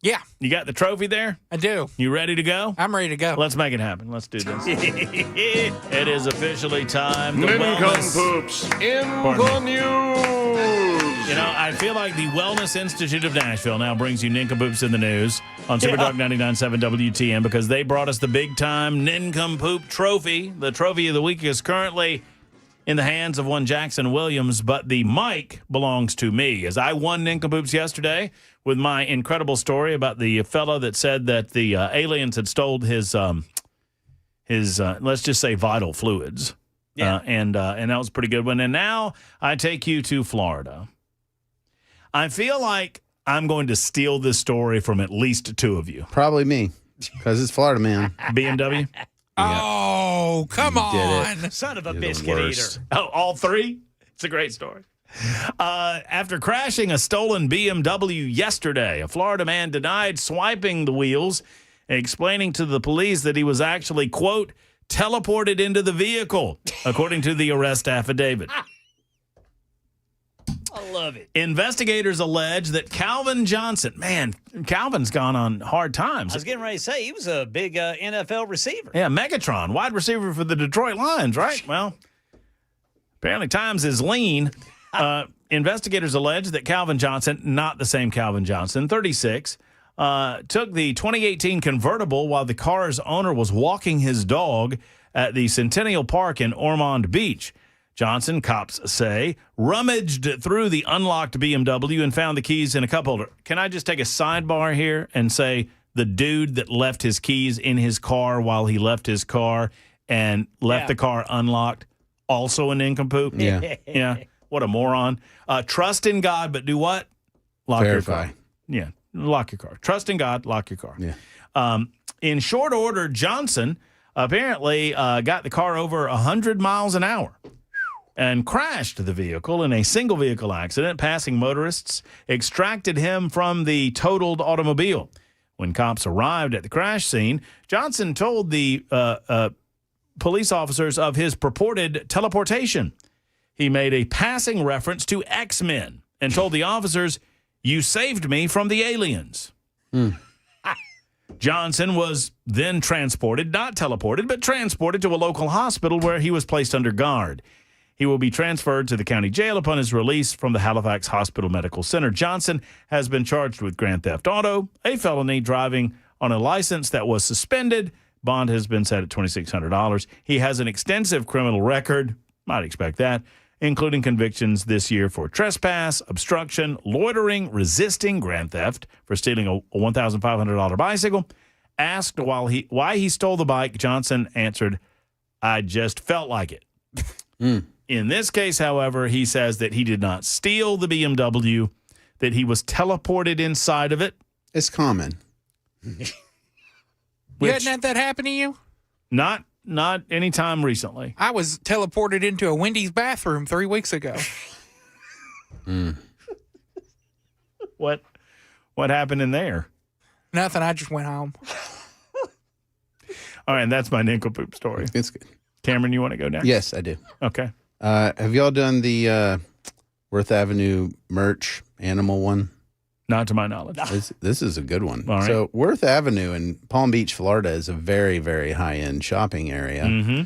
Yeah. You got the trophy there? I do. You ready to go? I'm ready to go. Let's make it happen. Let's do this. It is officially time. Nincompoops in the news. You know, I feel like the Wellness Institute of Nashville now brings you Nincompoops in the news on Super Talk 99.7 WTN because they brought us the big-time Nincompoop trophy. The trophy of the week is currently in the hands of one Jackson Williams, but the mic belongs to me, as I won Nincompoops yesterday with my incredible story about the fellow that said that the aliens had stole his let's just say vital fluids. Yeah. And that was a pretty good one. And now I take you to Florida. I feel like I'm going to steal this story from at least two of you. Probably me, because it's Florida, man. BMW? Oh, come on. Son of a biscuit eater. Oh, all three? It's a great story. After crashing a stolen BMW yesterday, a Florida man denied swiping the wheels, explaining to the police that he was actually, quote, teleported into the vehicle, according to the arrest affidavit. I love it. Investigators allege that Calvin Johnson, man, Calvin's gone on hard times. I was getting ready to say he was a big NFL receiver. Yeah, Megatron, wide receiver for the Detroit Lions, right? Well, apparently times is lean. Investigators allege that Calvin Johnson, not the same Calvin Johnson, 36, took the 2018 convertible while the car's owner was walking his dog at the Centennial Park in Ormond Beach. Johnson, cops say, rummaged through the unlocked BMW and found the keys in a cup holder. Can I just take a sidebar here and say the dude that left his keys in his car while he left his car and left the car unlocked, also a nincompoop? Yeah. Yeah. What a moron. Trust in God, but do what? Lock Verify. your car. Yeah. Lock your car. Trust in God, lock your car. Yeah. In short order, Johnson apparently got the car over 100 miles an hour and crashed the vehicle in a single vehicle accident. Passing motorists extracted him from the totaled automobile. When cops arrived at the crash scene, Johnson told the police officers of his purported teleportation. He made a passing reference to X-Men and told the officers, "You saved me from the aliens." Johnson was then transported, not teleported, but transported to a local hospital where he was placed under guard. He will be transferred to the county jail upon his release from the Halifax Hospital Medical Center. Johnson has been charged with grand theft auto, a felony, driving on a license that was suspended. Bond has been set at $2,600. He has an extensive criminal record, might expect that, including convictions this year for trespass, obstruction, loitering, resisting, grand theft, for stealing a $1,500 bicycle. Asked why he stole the bike, Johnson answered, "I just felt like it." In this case, however, he says that he did not steal the BMW, that he was teleported inside of it. It's common. You hadn't had that happen to you? Not any time recently. I was teleported into a Wendy's bathroom 3 weeks ago. What happened in there? Nothing. I just went home. All right, and that's my nincompoop story. It's good. Cameron, you want to go next? Yes, I do. Okay. Have y'all done the Worth Avenue merch animal one? Not to my knowledge. This is a good one. All right. So Worth Avenue in Palm Beach, Florida is a very, very high-end shopping area. Mm-hmm.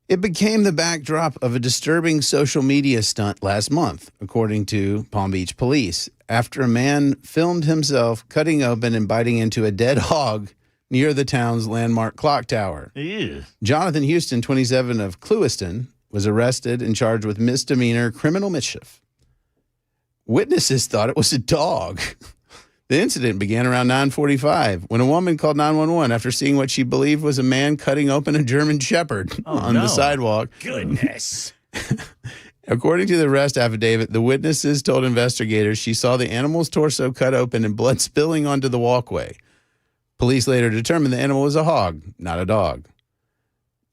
It became the backdrop of a disturbing social media stunt last month, according to Palm Beach police, after a man filmed himself cutting open and biting into a dead hog near the town's landmark clock tower. Ew. Jonathan Houston, 27, of Clewiston, was arrested and charged with misdemeanor criminal mischief. Witnesses thought it was a dog. The incident began around 9:45 when a woman called 911 after seeing what she believed was a man cutting open a German Shepherd on the sidewalk. Goodness. According to the arrest affidavit, the witnesses told investigators she saw the animal's torso cut open and blood spilling onto the walkway. Police later determined the animal was a hog, not a dog.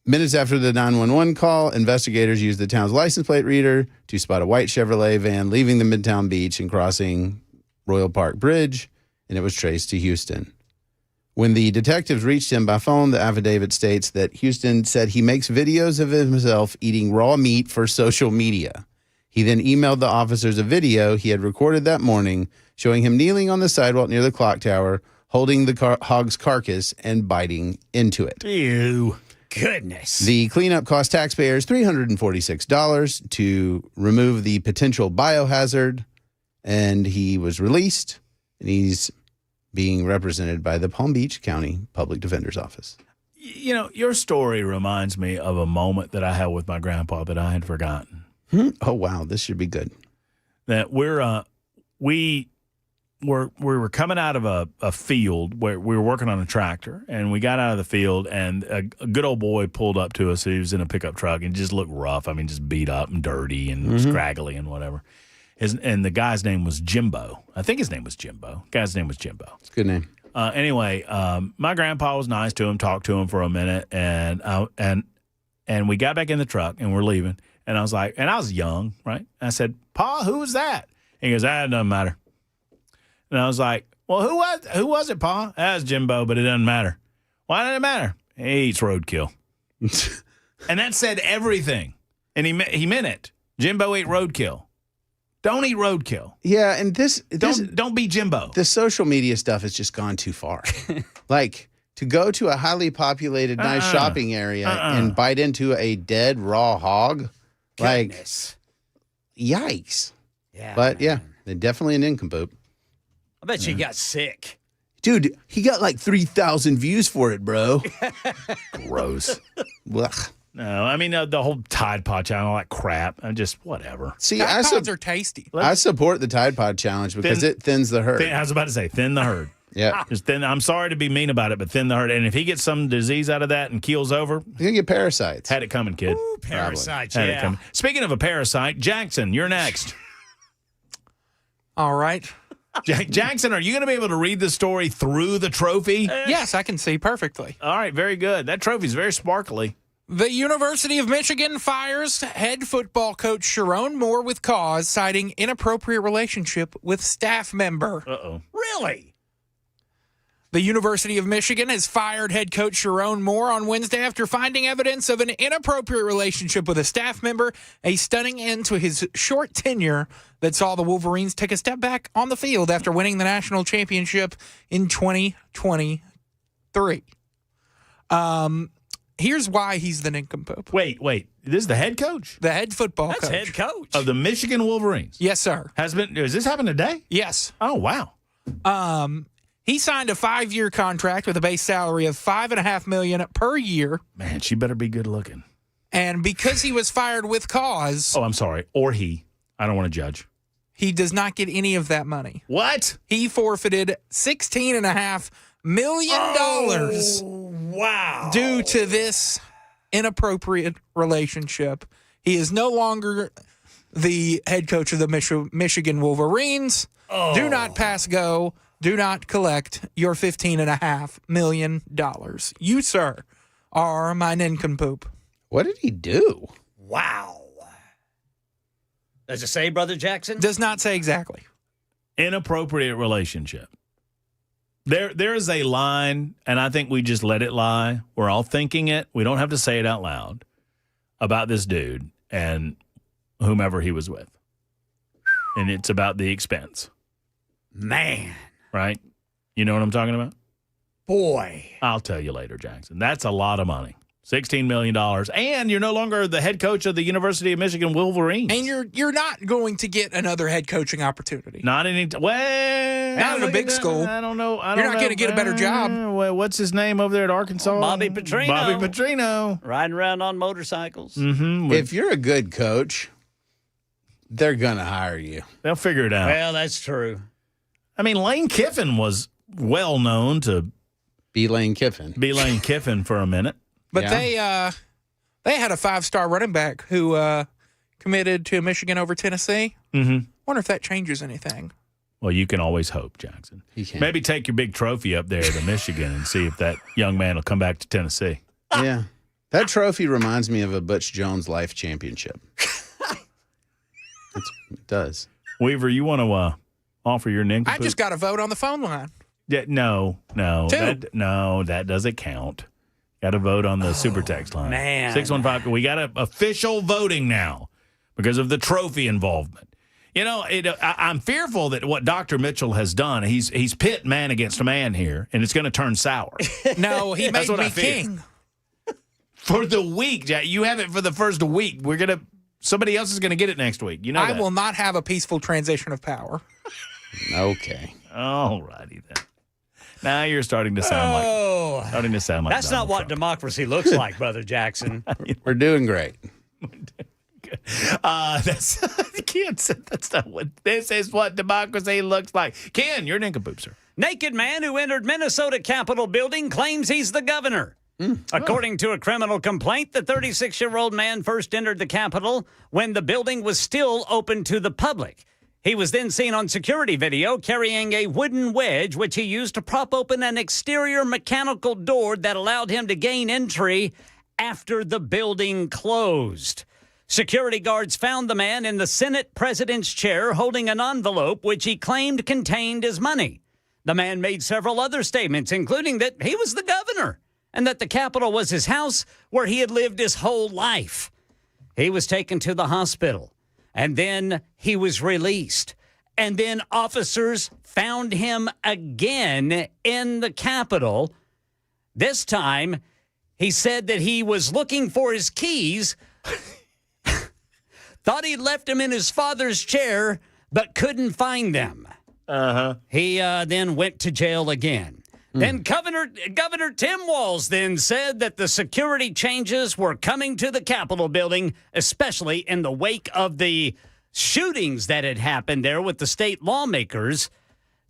Minutes after the 911 call, investigators used the town's license plate reader to spot a white Chevrolet van leaving the Midtown Beach and crossing Royal Park Bridge, and it was traced to Houston. When the detectives reached him by phone, the affidavit states that Houston said he makes videos of himself eating raw meat for social media. He then emailed the officers a video he had recorded that morning showing him kneeling on the sidewalk near the clock tower, holding the hog's carcass and biting into it. Ew. Goodness. The cleanup cost taxpayers $346 to remove the potential biohazard, and he was released, and he's being represented by the Palm Beach County Public Defender's Office. You know, your story reminds me of a moment that I had with my grandpa that I had forgotten. Oh, wow. This should be good. That we were coming out of a field where we were working on a tractor, and we got out of the field, and a good old boy pulled up to us. He was in a pickup truck and just looked rough. I mean, just beat up and dirty and scraggly and whatever. And the guy's name was Jimbo. I think his name was Jimbo. Guy's name was Jimbo. It's a good name. Anyway, my grandpa was nice to him, talked to him for a minute, and we got back in the truck and we're leaving. And I was like, and I was young, right? And I said, "Pa, who was that?" And he goes, "It doesn't matter." And I was like, "Well, who was it, Pa?" "That was Jimbo, but it doesn't matter." "Why doesn't it matter?" "He eats roadkill." And that said everything. And he meant it. Jimbo ate roadkill. Don't eat roadkill. Yeah, and don't be Jimbo. The social media stuff has just gone too far. Like, to go to a highly populated, nice shopping area and bite into a dead, raw hog, Goodness. like, yikes. Yeah, but, yeah, they're definitely an nincompoop. I bet you got sick. Dude, he got like 3,000 views for it, bro. Gross. Blech. No, I mean, the whole Tide Pod challenge, all that crap. I'm just, whatever. See, Tide Pods are tasty. I support the Tide Pod challenge because it thins the herd. I was about to say, thin the herd. Yeah. Just thin. I'm sorry to be mean about it, but thin the herd. And if he gets some disease out of that and keels over, he's going to get parasites. Had it coming, kid. Ooh, parasites, Had it yeah. coming. Speaking of a parasite, Jackson, you're next. All right. Jackson, are you going to be able to read the story through the trophy? Yes, I can see perfectly. All right, very good. That trophy's very sparkly. The University of Michigan fires head football coach Sharon Moore with cause, citing inappropriate relationship with staff member. Uh-oh. Really? The University of Michigan has fired head coach Sharon Moore on Wednesday after finding evidence of an inappropriate relationship with a staff member, a stunning end to his short tenure that saw the Wolverines take a step back on the field after winning the national championship in 2023. Here's why he's the nincompoop. Wait. This is the head coach? The head football That's coach. head coach. Of the Michigan Wolverines? Yes, sir. Has this happened today? Yes. Oh, wow. He signed a 5-year contract with a base salary of $5.5 million per year. Man, she better be good looking. And because he was fired with cause, Oh, I'm sorry. Or he. I don't want to judge. he does not get any of that money. What? He forfeited $16.5 million Wow. due to this inappropriate relationship. He is no longer the head coach of the Michigan Wolverines. Do not pass go. Do not collect your $15.5 million. You, sir, are my nincompoop. What did he do? Wow. Does it say, Brother Jackson? Does not say exactly. Inappropriate relationship. There is a line, and I think we just let it lie. We're all thinking it. We don't have to say it out loud about this dude and whomever he was with. And it's about the expense. Man. Right? You know what I'm talking about? Boy. I'll tell you later, Jackson. That's a lot of money. $16 million. And you're no longer the head coach of the University of Michigan Wolverines. And you're not going to get another head coaching opportunity. Not any. Well, not at a big school. I don't know. You're not going to get a better job. Well, what's his name over there at Arkansas? Bobby Petrino. Bobby Petrino. Riding around on motorcycles. Mm-hmm. If you're a good coach, They're going to hire you. They'll figure it out. Well, that's true. I mean, Lane Kiffin was well known to be Lane Kiffin. Be Lane Kiffin for a minute. But they had a 5-star running back who committed to Michigan over Tennessee. Mm-hmm. Wonder if that changes anything. Well, you can always hope, Jackson. He can. Maybe take your big trophy up there to Michigan and see if that young man will come back to Tennessee. Yeah. That trophy reminds me of a Butch Jones Life Championship. It does. Weaver, you want to offer your nincompoop? I just got a vote on the phone line. Yeah, no. That doesn't count. Got to vote on the super text line. Man. 615. We got official voting now because of the trophy involvement. You know, I'm fearful that what Dr. Mitchell has done, he's pit man against man here, and it's going to turn sour. No, he made me king. For the week, Jack. You have it for the first week. Somebody else is going to get it next week. You know I that. will not have a peaceful transition of power. Okay. All righty then. Now you're starting to sound like That's not what democracy looks like, Brother Jackson. We're doing great. That's Ken said that's not what this is what democracy looks like. Ken, you're an nincompoop, sir. Naked man who entered Minnesota Capitol building claims he's the governor. According to a criminal complaint, the 36-year-old man first entered the Capitol when the building was still open to the public. He was then seen on security video carrying a wooden wedge, which he used to prop open an exterior mechanical door that allowed him to gain entry after the building closed. Security guards found the man in the Senate president's chair holding an envelope which he claimed contained his money. The man made several other statements, including that he was the governor and that the Capitol was his house where he had lived his whole life. He was taken to the hospital, and then he was released. And then officers found him again in the Capitol. This time, he said that he was looking for his keys, thought he'd left them in his father's chair, but couldn't find them. He then went to jail again. Then Governor Tim Walz then said that the security changes were coming to the Capitol building, especially in the wake of the shootings that had happened there with the state lawmakers.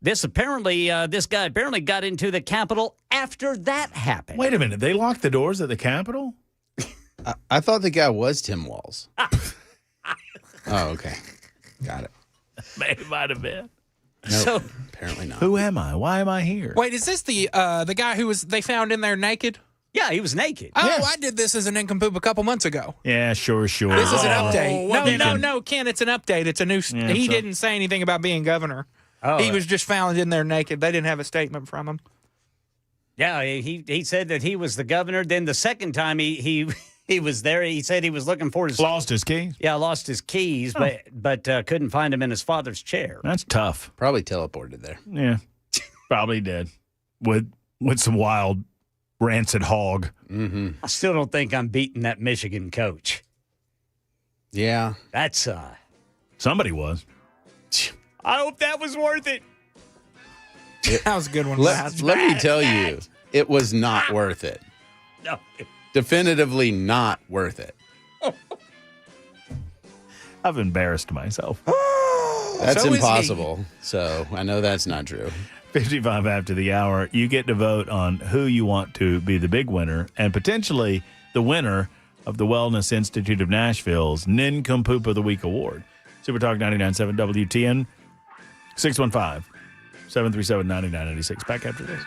This guy apparently got into the Capitol after that happened. Wait a minute. They locked the doors at the Capitol? I thought the guy was Tim Walz. Oh, okay. Got it. It might have been. Nope, apparently not. Who am I? Why am I here? Wait, is this the guy who they found in there naked? Yeah, he was naked. Oh, Yeah. I did this as an nincompoop a couple months ago. Yeah, sure. This is an update. well, No, Ken, it's an update. It's a new. Yeah, he so- didn't say anything about being governor. He was just found in there naked. They didn't have a statement from him. Yeah, he said that he was the governor. Then the second time he was there, he said he was looking for his Lost his keys? Yeah, lost his keys, but couldn't find him in his father's chair. That's tough. Probably teleported there. Yeah, probably did. With some wild rancid hog. Mm-hmm. I still don't think I'm beating that Michigan coach. Yeah. That's Somebody was. I hope that was worth it. That was a good one. Let me tell you, it was not worth it. No. Definitively not worth it. I've embarrassed myself. That's So is he. impossible. So I know that's not true. 55 after the hour, you get to vote on who you want to be the big winner and potentially the winner of the Wellness Institute of Nashville's Nincompoop of the Week Award. Super Talk 99.7 WTN, 615-737-9996. Back after this.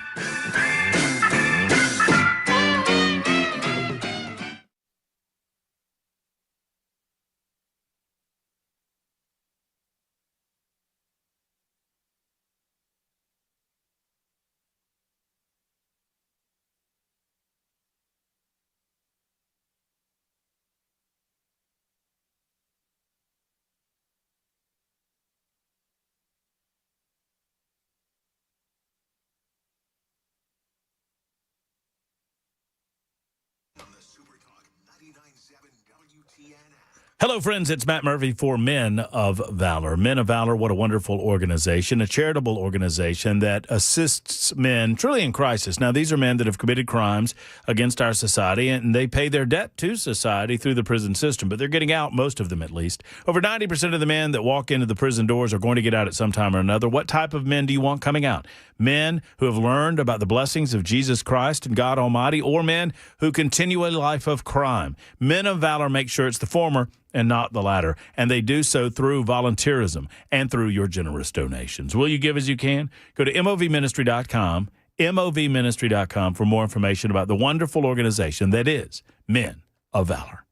On the Super Talk 99.7 WTN app. Hello, friends. It's Matt Murphy for Men of Valor. Men of Valor, what a wonderful organization, a charitable organization that assists men truly in crisis. Now, these are men that have committed crimes against our society, and they pay their debt to society through the prison system, but they're getting out, most of them at least. Over 90% of the men that walk into the prison doors are going to get out at some time or another. What type of men do you want coming out? Men who have learned about the blessings of Jesus Christ and God Almighty, or men who continue a life of crime? Men of Valor make sure it's the former and not the latter, and they do so through volunteerism and through your generous donations. Will you give as you can? Go to movministry.com, movministry.com for more information about the wonderful organization that is Men of Valor.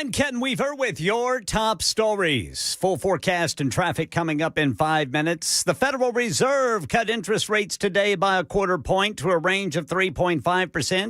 I'm Ken Weaver with your top stories. Full forecast and traffic coming up in 5 minutes. The Federal Reserve cut interest rates today by a quarter point to a range of 3.5%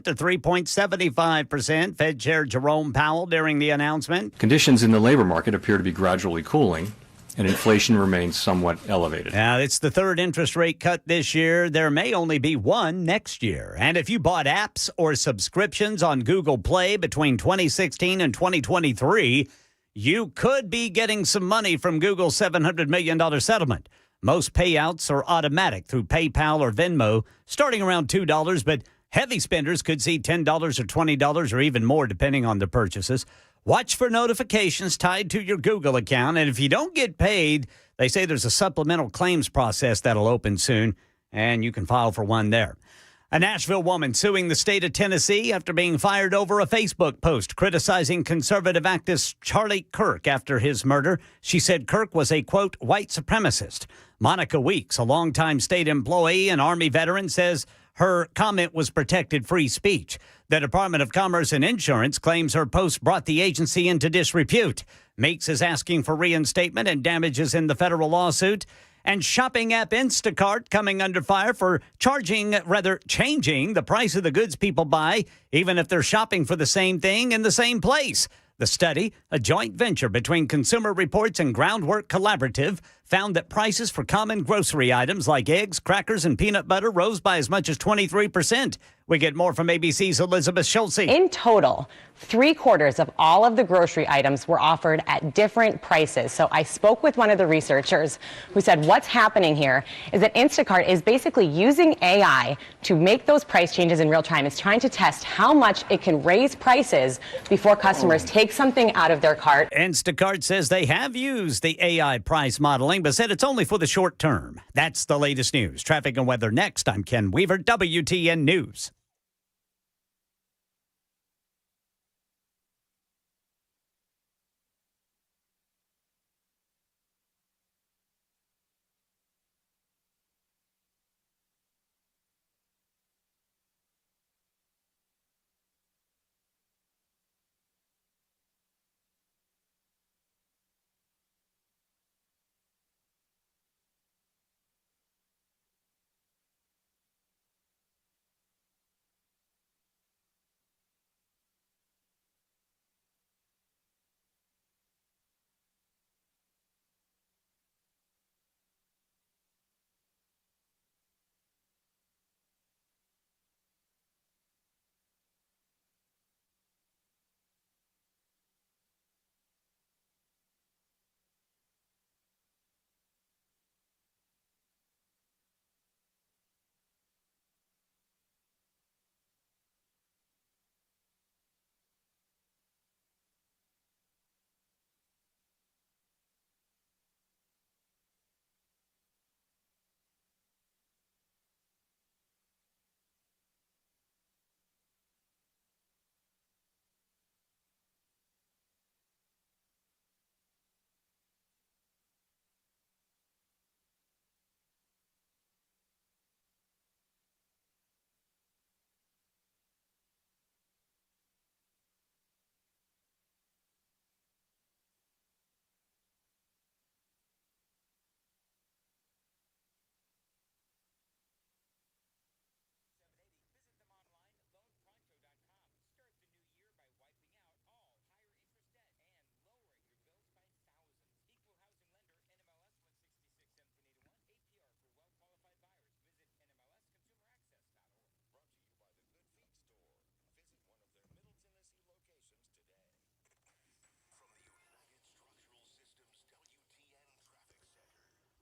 to 3.75%. Fed Chair Jerome Powell during the announcement. Conditions in the labor market appear to be gradually cooling, and inflation remains somewhat elevated. Now, it's the third interest rate cut this year. There may only be one next year. And if you bought apps or subscriptions on Google Play between 2016 and 2023, you could be getting some money from Google's $700 million settlement. Most payouts are automatic through PayPal or Venmo, starting around $2, but heavy spenders could see $10 or $20 or even more, depending on their purchases. Watch for notifications tied to your Google account. And if you don't get paid, they say there's a supplemental claims process that'll open soon, and you can file for one there. A Nashville woman suing the state of Tennessee after being fired over a Facebook post criticizing conservative activist Charlie Kirk after his murder. She said Kirk was a, quote, white supremacist. Monica Weeks, a longtime state employee and Army veteran, says her comment was protected free speech. The Department of Commerce and Insurance claims her post brought the agency into disrepute. Meeks is asking for reinstatement and damages in the federal lawsuit. And shopping app Instacart coming under fire for changing the price of the goods people buy, even if they're shopping for the same thing in the same place. The study, a joint venture between Consumer Reports and Groundwork Collaborative, found that prices for common grocery items like eggs, crackers, and peanut butter rose by as much as 23%. We get more from ABC's Elizabeth Schultze. In total, 3/4 of all of the grocery items were offered at different prices. So I spoke with one of the researchers who said what's happening here is that Instacart is basically using AI to make those price changes in real time. It's trying to test how much it can raise prices before customers take something out of their cart. Instacart says they have used the AI price modeling, but said it's only for the short term. That's the latest news. Traffic and weather next. I'm Ken Weaver, WTN News.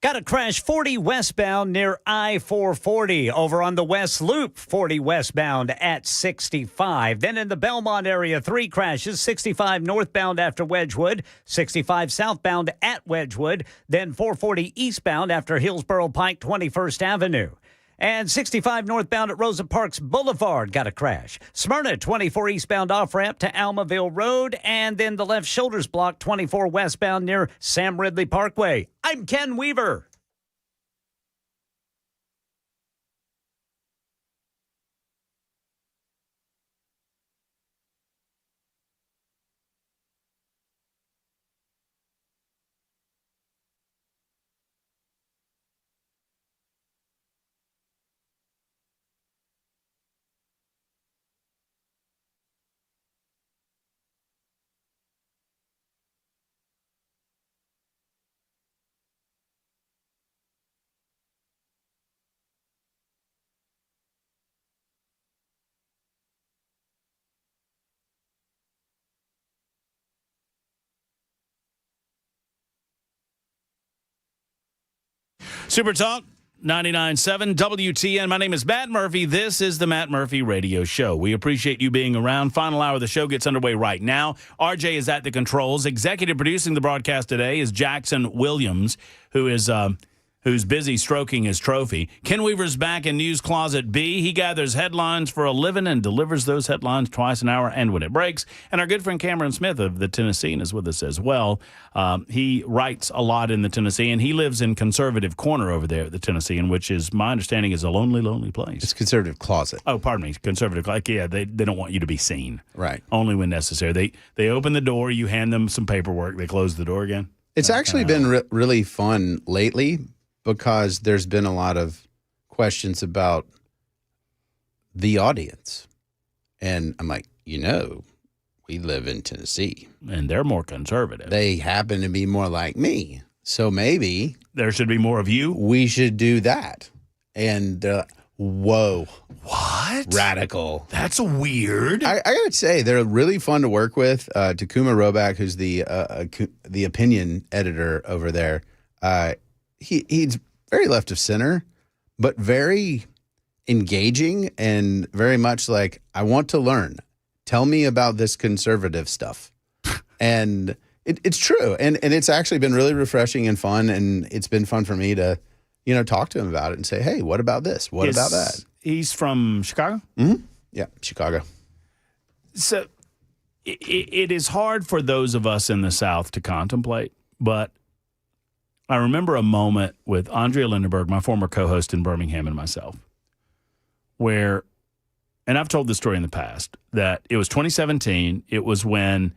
Got a crash 40 westbound near I-440 over on the West Loop, 40 westbound at 65. Then in the Belmont area, 3 crashes, 65 northbound after Wedgwood, 65 southbound at Wedgwood, then 440 eastbound after Hillsborough Pike, 21st Avenue. And 65 northbound at Rosa Parks Boulevard got a crash. Smyrna, 24 eastbound off-ramp to Almaville Road. And then the left shoulder's blocked, 24 westbound near Sam Ridley Parkway. I'm Ken Weaver. Super Talk 99.7 WTN. My name is Matt Murphy. This is the Matt Murphy Radio Show. We appreciate you being around. Final hour of the show gets underway right now. RJ is at the controls. Executive producing the broadcast today is Jackson Williams, who's busy stroking his trophy. Ken Weaver's back in News Closet B. He gathers headlines for a living and delivers those headlines twice an hour and when it breaks. And our good friend Cameron Smith of the Tennessean is with us as well. He writes a lot in the Tennessean. He lives in Conservative Corner over there at the Tennessean, which is, my understanding, is a lonely, lonely place. It's Conservative Closet. Oh, pardon me. Conservative. Like, yeah, they don't want you to be seen. Right. Only when necessary. They open the door, you hand them some paperwork, they close the door again. It's actually been really fun lately, because there's been a lot of questions about the audience. And I'm like, we live in Tennessee. And they're more conservative. They happen to be more like me. So maybe there should be more of you. We should do that. And they're like, whoa. What? Radical. That's weird. I got to say, they're really fun to work with. Takuma Roback, who's the opinion editor over there, he's very left of center, but very engaging and very much like, I want to learn. Tell me about this conservative stuff. And it's true. And it's actually been really refreshing and fun. And it's been fun for me to, talk to him about it and say, hey, what about this? What about that? He's from Chicago? Mm-hmm. Yeah, Chicago. So it is hard for those of us in the South to contemplate, but I remember a moment with Andrea Lindenberg, my former co-host in Birmingham, and myself, where, and I've told this story in the past, that it was 2017. It was when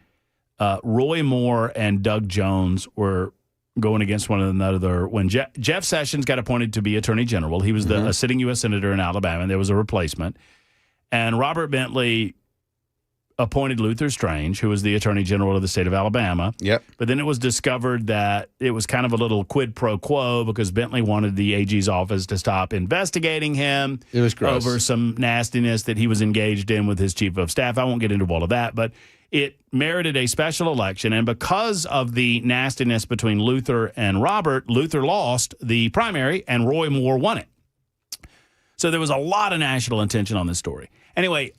Roy Moore and Doug Jones were going against one another. When Jeff Sessions got appointed to be Attorney General, he was a sitting U.S. Senator in Alabama, and there was a replacement. And Robert Bentley appointed Luther Strange, who was the Attorney General of the state of Alabama. Yep. But then it was discovered that it was kind of a little quid pro quo because Bentley wanted the AG's office to stop investigating him. It was gross. Over some nastiness that he was engaged in with his chief of staff. I won't get into all of that, but it merited a special election. And because of the nastiness between Luther and Robert, Luther lost the primary and Roy Moore won it. So there was a lot of national attention on this story. Anyway,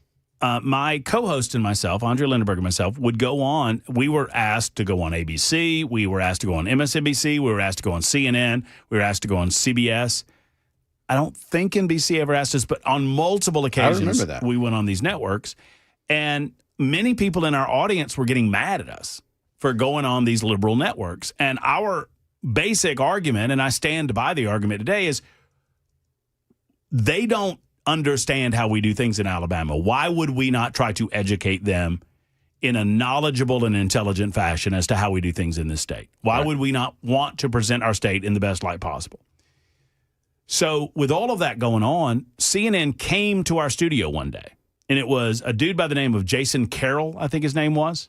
my co-host and myself, Andrea Lindenberg and myself, would go on. We were asked to go on ABC. We were asked to go on MSNBC. We were asked to go on CNN. We were asked to go on CBS. I don't think NBC ever asked us, but on multiple occasions, we went on these networks. And many people in our audience were getting mad at us for going on these liberal networks. And our basic argument, and I stand by the argument today, is they don't understand how we do things in Alabama. Why would we not try to educate them in a knowledgeable and intelligent fashion as to how we do things in this state? Why would we not want to present our state in the best light possible? So with all of that going on, CNN came to our studio one day, and it was a dude by the name of Jason Carroll, I think his name was.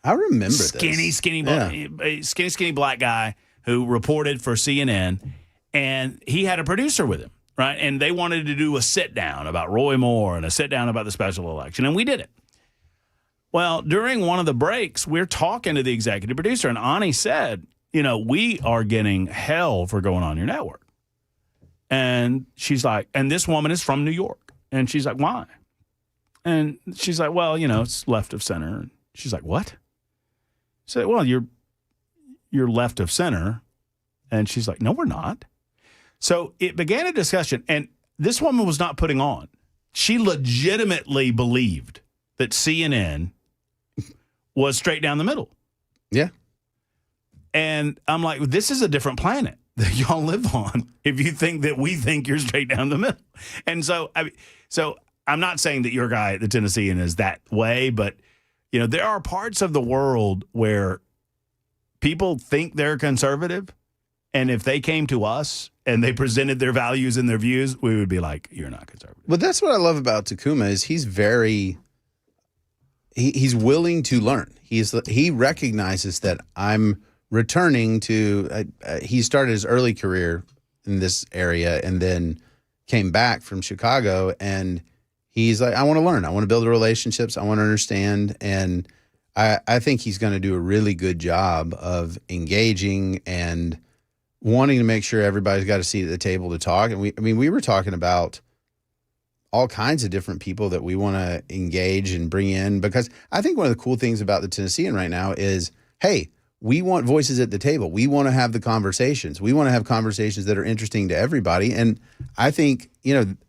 I remember skinny black guy who reported for CNN, and he had a producer with him. Right, and they wanted to do a sit-down about Roy Moore and a sit-down about the special election, and we did it. Well, during one of the breaks, we're talking to the executive producer, and Ani said, we are getting hell for going on your network. And she's like, and this woman is from New York. And she's like, why? And she's like, well, it's left of center. And she's like, what? She said, well, you're left of center. And she's like, no, we're not. So it began a discussion, and this woman was not putting on. She legitimately believed that CNN was straight down the middle. Yeah. And I'm like, this is a different planet that y'all live on if you think that we think you're straight down the middle. And so I'm not saying that your guy at the Tennessean is that way, but, there are parts of the world where people think they're conservative, and if they came to us and they presented their values and their views, we would be like, you're not conservative. But that's what I love about Takuma is he's willing to learn. He recognizes that I'm returning to, he started his early career in this area and then came back from Chicago, and he's like, I want to learn. I want to build relationships. I want to understand. And I think he's going to do a really good job of engaging and wanting to make sure everybody's got a seat at the table to talk. And we were talking about all kinds of different people that we want to engage and bring in, because I think one of the cool things about the Tennessean right now is, hey, we want voices at the table. We want to have the conversations. We want to have conversations that are interesting to everybody. And I think,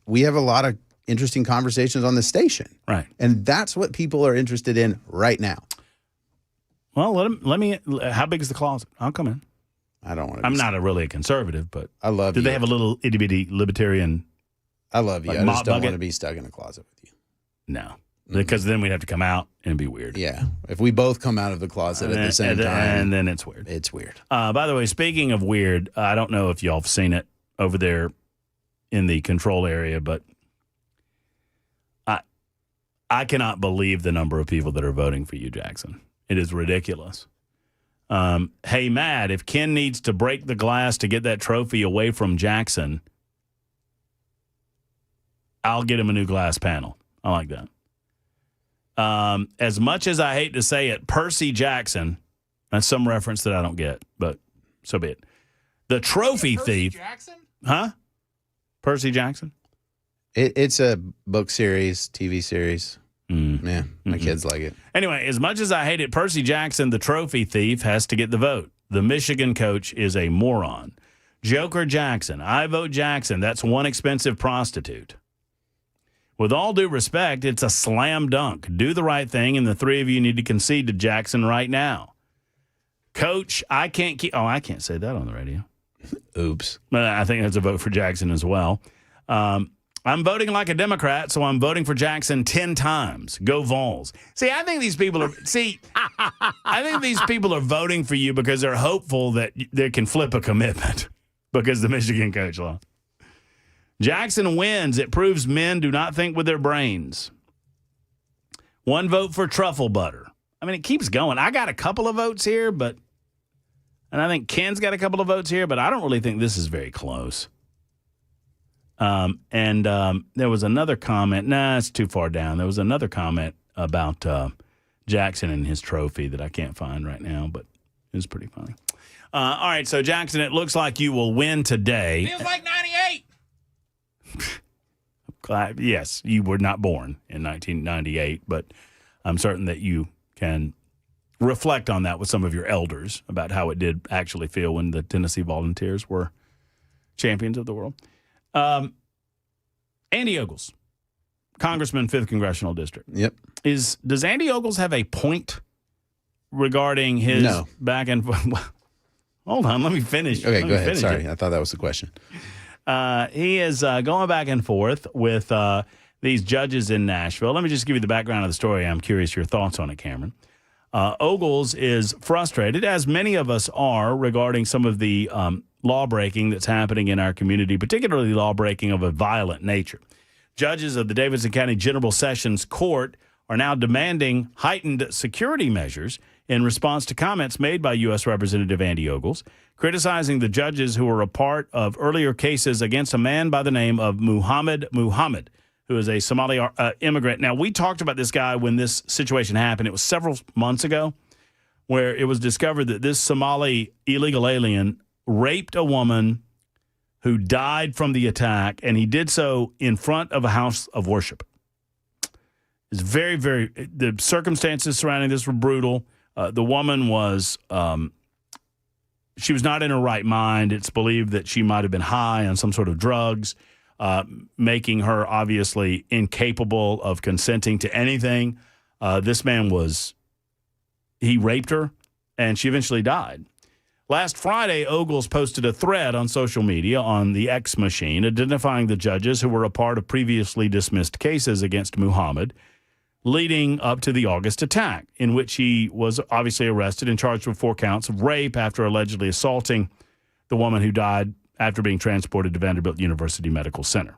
we have a lot of interesting conversations on the station. Right. And that's what people are interested in right now. Well, let me, how big is the closet? I'll come in. I don't want to. I'm not really a conservative, but I love you. Do they have a little itty bitty libertarian? I love you. Like I just don't bucket? want to be stuck in a closet with you. No, because then we'd have to come out and it'd be weird. Yeah. If we both come out of the closet at the same time. And then it's weird. It's weird. By the way, speaking of weird, I don't know if y'all have seen it over there in the control area, but I cannot believe the number of people that are voting for you, Jackson. It is ridiculous. Hey, Matt, if Ken needs to break the glass to get that trophy away from Jackson, I'll get him a new glass panel. I like that. As much as I hate to say it, Percy Jackson, that's some reference that I don't get, but so be it. The trophy thief. Jackson? Huh? Percy Jackson? It's a book series, TV series. Yeah, my kids like it. Anyway, as much as I hate it, Percy Jackson, the trophy thief, has to get the vote. The Michigan coach is a moron. Joker Jackson. I vote Jackson. That's one expensive prostitute. With all due respect, it's a slam dunk. Do the right thing, and the three of you need to concede to Jackson right now. Coach, I can't keep... Oh, I can't say that on the radio. Oops. I think that's a vote for Jackson as well. I'm voting like a Democrat, so I'm voting for Jackson 10 times. Go Vols. See, I think these people are voting for you because they're hopeful that they can flip a commitment because the Michigan coach lost. Jackson wins. It proves men do not think with their brains. One vote for truffle butter. I mean, it keeps going. I got a couple of votes here, and I think Ken's got a couple of votes here, but I don't really think this is very close. There was another comment. Nah, it's too far down. There was another comment about Jackson and his trophy that I can't find right now, but it was pretty funny. All right, so Jackson, it looks like you will win today. Feels like 98. Yes, you were not born in 1998, but I'm certain that you can reflect on that with some of your elders about how it did actually feel when the Tennessee Volunteers were champions of the world. Andy Ogles, Congressman, 5th Congressional District. Yep. Does Andy Ogles have a point regarding his back and forth? Hold on, let me finish. Okay, go ahead. Sorry, I thought that was the question. He is going back and forth with these judges in Nashville. Let me just give you the background of the story. I'm curious your thoughts on it, Cameron. Ogles is frustrated, as many of us are, regarding some of the law-breaking that's happening in our community, particularly law-breaking of a violent nature. Judges of the Davidson County General Sessions Court are now demanding heightened security measures in response to comments made by U.S. Representative Andy Ogles, criticizing the judges who were a part of earlier cases against a man by the name of Muhammad, who is a Somali immigrant. Now, we talked about this guy when this situation happened. It was several months ago, where it was discovered that this Somali illegal alien raped a woman who died from the attack, and he did so in front of a house of worship. It's very, very, the circumstances surrounding this were brutal. The woman was, she was not in her right mind. It's believed that she might have been high on some sort of drugs, making her obviously incapable of consenting to anything. This man he raped her, and she eventually died. Last Friday, Ogles posted a thread on social media on the X machine identifying the judges who were a part of previously dismissed cases against Muhammad leading up to the August attack, in which he was obviously arrested and charged with 4 counts of rape after allegedly assaulting the woman who died after being transported to Vanderbilt University Medical Center.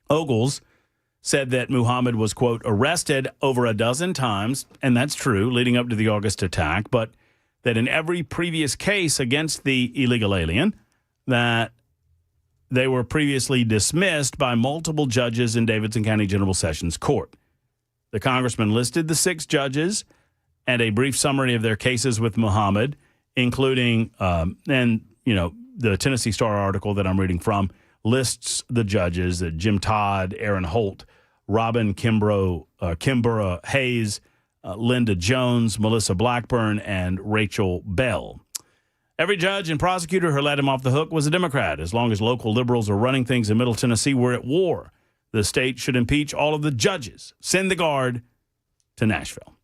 Ogles said that Muhammad was, quote, arrested over a dozen times, and that's true, leading up to the August attack, but that in every previous case against the illegal alien, that they were previously dismissed by multiple judges in Davidson County General Sessions Court. The congressman listed the 6 judges and a brief summary of their cases with Muhammad, including, the Tennessee Star article that I'm reading from lists the judges: Jim Todd, Aaron Holt, Robin Kimbrough Hayes, Linda Jones, Melissa Blackburn, and Rachel Bell. Every judge and prosecutor who let him off the hook was a Democrat. As long as local liberals are running things in Middle Tennessee, we're at war. The state should impeach all of the judges. Send the guard to Nashville.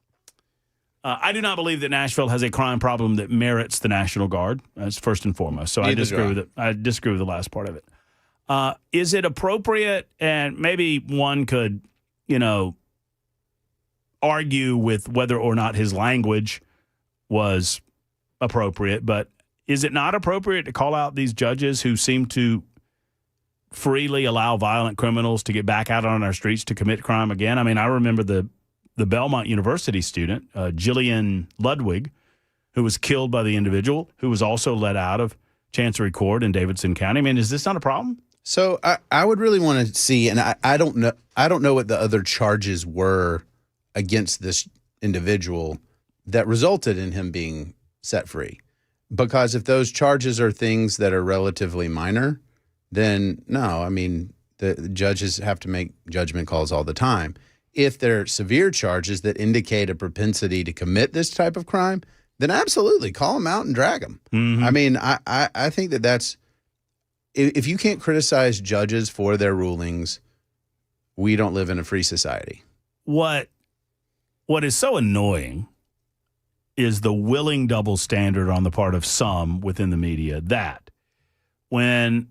I do not believe that Nashville has a crime problem that merits the National Guard. That's first and foremost. So I disagree with it. I disagree with the last part of it. Is it appropriate? And maybe one could, argue with whether or not his language was appropriate. But is it not appropriate to call out these judges who seem to freely allow violent criminals to get back out on our streets to commit crime again? I mean, I remember the Belmont University student, Jillian Ludwig, who was killed by the individual who was also let out of Chancery Court in Davidson County. I mean, is this not a problem? So I would really want to see, and I don't know what the other charges were against this individual that resulted in him being set free. Because if those charges are things that are relatively minor, then no, I mean, the judges have to make judgment calls all the time. If they're severe charges that indicate a propensity to commit this type of crime, then absolutely call them out and drag them. Mm-hmm. I mean, I think that's, if you can't criticize judges for their rulings, we don't live in a free society. What is so annoying is the willing double standard on the part of some within the media that when,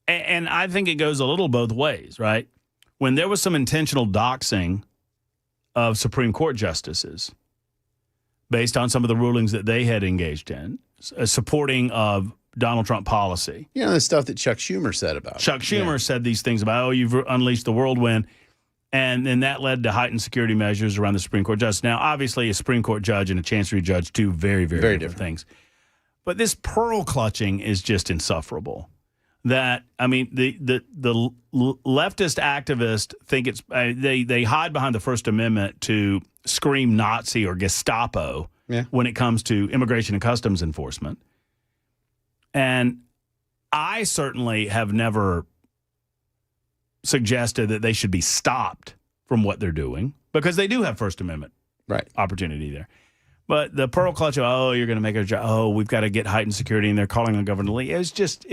and I think it goes a little both ways, right? When there was some intentional doxing of Supreme Court justices based on some of the rulings that they had engaged in, supporting of Donald Trump policy. You know, the stuff that Chuck Schumer said about Chuck Schumer said these things about, you've unleashed the whirlwind. And then that led to heightened security measures around the Supreme Court justice. Now, obviously, a Supreme Court judge and a Chancery judge, two very, very different things. But this pearl clutching is just insufferable. That, I mean, the leftist activists think it's they hide behind the First Amendment to scream Nazi or Gestapo when it comes to immigration and customs enforcement. And I certainly have never suggested that they should be stopped from what they're doing because they do have First Amendment opportunity there. But the pearl clutch of, you're going to make a job. We've got to get heightened security, and they're calling on Governor Lee. It's just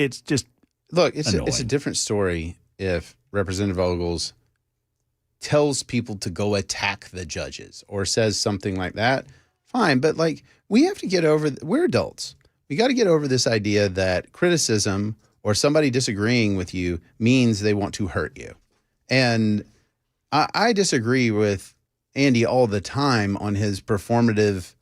look. It's a different story if Representative Ogles tells people to go attack the judges or says something like that. Fine, but like we have to get over. We're adults. We got to get over this idea that criticism or somebody disagreeing with you means they want to hurt you. And I disagree with Andy all the time on his performative.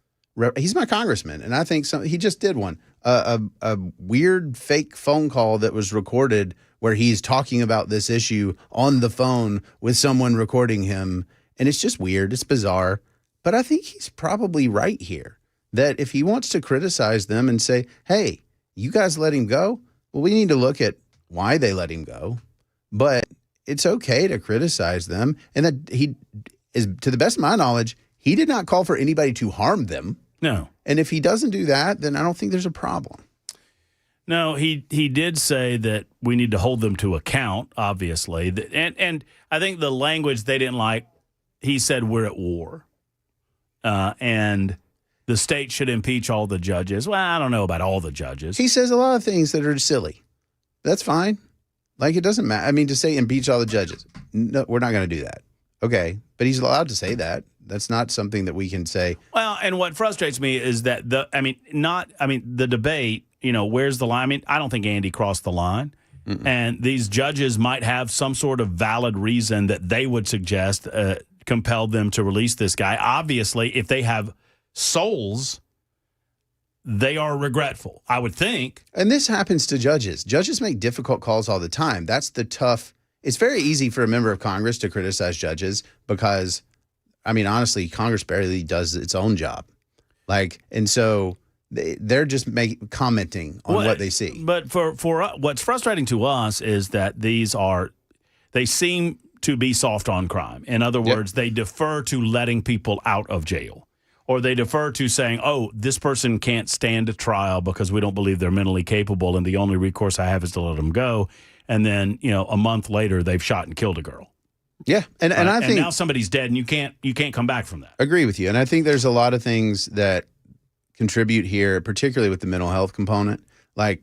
He's my congressman, and I think he just did one. A weird fake phone call that was recorded where he's talking about this issue on the phone with someone recording him. And it's just weird. It's bizarre. But I think he's probably right here, that if he wants to criticize them and say, hey, you guys let him go, well, we need to look at why they let him go. But it's okay to criticize them. And that he is, to the best of my knowledge, he did not call for anybody to harm them. No. And if he doesn't do that, then I don't think there's a problem. No, he did say that we need to hold them to account, obviously. And I think the language they didn't like, he said we're at war. And the state should impeach all the judges. Well, I don't know about all the judges. He says a lot of things that are silly. That's fine. Like, it doesn't matter. I mean, to say impeach all the judges, no, we're not going to do that. Okay. But he's allowed to say that. That's not something that we can say. Well, and what frustrates me is that the debate, where's the line? I mean, I don't think Andy crossed the line. Mm-mm. And these judges might have some sort of valid reason that they would suggest compelled them to release this guy. Obviously, if they have souls, they are regretful, I would think. And this happens to judges. Judges make difficult calls all the time. That's the tough. It's very easy for a member of Congress to criticize judges because, I mean, honestly, Congress barely does its own job. And so they're just commenting on what they see. But for what's frustrating to us is that they seem to be soft on crime. In other words, they defer to letting people out of jail or they defer to saying, oh, this person can't stand a trial because we don't believe they're mentally capable, and the only recourse I have is to let them go. And then, a month later, they've shot and killed a girl. Yeah, and I think now somebody's dead, and you can't come back from that. Agree with you, and I think there's a lot of things that contribute here, particularly with the mental health component. Like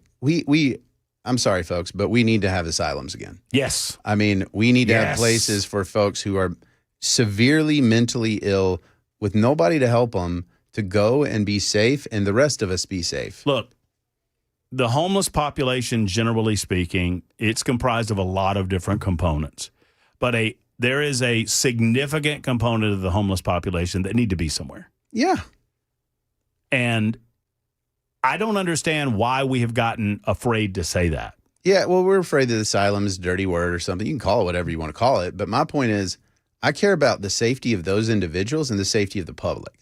I'm sorry, folks, but we need to have asylums again. Yes, I mean we need to have places for folks who are severely mentally ill with nobody to help them to go and be safe, and the rest of us be safe. Look. The homeless population, generally speaking, it's comprised of a lot of different components. But there is a significant component of the homeless population that need to be somewhere. Yeah. And I don't understand why we have gotten afraid to say that. Yeah, well, we're afraid that asylum is a dirty word or something. You can call it whatever you want to call it. But my point is, I care about the safety of those individuals and the safety of the public.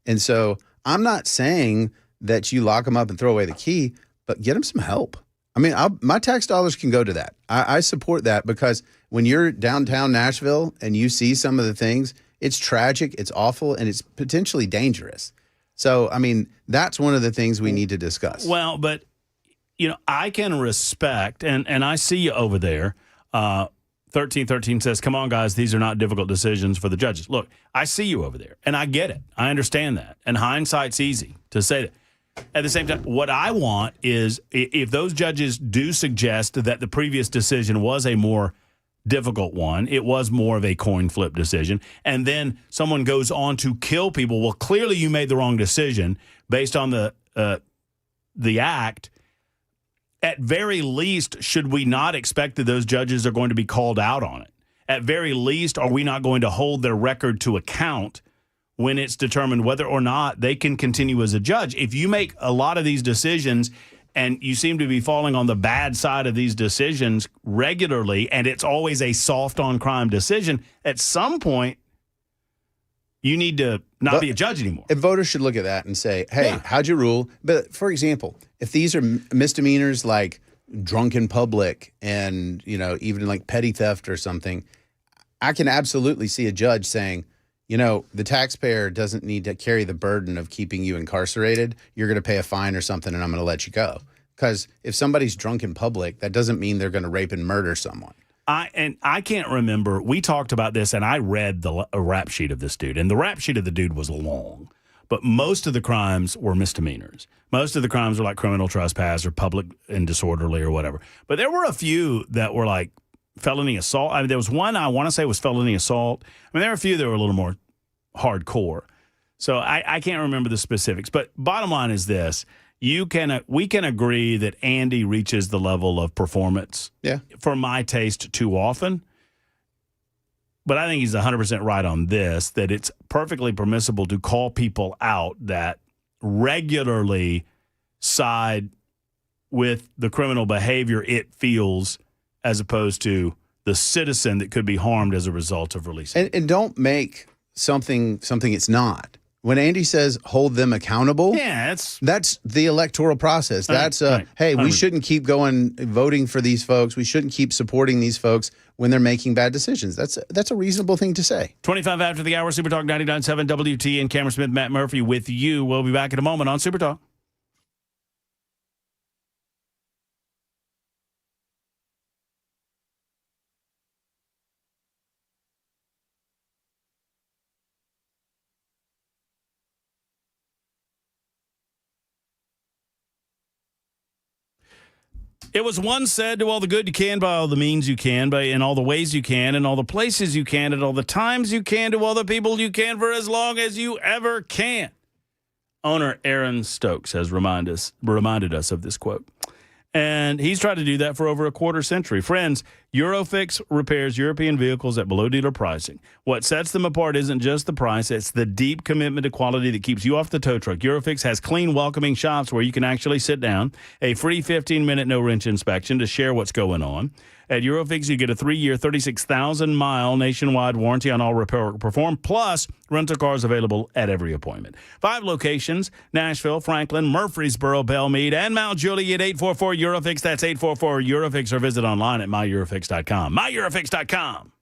And so I'm not saying that you lock them up and throw away the key, but get them some help. I mean, my tax dollars can go to that. I support that because when you're downtown Nashville and you see some of the things, it's tragic, it's awful, and it's potentially dangerous. So, I mean, that's one of the things we need to discuss. Well, but, I can respect, and I see you over there. 1313 says, come on, guys, these are not difficult decisions for the judges. Look, I see you over there, and I get it. I understand that. And hindsight's easy to say that. At the same time, what I want is if those judges do suggest that the previous decision was a more difficult one, it was more of a coin flip decision, and then someone goes on to kill people, well, clearly you made the wrong decision based on the act. At very least, should we not expect that those judges are going to be called out on it? At very least, are we not going to hold their record to account when it's determined whether or not they can continue as a judge? If you make a lot of these decisions and you seem to be falling on the bad side of these decisions regularly, and it's always a soft on crime decision, at some point you need to not be a judge anymore. And voters should look at that and say, hey, how'd you rule? But for example, if these are misdemeanors like drunk in public and, even like petty theft or something, I can absolutely see a judge saying, the taxpayer doesn't need to carry the burden of keeping you incarcerated. You're going to pay a fine or something, and I'm going to let you go. Because if somebody's drunk in public, that doesn't mean they're going to rape and murder someone. I can't remember. We talked about this, and I read a rap sheet of this dude, and the rap sheet of the dude was long. But most of the crimes were misdemeanors. Most of the crimes were like criminal trespass or public and disorderly or whatever. But there were a few that were like felony assault. I mean, there was one I want to say was felony assault. I mean, there were a few that were a little more hardcore. So I can't remember the specifics. But bottom line is this. We can agree that Andy reaches the level of performance, for my taste, too often. But I think he's 100% right on this, that it's perfectly permissible to call people out that regularly side with the criminal behavior it feels as opposed to the citizen that could be harmed as a result of releasing. And don't make something it's not. When Andy says hold them accountable, that's the electoral process. That's hey, we shouldn't keep voting for these folks. We shouldn't keep supporting these folks when they're making bad decisions. That's a reasonable thing to say. 25 after the hour, Super Talk 99.7 WT and Cameron Smith, Matt Murphy with you. We'll be back in a moment on Super Talk. It was once said, do all the good you can by all the means you can, by in all the ways you can, in all the places you can, at all the times you can, to all the people you can for as long as you ever can. Owner Aaron Stokes has reminded us of this quote. And he's tried to do that for over a quarter century. Friends, Eurofix repairs European vehicles at below dealer pricing. What sets them apart isn't just the price, it's the deep commitment to quality that keeps you off the tow truck. Eurofix has clean, welcoming shops where you can actually sit down, a free 15-minute no-wrench inspection to share what's going on. At Eurofix, you get a 3-year, 36,000-mile nationwide warranty on all repair work performed, plus rental cars available at every appointment. 5 locations, Nashville, Franklin, Murfreesboro, Belmead, and Mount Juliet. 844-EUROFIX. That's 844-EUROFIX, or visit online at myEurofix.com. myEurofix.com.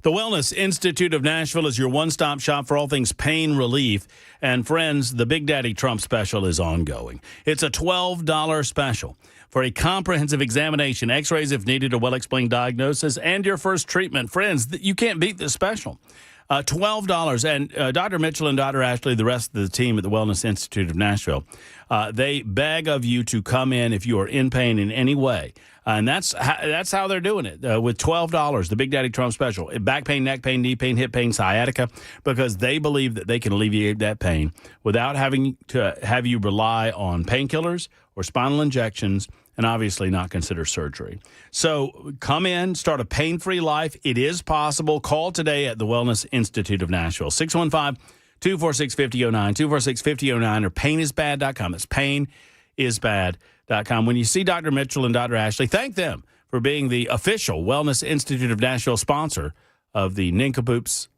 The Wellness Institute of Nashville is your one-stop shop for all things pain relief. And friends, the Big Daddy Trump special is ongoing. It's a $12 special for a comprehensive examination, x-rays if needed, a well-explained diagnosis, and your first treatment. Friends, you can't beat this special. $12. And Dr. Mitchell and Dr. Ashley, the rest of the team at the Wellness Institute of Nashville, they beg of you to come in if you are in pain in any way. And that's how they're doing it with $12, the Big Daddy Trump special. Back pain, neck pain, knee pain, hip pain, sciatica, because they believe that they can alleviate that pain without having to have you rely on painkillers or spinal injections, and obviously not consider surgery. So come in, start a pain-free life. It is possible. Call today at the Wellness Institute of Nashville, 615-246-5009, 246-5009, or painisbad.com. That's painisbad.com. When you see Dr. Mitchell and Dr. Ashley, thank them for being the official Wellness Institute of Nashville sponsor of the Nincompoops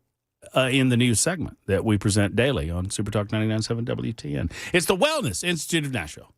in the news segment that we present daily on Super Talk 99.7 WTN. It's the Wellness Institute of Nashville.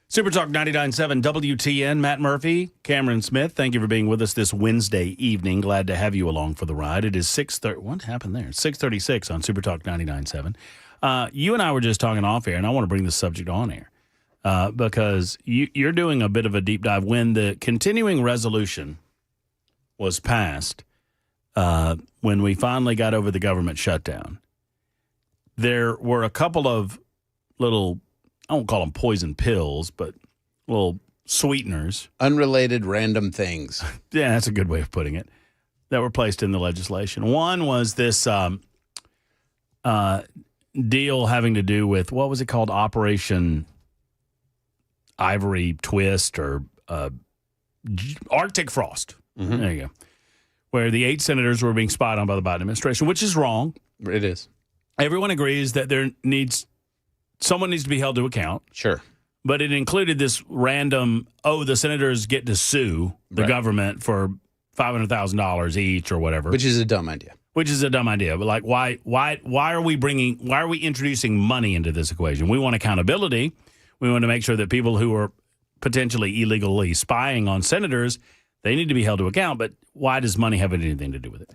Super Talk 99.7 WTN, Matt Murphy, Cameron Smith, thank you for being with us this Wednesday evening. Glad to have you along for the ride. It is 6:30. What happened there? 6:36 on Super Talk 99.7. You and I were just talking off air, and I want to bring this subject on air because you're doing a bit of a deep dive. When the continuing resolution was passed, when we finally got over the government shutdown, there were a couple of little, I won't call them poison pills, but little sweeteners. Unrelated random things. Yeah, that's a good way of putting it, that were placed in the legislation. One was this deal having to do with, what was it called? Operation Ivory Twist or Arctic Frost. Mm-hmm. There you go. Where the 8 senators were being spied on by the Biden administration, which is wrong. It is. Everyone agrees that someone needs to be held to account. Sure. But it included this random, the senators get to sue the government for $500,000 each or whatever. Which is a dumb idea. But like, why are we introducing money into this equation? We want accountability. We want to make sure that people who are potentially illegally spying on senators, they need to be held to account. But why does money have anything to do with it?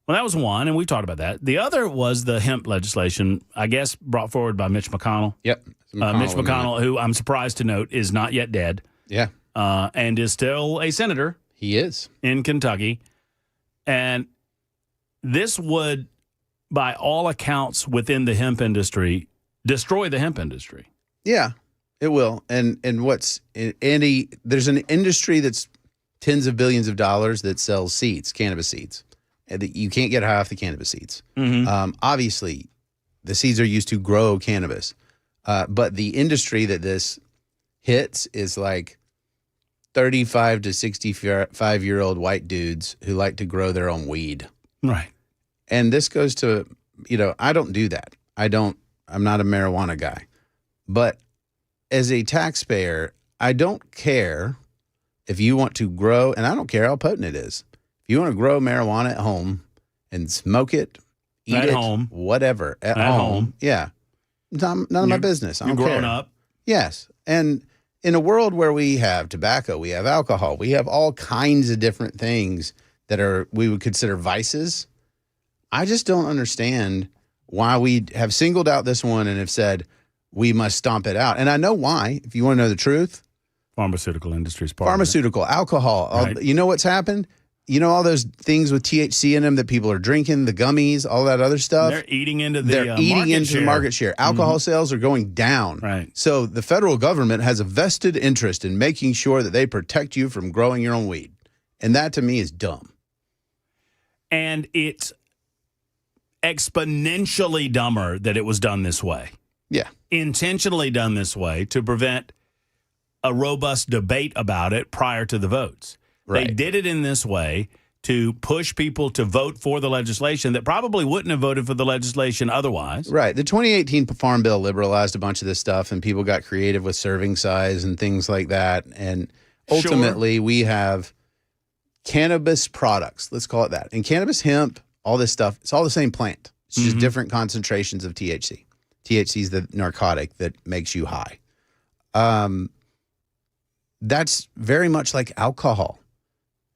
Well, that was one, and we talked about that. The other was the hemp legislation, I guess, brought forward by Mitch McConnell. Yep. Mitch McConnell, who I'm surprised to note is not yet dead. Yeah. And is still a senator. He is. In Kentucky. And this would, by all accounts within the hemp industry, destroy the hemp industry. Yeah, it will. And what's Andy? There's an industry that's tens of billions of dollars that sells seeds, cannabis seeds. And you can't get high off the cannabis seeds. Obviously, the seeds are used to grow cannabis, but the industry that this hits is like 35 to 65-year-old white dudes who like to grow their own weed. Right. And this goes to, I don't do that. I'm not a marijuana guy. But as a taxpayer, I don't care if you want to grow, and I don't care how potent it is. If you want to grow marijuana at home and smoke it, eat at it, home, whatever, at home. Yeah. None of my business. I don't you're care. grown up. Yes. And in a world where we have tobacco, we have alcohol, we have all kinds of different things that we would consider vices, I just don't understand why we have singled out this one and have said we must stomp it out. And I know why. If you want to know the truth. Pharmaceutical industry is part Pharmaceutical, alcohol. Right. You know what's happened? You know all those things with THC in them that people are drinking, the gummies, all that other stuff? They're eating into the market share. Alcohol sales are going down. Right. So the federal government has a vested interest in making sure that they protect you from growing your own weed. And that to me is dumb. And it's exponentially dumber that it was done this way. Yeah. Intentionally done this way to prevent a robust debate about it prior to the votes. Right. They did it in this way to push people to vote for the legislation that probably wouldn't have voted for the legislation otherwise. Right. The 2018 Farm Bill liberalized a bunch of this stuff, and people got creative with serving size and things like that. And ultimately, we have cannabis products. Let's call it that. And cannabis, hemp, all this stuff, it's all the same plant. It's just different concentrations of THC. THC is the narcotic that makes you high. That's very much like alcohol.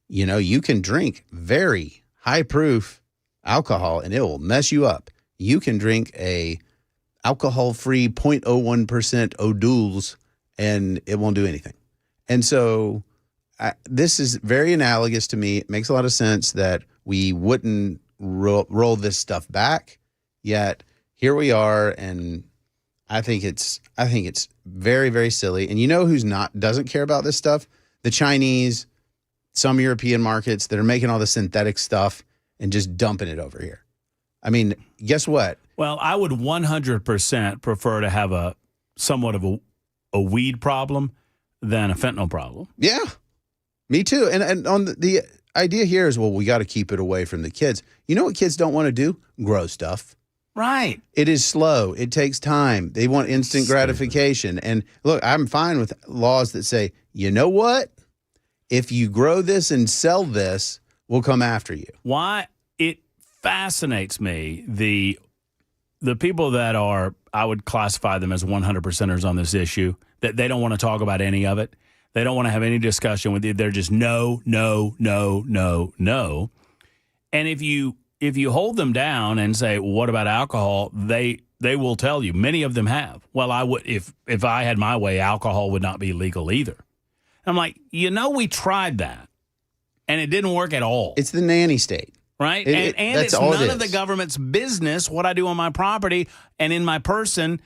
You can drink very high proof alcohol and it will mess you up. You can drink a alcohol-free 0.01% O'Doul's and it won't do anything. And so this is very analogous to me. It makes a lot of sense that we wouldn't roll this stuff back, yet here we are, and I think it's very, very silly. And you know who's doesn't care about this stuff? The Chinese, some European markets that are making all the synthetic stuff and just dumping it over here. I mean, guess what? Well, I would 100% prefer to have somewhat of a weed problem than a fentanyl problem. Yeah, me too. And on the idea here is, well, we got to keep it away from the kids. You know what kids don't want to do? Grow stuff. Right. It is slow. It takes time. They want instant gratification. And look, I'm fine with laws that say, you know what? If you grow this and sell this, we'll come after you. Why? It fascinates me. The people that are, I would classify them as 100%ers on this issue, that they don't want to talk about any of it. They don't want to have any discussion with you. They're just no, no, no, no, no. And if you hold them down and say, well, what about alcohol? They will tell you. Many of them have. Well, I would if I had my way, alcohol would not be legal either. I'm like, we tried that, and it didn't work at all. It's the nanny state. Right? And that's it's all none it of the is. government's business what I do on my property and in my person.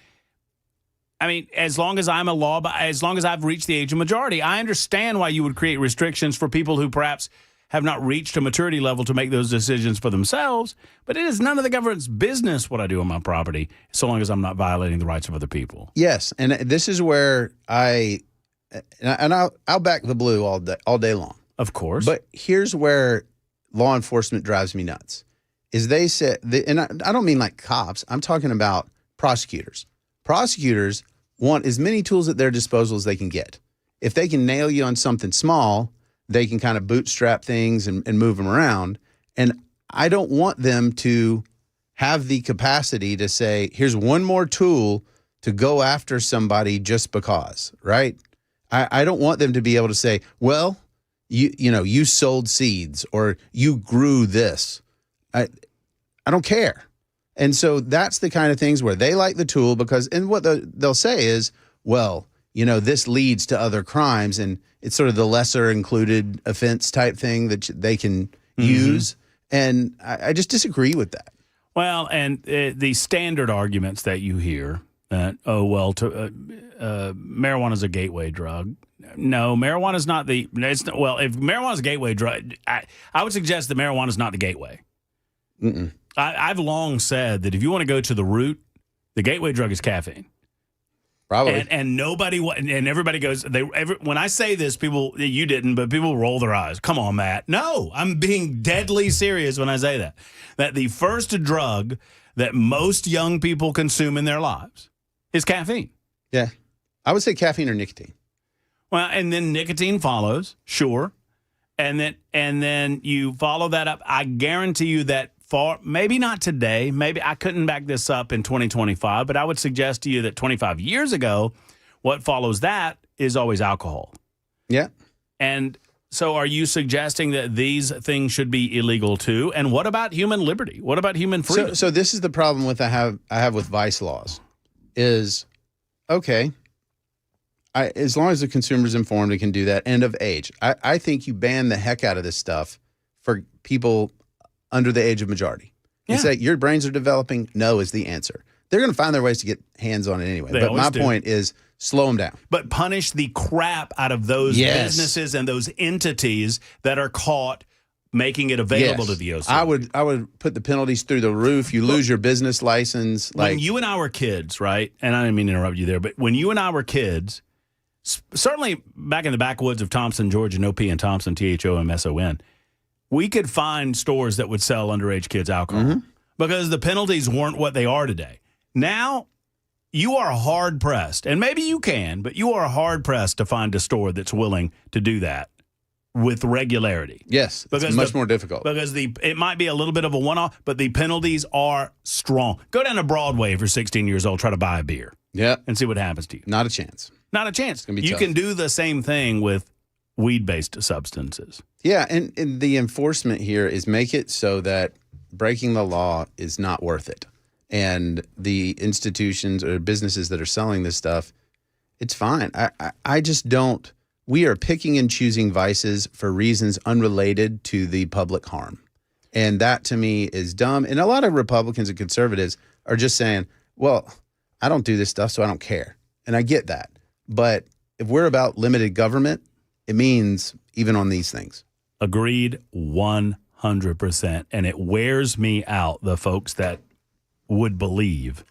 I mean, as long as as long as I've reached the age of majority, I understand why you would create restrictions for people who perhaps have not reached a maturity level to make those decisions for themselves. But it is none of the government's business what I do on my property, so long as I'm not violating the rights of other people. Yes, and this is where I'll back the blue all day long. Of course. But here's where law enforcement drives me nuts. Is they said, and I don't mean like cops. I'm talking about prosecutors. Prosecutors want as many tools at their disposal as they can get. If they can nail you on something small, they can kind of bootstrap things and move them around. And I don't want them to have the capacity to say, here's one more tool to go after somebody just because, right? I don't want them to be able to say, well, you sold seeds or you grew this. I don't care. And so that's the kind of things where they like the tool because, and what they'll say is, well, this leads to other crimes, and it's sort of the lesser included offense type thing that they can use. And I just disagree with that. Well, and the standard arguments that you hear that, marijuana is a gateway drug. No, marijuana is not the. If marijuana is a gateway drug, I would suggest that marijuana is not the gateway. Mm-mm. I've long said that if you want to go to the root, the gateway drug is caffeine. Probably. And nobody and everybody goes. When I say this, you didn't, but people roll their eyes. Come on, Matt. No, I'm being deadly serious when I say that. That the first drug that most young people consume in their lives is caffeine. Yeah, I would say caffeine or nicotine. Well, and then nicotine follows, sure, and then you follow that up. I guarantee you that maybe not today, maybe I couldn't back this up in 2025, but I would suggest to you that 25 years ago, what follows that is always alcohol. Yeah. And so are you suggesting that these things should be illegal too? And what about human liberty? What about human freedom? So this is the problem with I have with vice laws is, okay, as long as the consumer's informed, it can do that. End of age. I think you ban the heck out of this stuff for people under the age of majority. You say your brains are developing, no is the answer. They're going to find their ways to get hands on it anyway. But my point is slow them down. But punish the crap out of those businesses and those entities that are caught making it available to the OC. I would put the penalties through the roof. You lose your business license. When you and I were kids, right? And I didn't mean to interrupt you there, but when you and I were kids, certainly back in the backwoods of Thompson, Georgia, no P in Thompson, THOMSON, we could find stores that would sell underage kids alcohol because the penalties weren't what they are today. Now, you are hard-pressed, and maybe you can, but you are hard-pressed to find a store that's willing to do that with regularity. Yes, it's much more difficult. Because it might be a little bit of a one-off, but the penalties are strong. Go down to Broadway if you're 16 years old, try to buy a beer. Yeah. And see what happens to you. Not a chance. Not a chance. It's gonna be you tough. can do the same thing with weed-based substances. Yeah, and the enforcement here is make it so that breaking the law is not worth it. And the institutions or businesses that are selling this stuff, it's fine. I just don't. We are picking and choosing vices for reasons unrelated to the public harm. And that to me is dumb. And a lot of Republicans and conservatives are just saying, well, I don't do this stuff, so I don't care. And I get that. But if we're about limited government, it means even on these things. Agreed 100%. And it wears me out, the folks that would believe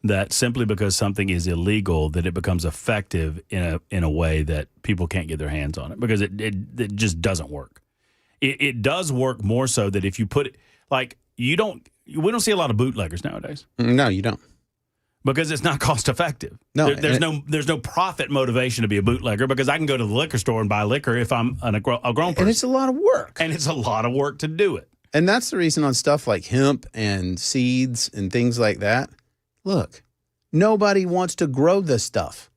that simply because something is illegal, that it becomes effective in a way that people can't get their hands on it, because it just doesn't work. It does work more so that if you put it, like, we don't see a lot of bootleggers nowadays. No, you don't. Because it's not cost effective. No, there's no profit motivation to be a bootlegger, because I can go to the liquor store and buy liquor if I'm a grown person. And it's a lot of work. And it's a lot of work to do it. And that's the reason on stuff like hemp and seeds and things like that. Look, nobody wants to grow this stuff.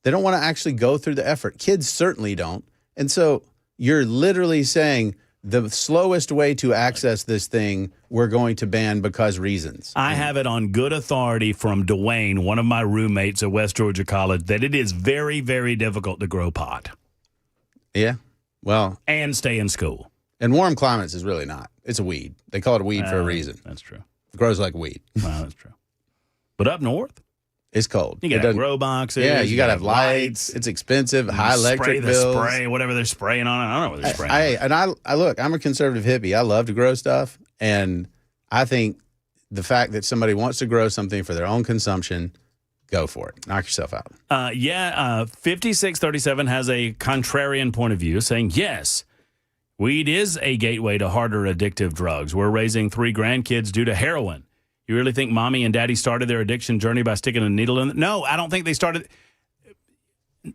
They don't want to actually go through the effort. Kids certainly don't. And so you're literally saying the slowest way to access this thing, we're going to ban because reasons. I have it on good authority from Dwayne, one of my roommates at West Georgia College, that it is very, very difficult to grow pot. Yeah. Well. And stay in school. In warm climates is really not. It's a weed. They call it a weed for a reason. That's true. It grows like weed. Well, that's true. But up north? It's cold. You got to have grow boxes. Yeah, you got to have lights. It's expensive. High electric bills. Spray, whatever they're spraying on it. I don't know what they're spraying on. I look, I'm a conservative hippie. I love to grow stuff. And I think the fact that somebody wants to grow something for their own consumption, go for it. Knock yourself out. 5637 has a contrarian point of view, saying, yes, weed is a gateway to harder addictive drugs. We're raising 3 grandkids due to heroin. You really think mommy and daddy started their addiction journey by sticking a needle in? No, I don't think they started.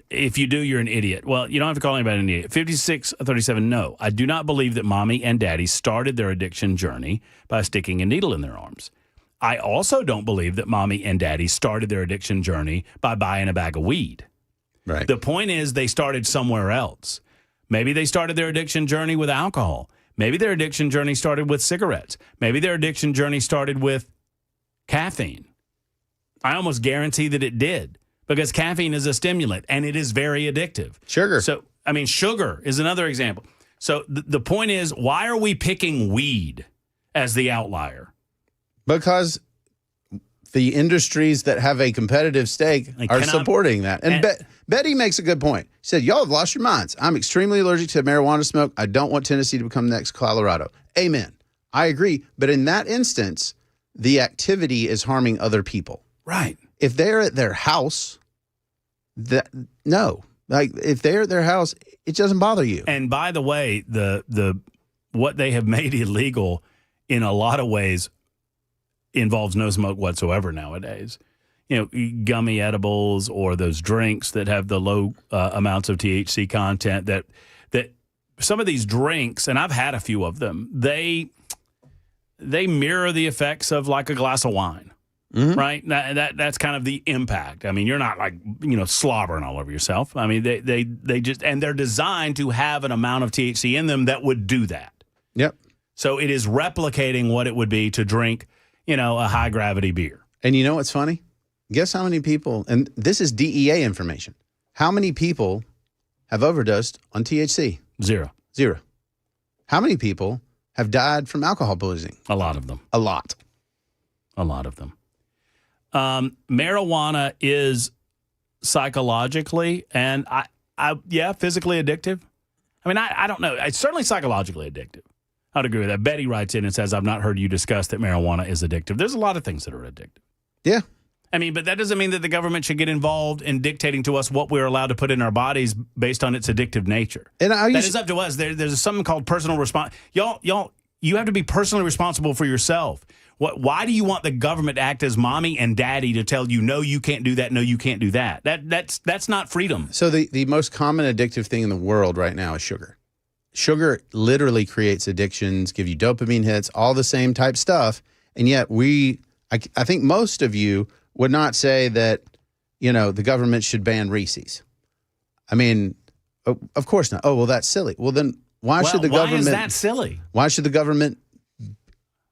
If you do, you're an idiot. Well, you don't have to call anybody an idiot. 5637, no. I do not believe that mommy and daddy started their addiction journey by sticking a needle in their arms. I also don't believe that mommy and daddy started their addiction journey by buying a bag of weed. Right. The point is they started somewhere else. Maybe they started their addiction journey with alcohol. Maybe their addiction journey started with cigarettes. Maybe their addiction journey started with caffeine. I almost guarantee that it did, because caffeine is a stimulant and it is very addictive. Sugar. So, I mean, sugar is another example. So the point is, why are we picking weed as the outlier? Because the industries that have a competitive stake are supporting that. And Betty makes a good point. She said, y'all have lost your minds. I'm extremely allergic to marijuana smoke. I don't want Tennessee to become the next Colorado. Amen. I agree. But in that instance, the activity is harming other people. Right. If they're at their house, no. Like, if they're at their house, it doesn't bother you. And by the way, the what they have made illegal in a lot of ways involves no smoke whatsoever nowadays. You know, gummy edibles or those drinks that have the low amounts of THC content. That some of these drinks, and I've had a few of them, they mirror the effects of like a glass of wine. Mm-hmm. Right? That's kind of the impact. I mean, you're not like, slobbering all over yourself. I mean, they just, and they're designed to have an amount of THC in them that would do that. Yep. So it is replicating what it would be to drink, a high gravity beer. And you know what's funny? Guess how many people, and this is DEA information, how many people have overdosed on THC? Zero. How many people have died from alcohol poisoning? A lot of them. A lot of them. Marijuana is psychologically and physically addictive. I mean, I don't know. It's certainly psychologically addictive. I'd agree with that. Betty writes in and says, I've not heard you discuss that marijuana is addictive. There's a lot of things that are addictive. Yeah. I mean, but that doesn't mean that the government should get involved in dictating to us what we're allowed to put in our bodies based on its addictive nature. And that is up to us. There's something called personal response. Y'all, you have to be personally responsible for yourself. Why do you want the government to act as mommy and daddy to tell you, no, you can't do that, no, you can't do that? That's not freedom. So the most common addictive thing in the world right now is sugar. Sugar literally creates addictions, give you dopamine hits, all the same type stuff. And yet I think most of you would not say that, the government should ban Reese's. I mean, of course not. Oh, well, that's silly. Well, then why should the government... Why is that silly? Why should the government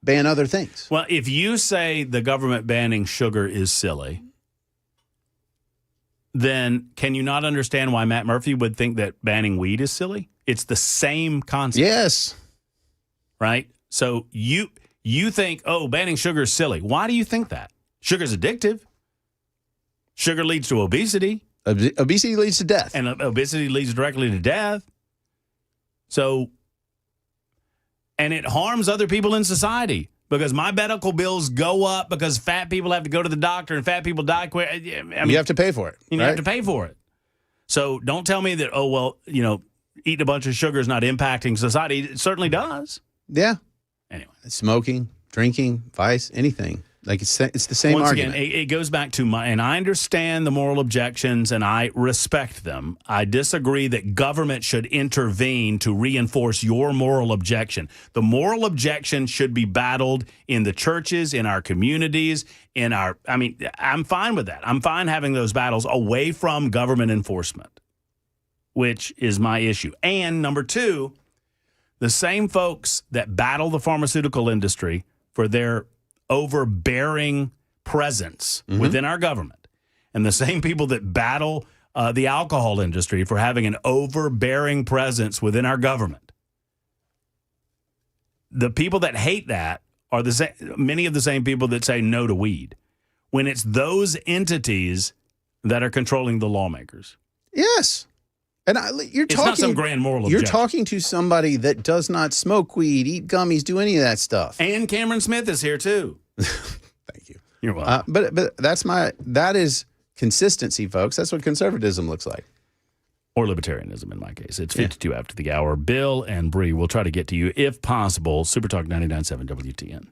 ban other things? Well, if you say the government banning sugar is silly, then can you not understand why Matt Murphy would think that banning weed is silly? It's the same concept. Yes. Right? So you think, banning sugar is silly. Why do you think that? Sugar's addictive. Sugar leads to obesity. Obesity leads to death. And obesity leads directly to death. So, and it harms other people in society because my medical bills go up because fat people have to go to the doctor and fat people die quick. I mean, you have to pay for it. You have to pay for it. So don't tell me that, eating a bunch of sugar is not impacting society. It certainly does. Yeah. Anyway. Smoking, drinking, vice, anything. Like it's the same argument. Once again, it goes back to and I understand the moral objections and I respect them. I disagree that government should intervene to reinforce your moral objection. The moral objection should be battled in the churches, in our communities, I'm fine with that. I'm fine having those battles away from government enforcement, which is my issue. And number two, the same folks that battle the pharmaceutical industry for their overbearing presence within our government, and the same people that battle the alcohol industry for having an overbearing presence within our government, the people that hate that are many of the same people that say no to weed, when it's those entities that are controlling the lawmakers. Yes. And it's not some grand moral objection. You're talking to somebody that does not smoke weed, eat gummies, do any of that stuff. And Cameron Smith is here too. Thank you. You're welcome. But that is consistency, folks. That's what conservatism looks like. Or libertarianism in my case. It's 52 after the hour. Bill and Bree will try to get to you if possible. Super Talk 99.7 WTN.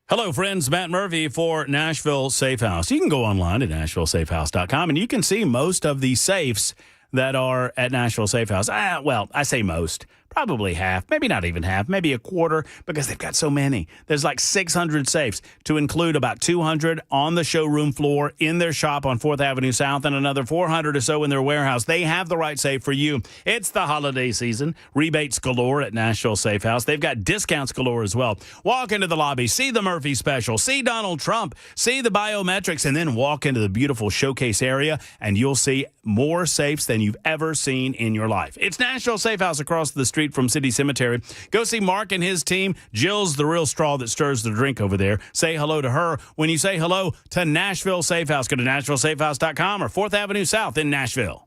Hello, friends. Matt Murphy for Nashville Safe House. You can go online at NashvilleSafeHouse.com, and you can see most of the safes that are at Nashville Safe House. Well, I say most. probably half, maybe not even half, maybe a quarter, because they've got so many. There's like 600 safes to include about 200 on the showroom floor in their shop on 4th Avenue South and another 400 or so in their warehouse. They have the right safe for you. It's the holiday season. Rebates galore at Nashville Safe House. They've got discounts galore as well. Walk into the lobby, see the Murphy special, see Donald Trump, see the biometrics, and then walk into the beautiful showcase area, and you'll see more safes than you've ever seen in your life. It's Nashville Safe House across the street from City Cemetery. Go see Mark and his team. Jill's the real straw that stirs the drink over there. Say hello to her when you say hello to Nashville Safe House. Go to NashvilleSafeHouse.com or 4th Avenue South in Nashville.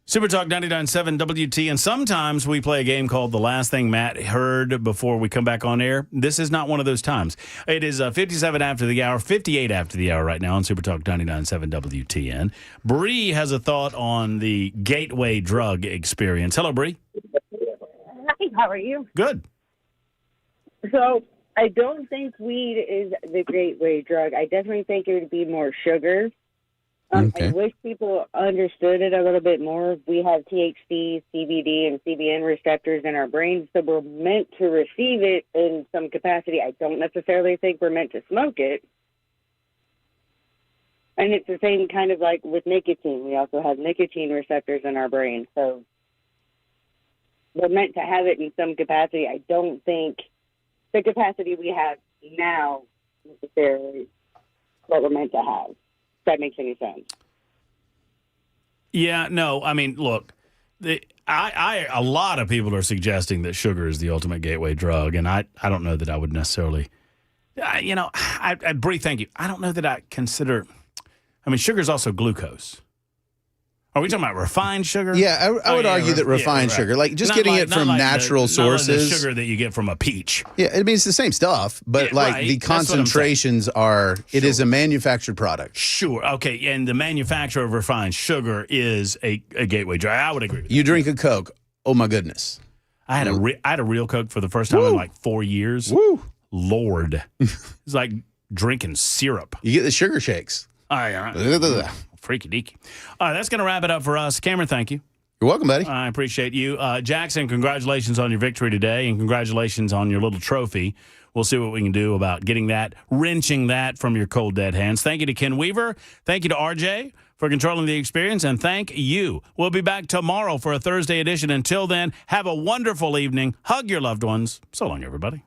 Super Talk 99.7 WT, and sometimes we play a game called The Last Thing Matt Heard Before We Come Back on Air. This is not one of those times. It is 57 after the hour, 58 after the hour right now on Super Talk 99.7 WTN. Bree has a thought on the gateway drug experience. Hello, Bree. Hi, how are you? Good. So I don't think weed is the gateway drug. I definitely think it would be more sugar. Okay. I wish people understood it a little bit more. We have THC, CBD, and CBN receptors in our brains, so we're meant to receive it in some capacity. I don't necessarily think we're meant to smoke it. And it's the same kind of like with nicotine. We also have nicotine receptors in our brain, so we're meant to have it in some capacity. I don't think the capacity we have now necessarily what we're meant to have. If that makes any sense. Yeah, no, I mean, look, a lot of people are suggesting that sugar is the ultimate gateway drug, and I don't know that I would necessarily, Bree, thank you. I don't know that I consider, I mean, sugar is also glucose. Are we talking about refined sugar? Yeah, I would argue that refined sugar, like just getting it from natural sources. Not like the sugar that you get from a peach. Yeah, I mean, it's the same stuff, but the concentrations are, it is a manufactured product. Sure. Okay, and the manufacturer of refined sugar is a gateway drug. I would agree with that. You drink a Coke. Oh, my goodness. I had a real Coke for the first time in like 4 years. Woo. Lord. It's like drinking syrup. You get the sugar shakes. Freaky deaky. All right, that's going to wrap it up for us. Cameron, thank you. You're welcome, buddy. I appreciate you. Jackson, congratulations on your victory today, and congratulations on your little trophy. We'll see what we can do about wrenching that from your cold, dead hands. Thank you to Ken Weaver. Thank you to RJ for controlling the experience, and thank you. We'll be back tomorrow for a Thursday edition. Until then, have a wonderful evening. Hug your loved ones. So long, everybody.